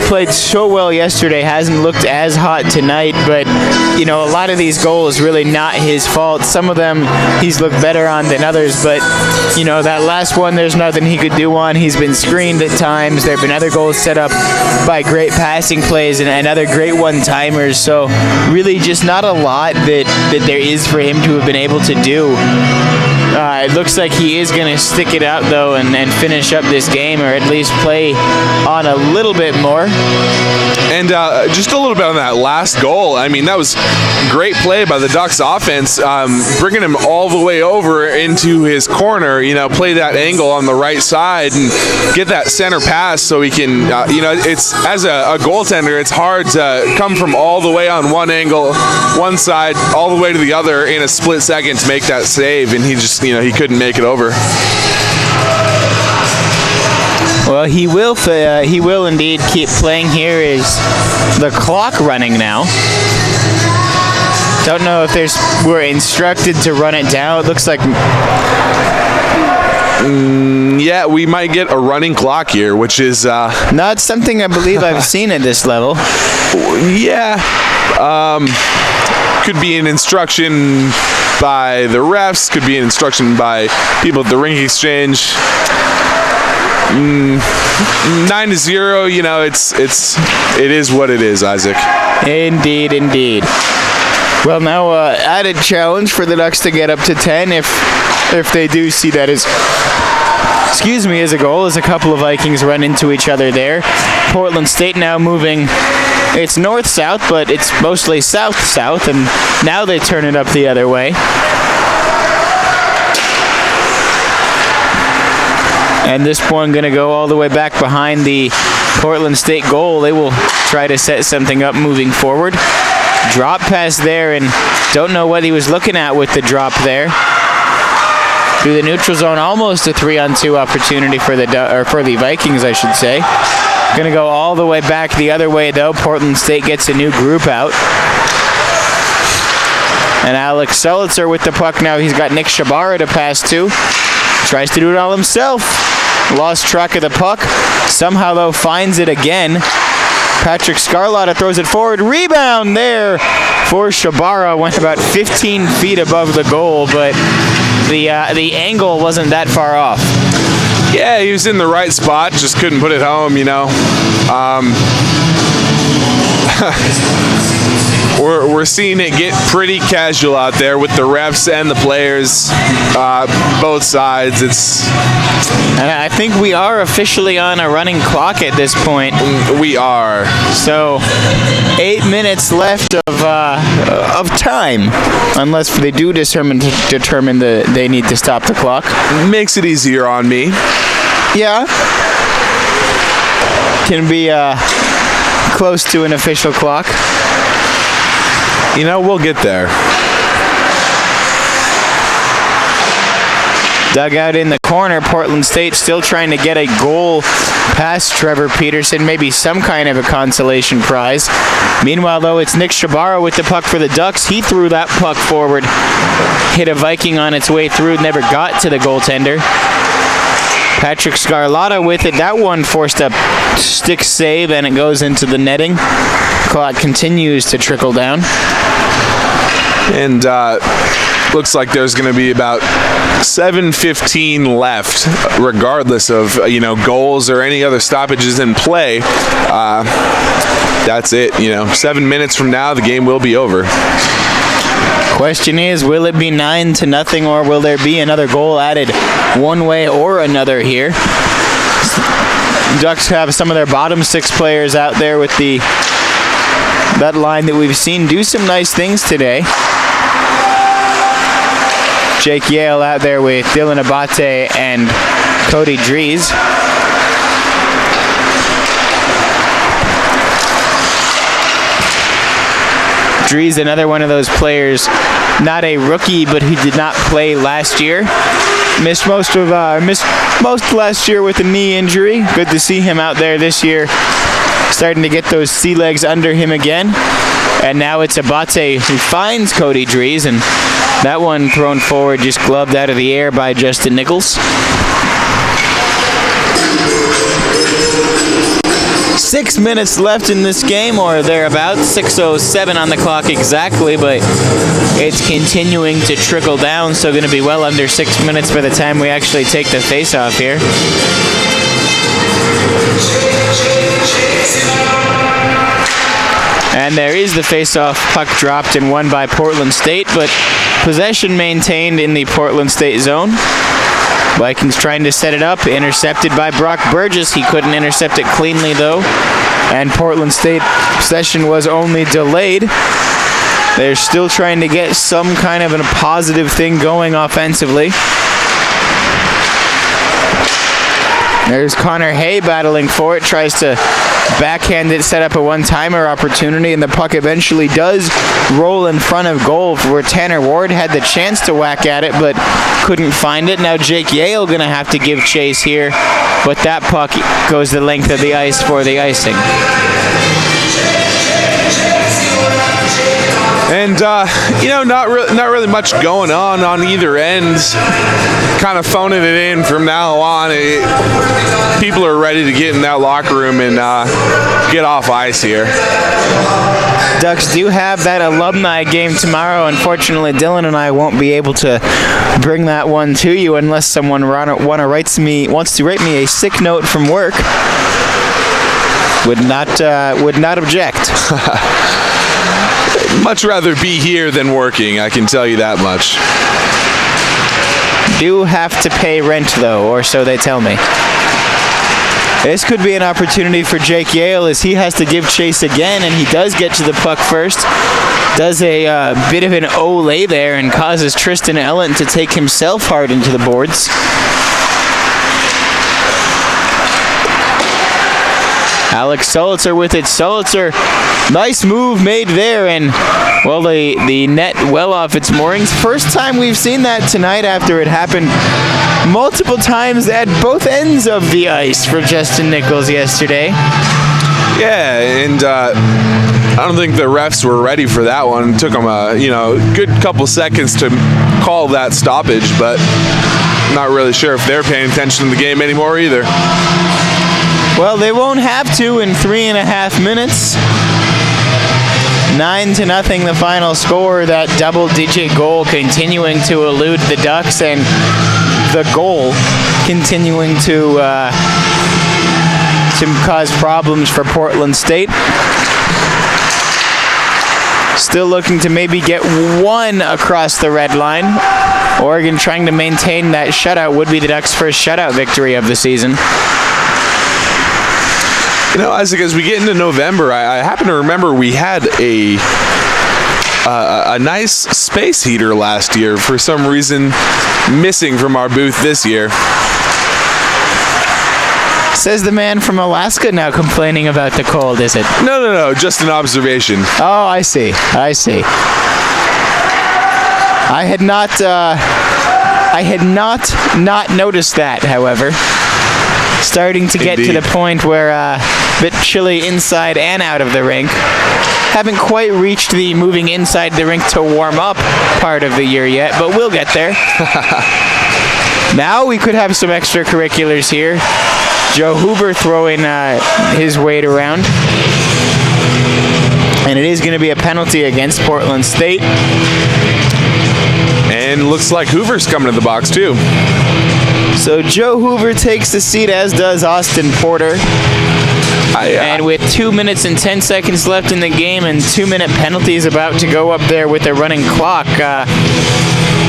played so well yesterday, hasn't looked as hot tonight, but, a lot of these goals really not his fault. Some of them he's looked better on than others, but, that last one, there's nothing he could do on. He's been screened at times. There have been other goals set up by great passing plays and other great one-timers, so really just not a lot that there is for him to have been able to do. It looks like he is going to stick it out, though, and finish up this game, or at least play on a little bit more. And just a little bit on that last goal. That was great play by the Ducks offense, bringing him all the way over into his corner, play that angle on the right side and get that center pass so he can, it's as a goaltender, it's hard to come from all the way on one angle, one side, all the way to the other in a split second to make that save, and he just, he couldn't make it over. Well, he will indeed keep playing. Here is the clock running now. Don't know if we're instructed to run it down. It looks like... yeah, we might get a running clock here, which is... not something I believe I've seen at this level. Yeah. Could be an instruction by the refs, could be an instruction by people at the rink exchange. 9-0, it is what it is, Isaac. Indeed. Well, now added challenge for the Ducks to get up to 10 if they do see that as a goal, as a couple of Vikings run into each other there. Portland State now moving, it's north-south, but it's mostly south-south, and now they turn it up the other way. And this one going to go all the way back behind the Portland State goal. They will try to set something up moving forward. Drop pass there, and don't know what he was looking at with the drop there. Through the neutral zone, almost a 3-on-2 opportunity for the Vikings, I should say. Going to go all the way back the other way, though. Portland State gets a new group out. And Alex Selitzer with the puck now. He's got Nick Shabara to pass to. Tries to do it all himself. Lost track of the puck. Somehow, though, finds it again. Patrick Scarlotta throws it forward. Rebound there for Shabara. Went about 15 feet above the goal, but the angle wasn't that far off. Yeah, he was in the right spot, just couldn't put it home, you know. We're seeing it get pretty casual out there with the refs and the players, both sides. And I think we are officially on a running clock at this point. We are. So 8 minutes left of time, unless they do determine that they need to stop the clock. Makes it easier on me. Yeah. Can be close to an official clock. You know, we'll get there. Dug out in the corner, Portland State still trying to get a goal past Trevor Peterson, maybe some kind of a consolation prize. Meanwhile, though, it's Nick Shabara with the puck for the Ducks. He threw that puck forward, hit a Viking on its way through, never got to the goaltender. Patrick Scarlatta with it. That one forced a stick save, and it goes into the netting. Clock continues to trickle down. And looks like there's going to be about 7:15 left, regardless of goals or any other stoppages in play. That's it. 7 minutes from now, the game will be over. Question is, will it be 9-0, or will there be another goal added one way or another here? Ducks have some of their bottom six players out there with that line that we've seen do some nice things today. Jake Yale out there with Dylan Abate and Cody Dries. Dries, another one of those players, not a rookie, but he did not play last year. Missed most last year with a knee injury. Good to see him out there this year, starting to get those sea legs under him again. And now it's Abate who finds Cody Dries, and that one thrown forward, just gloved out of the air by Justin Nichols. 6 minutes left in this game, or thereabouts. 6:07 on the clock exactly, but it's continuing to trickle down, so going to be well under 6 minutes by the time we actually take the face-off here. And there is the face-off, puck dropped and won by Portland State, but possession maintained in the Portland State zone. Vikings trying to set it up, intercepted by Brock Burgess. He couldn't intercept it cleanly, though. And Portland State possession was only delayed. They're still trying to get some kind of a positive thing going offensively. There's Connor Hay battling for it, tries to backhand it, set up a one-timer opportunity, and the puck eventually does roll in front of goal, where Tanner Ward had the chance to whack at it but couldn't find it. Now Jake Yale going to have to give chase here, but that puck goes the length of the ice for the icing. And not really much going on either end. Kind of phoning it in from now on. People are ready to get in that locker room and get off ice here. Ducks do have that alumni game tomorrow. Unfortunately, Dylan and I won't be able to bring that one to you unless someone wants to write me a sick note from work. Would not object. Much rather be here than working, I can tell you that much. Do have to pay rent, though, or so they tell me. This could be an opportunity for Jake Yale, as he has to give chase again, and he does get to the puck first. Does a bit of an olay there and causes Tristan Ellen to take himself hard into the boards. Alex Solitzer with it. Solitzer, nice move made there, and well, the net well off its moorings. First time we've seen that tonight, after it happened multiple times at both ends of the ice for Justin Nichols yesterday. Yeah, and I don't think the refs were ready for that one. It took them a good couple seconds to call that stoppage, but not really sure if they're paying attention to the game anymore either. Well, they won't have to in 3.5 minutes. 9-0 the final score. That double-digit goal continuing to elude the Ducks, and the goal continuing to cause problems for Portland State. Still looking to maybe get one across the red line. Oregon trying to maintain that shutout. Would be the Ducks' first shutout victory of the season. You know, Isaac, as we get into November, I happen to remember we had a nice space heater last year, for some reason missing from our booth this year. Says the man from Alaska now complaining about the cold, is it? No, just an observation. Oh, I see. I had not noticed that, however. Starting to get to the point where a bit chilly inside and out of the rink. Haven't quite reached the moving inside the rink to warm up part of the year yet, but we'll get there. Now we could have some extracurriculars here. Joe Hoover throwing his weight around. And it is going to be a penalty against Portland State. And looks like Hoover's coming to the box too. So Joe Hoover takes the seat, as does Austin Porter. And with 2 minutes and 10 seconds left in the game and 2-minute penalties about to go up there with a running clock,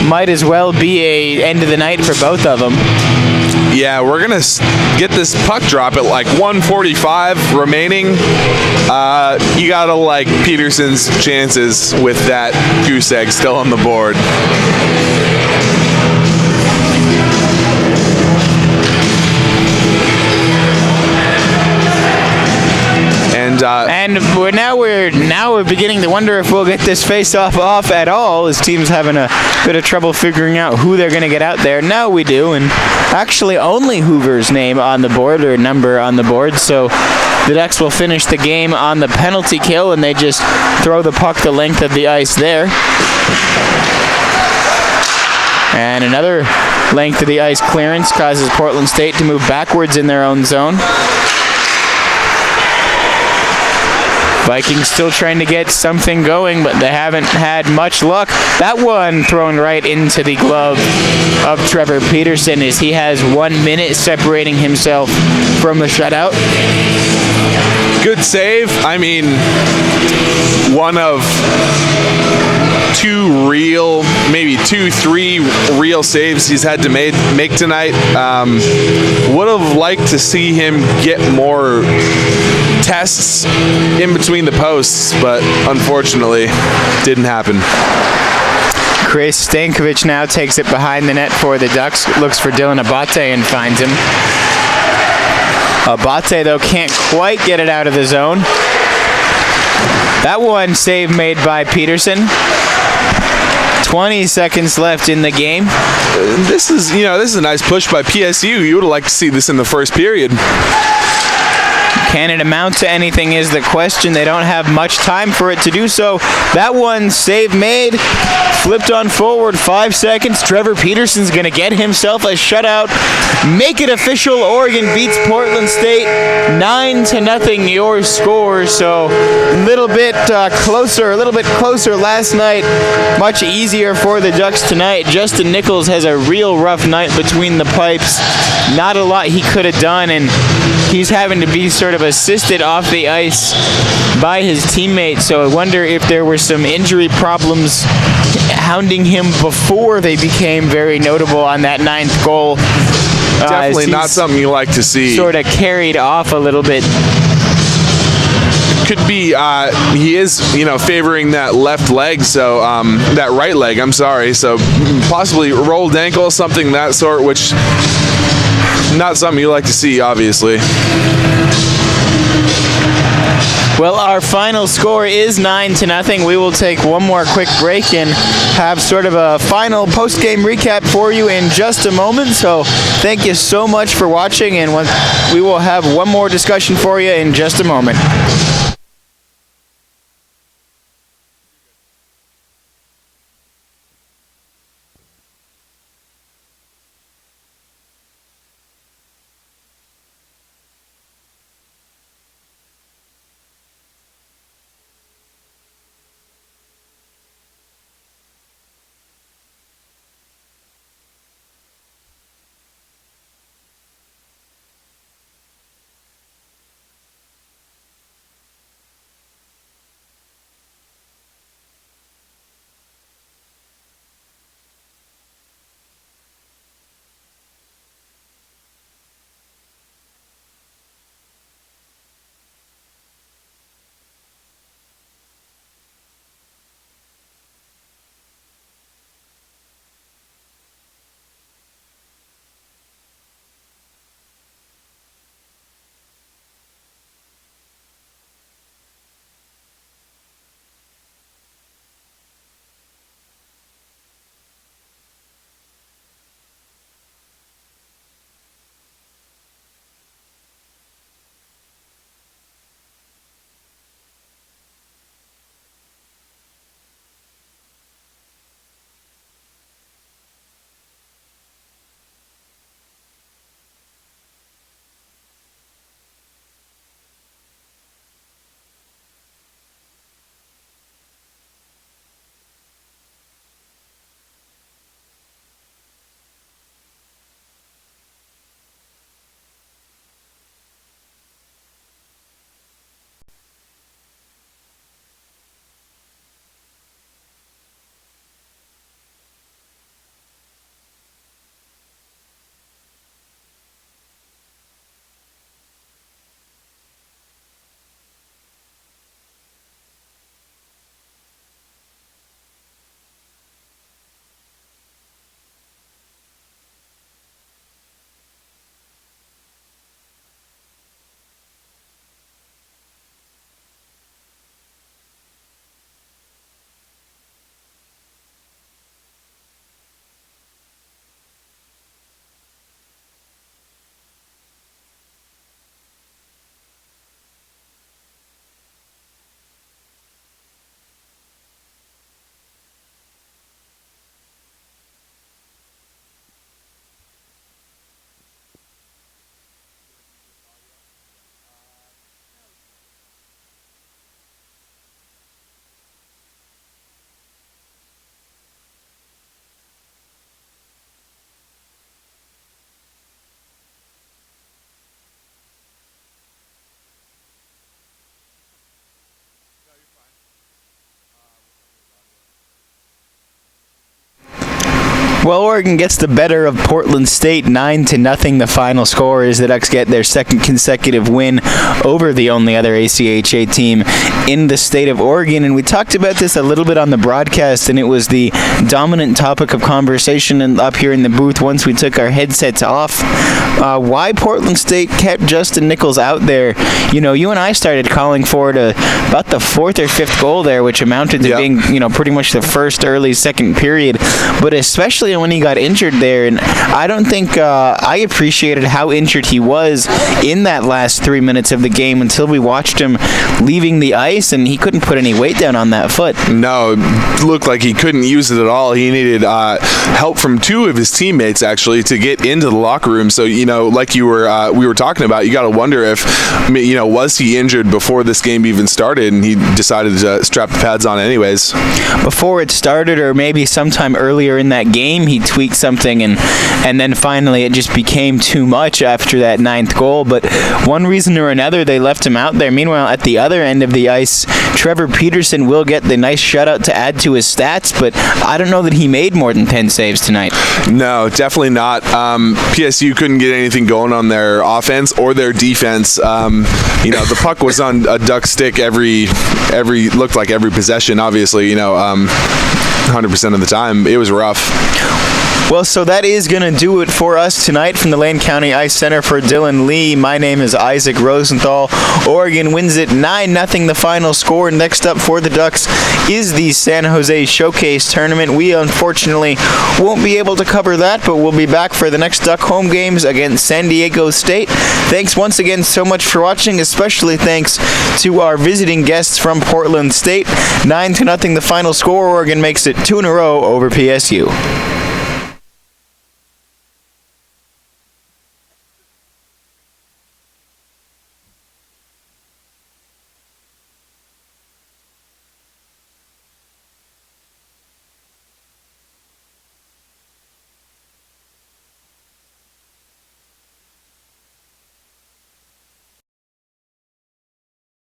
might as well be a end of the night for both of them. Yeah, we're going to get this puck drop at like 1:45 remaining. You got to like Peterson's chances with that goose egg still on the board. And we're beginning to wonder if we'll get this face-off off at all, as teams having a bit of trouble figuring out who they're going to get out there. Now we do, and actually only Hoover's name on the board, or number on the board, so the Ducks will finish the game on the penalty kill, and they just throw the puck the length of the ice there. And another length of the ice clearance causes Portland State to move backwards in their own zone. Vikings still trying to get something going, but they haven't had much luck. That one thrown right into the glove of Trevor Peterson, as he has 1 minute separating himself from the shutout. Good save. I mean, one of three real saves he's had to make tonight. Would have liked to see him get more tests in between the posts, but unfortunately didn't happen. Chris Stankovic now takes it behind the net for the Ducks, looks for Dylan Abate and finds him. Abate, though, can't quite get it out of the zone. That one save made by Peterson. 20 seconds left in the game. This is a nice push by PSU. You would have liked to see this in the first period. Can it amount to anything is the question. They don't have much time for it to do so. That one, save made, flipped on forward, 5 seconds. Trevor Peterson's going to get himself a shutout. Make it official. Oregon beats Portland State 9-0 your score. So a little bit closer last night. Much easier for the Ducks tonight. Justin Nichols has a real rough night between the pipes. Not a lot he could have done, and he's having to be sort of assisted off the ice by his teammates. So I wonder if there were some injury problems hounding him before they became very notable on that 9th goal. Definitely not something you like to see. Sort of carried off a little bit. Could be he is favoring that left leg, so that right leg, I'm sorry, so possibly rolled ankle, something that sort, which not something you like to see, obviously. Well, our final score is 9-0. We will take one more quick break and have sort of a final post-game recap for you in just a moment. So thank you so much for watching, and we will have one more discussion for you in just a moment. Well, Oregon gets the better of Portland State, 9-0. The final score is the Ducks get their second consecutive win over the only other ACHA team in the state of Oregon. And we talked about this a little bit on the broadcast, and it was the dominant topic of conversation up here in the booth once we took our headsets off. Why Portland State kept Justin Nichols out there. You know, you and I started calling for it about the fourth or fifth goal there, which amounted to being, pretty much the first early second period. But especially when he got injured there, and I don't think I appreciated how injured he was in that last 3 minutes of the game until we watched him leaving the ice, and he couldn't put any weight down on that foot. No, it looked like he couldn't use it at all. He needed help from two of his teammates, actually, to get into the locker room. So, like we were talking about, you got to wonder if, was he injured before this game even started, and he decided to strap the pads on anyways. Before it started, or maybe sometime earlier in that game, he tweaked something, and then finally it just became too much after that ninth goal. But one reason or another, they left him out there. Meanwhile, at the other end of the ice, Trevor Peterson will get the nice shutout to add to his stats, but I don't know that he made more than 10 saves tonight. No, definitely not. PSU couldn't get anything going on their offense or their defense. The puck was on a Duck stick looked like every possession, obviously, 100% of the time. It was rough. Well, so that is going to do it for us tonight from the Lane County Ice Center. For Dylan Lee, my name is Isaac Rosenthal. Oregon wins it 9-0, the final score. Next up for the Ducks is the San Jose Showcase Tournament. We unfortunately won't be able to cover that, but we'll be back for the next Duck home games against San Diego State. Thanks once again so much for watching, especially thanks to our visiting guests from Portland State. 9-0, the final score. Oregon makes it 2 in a row over PSU.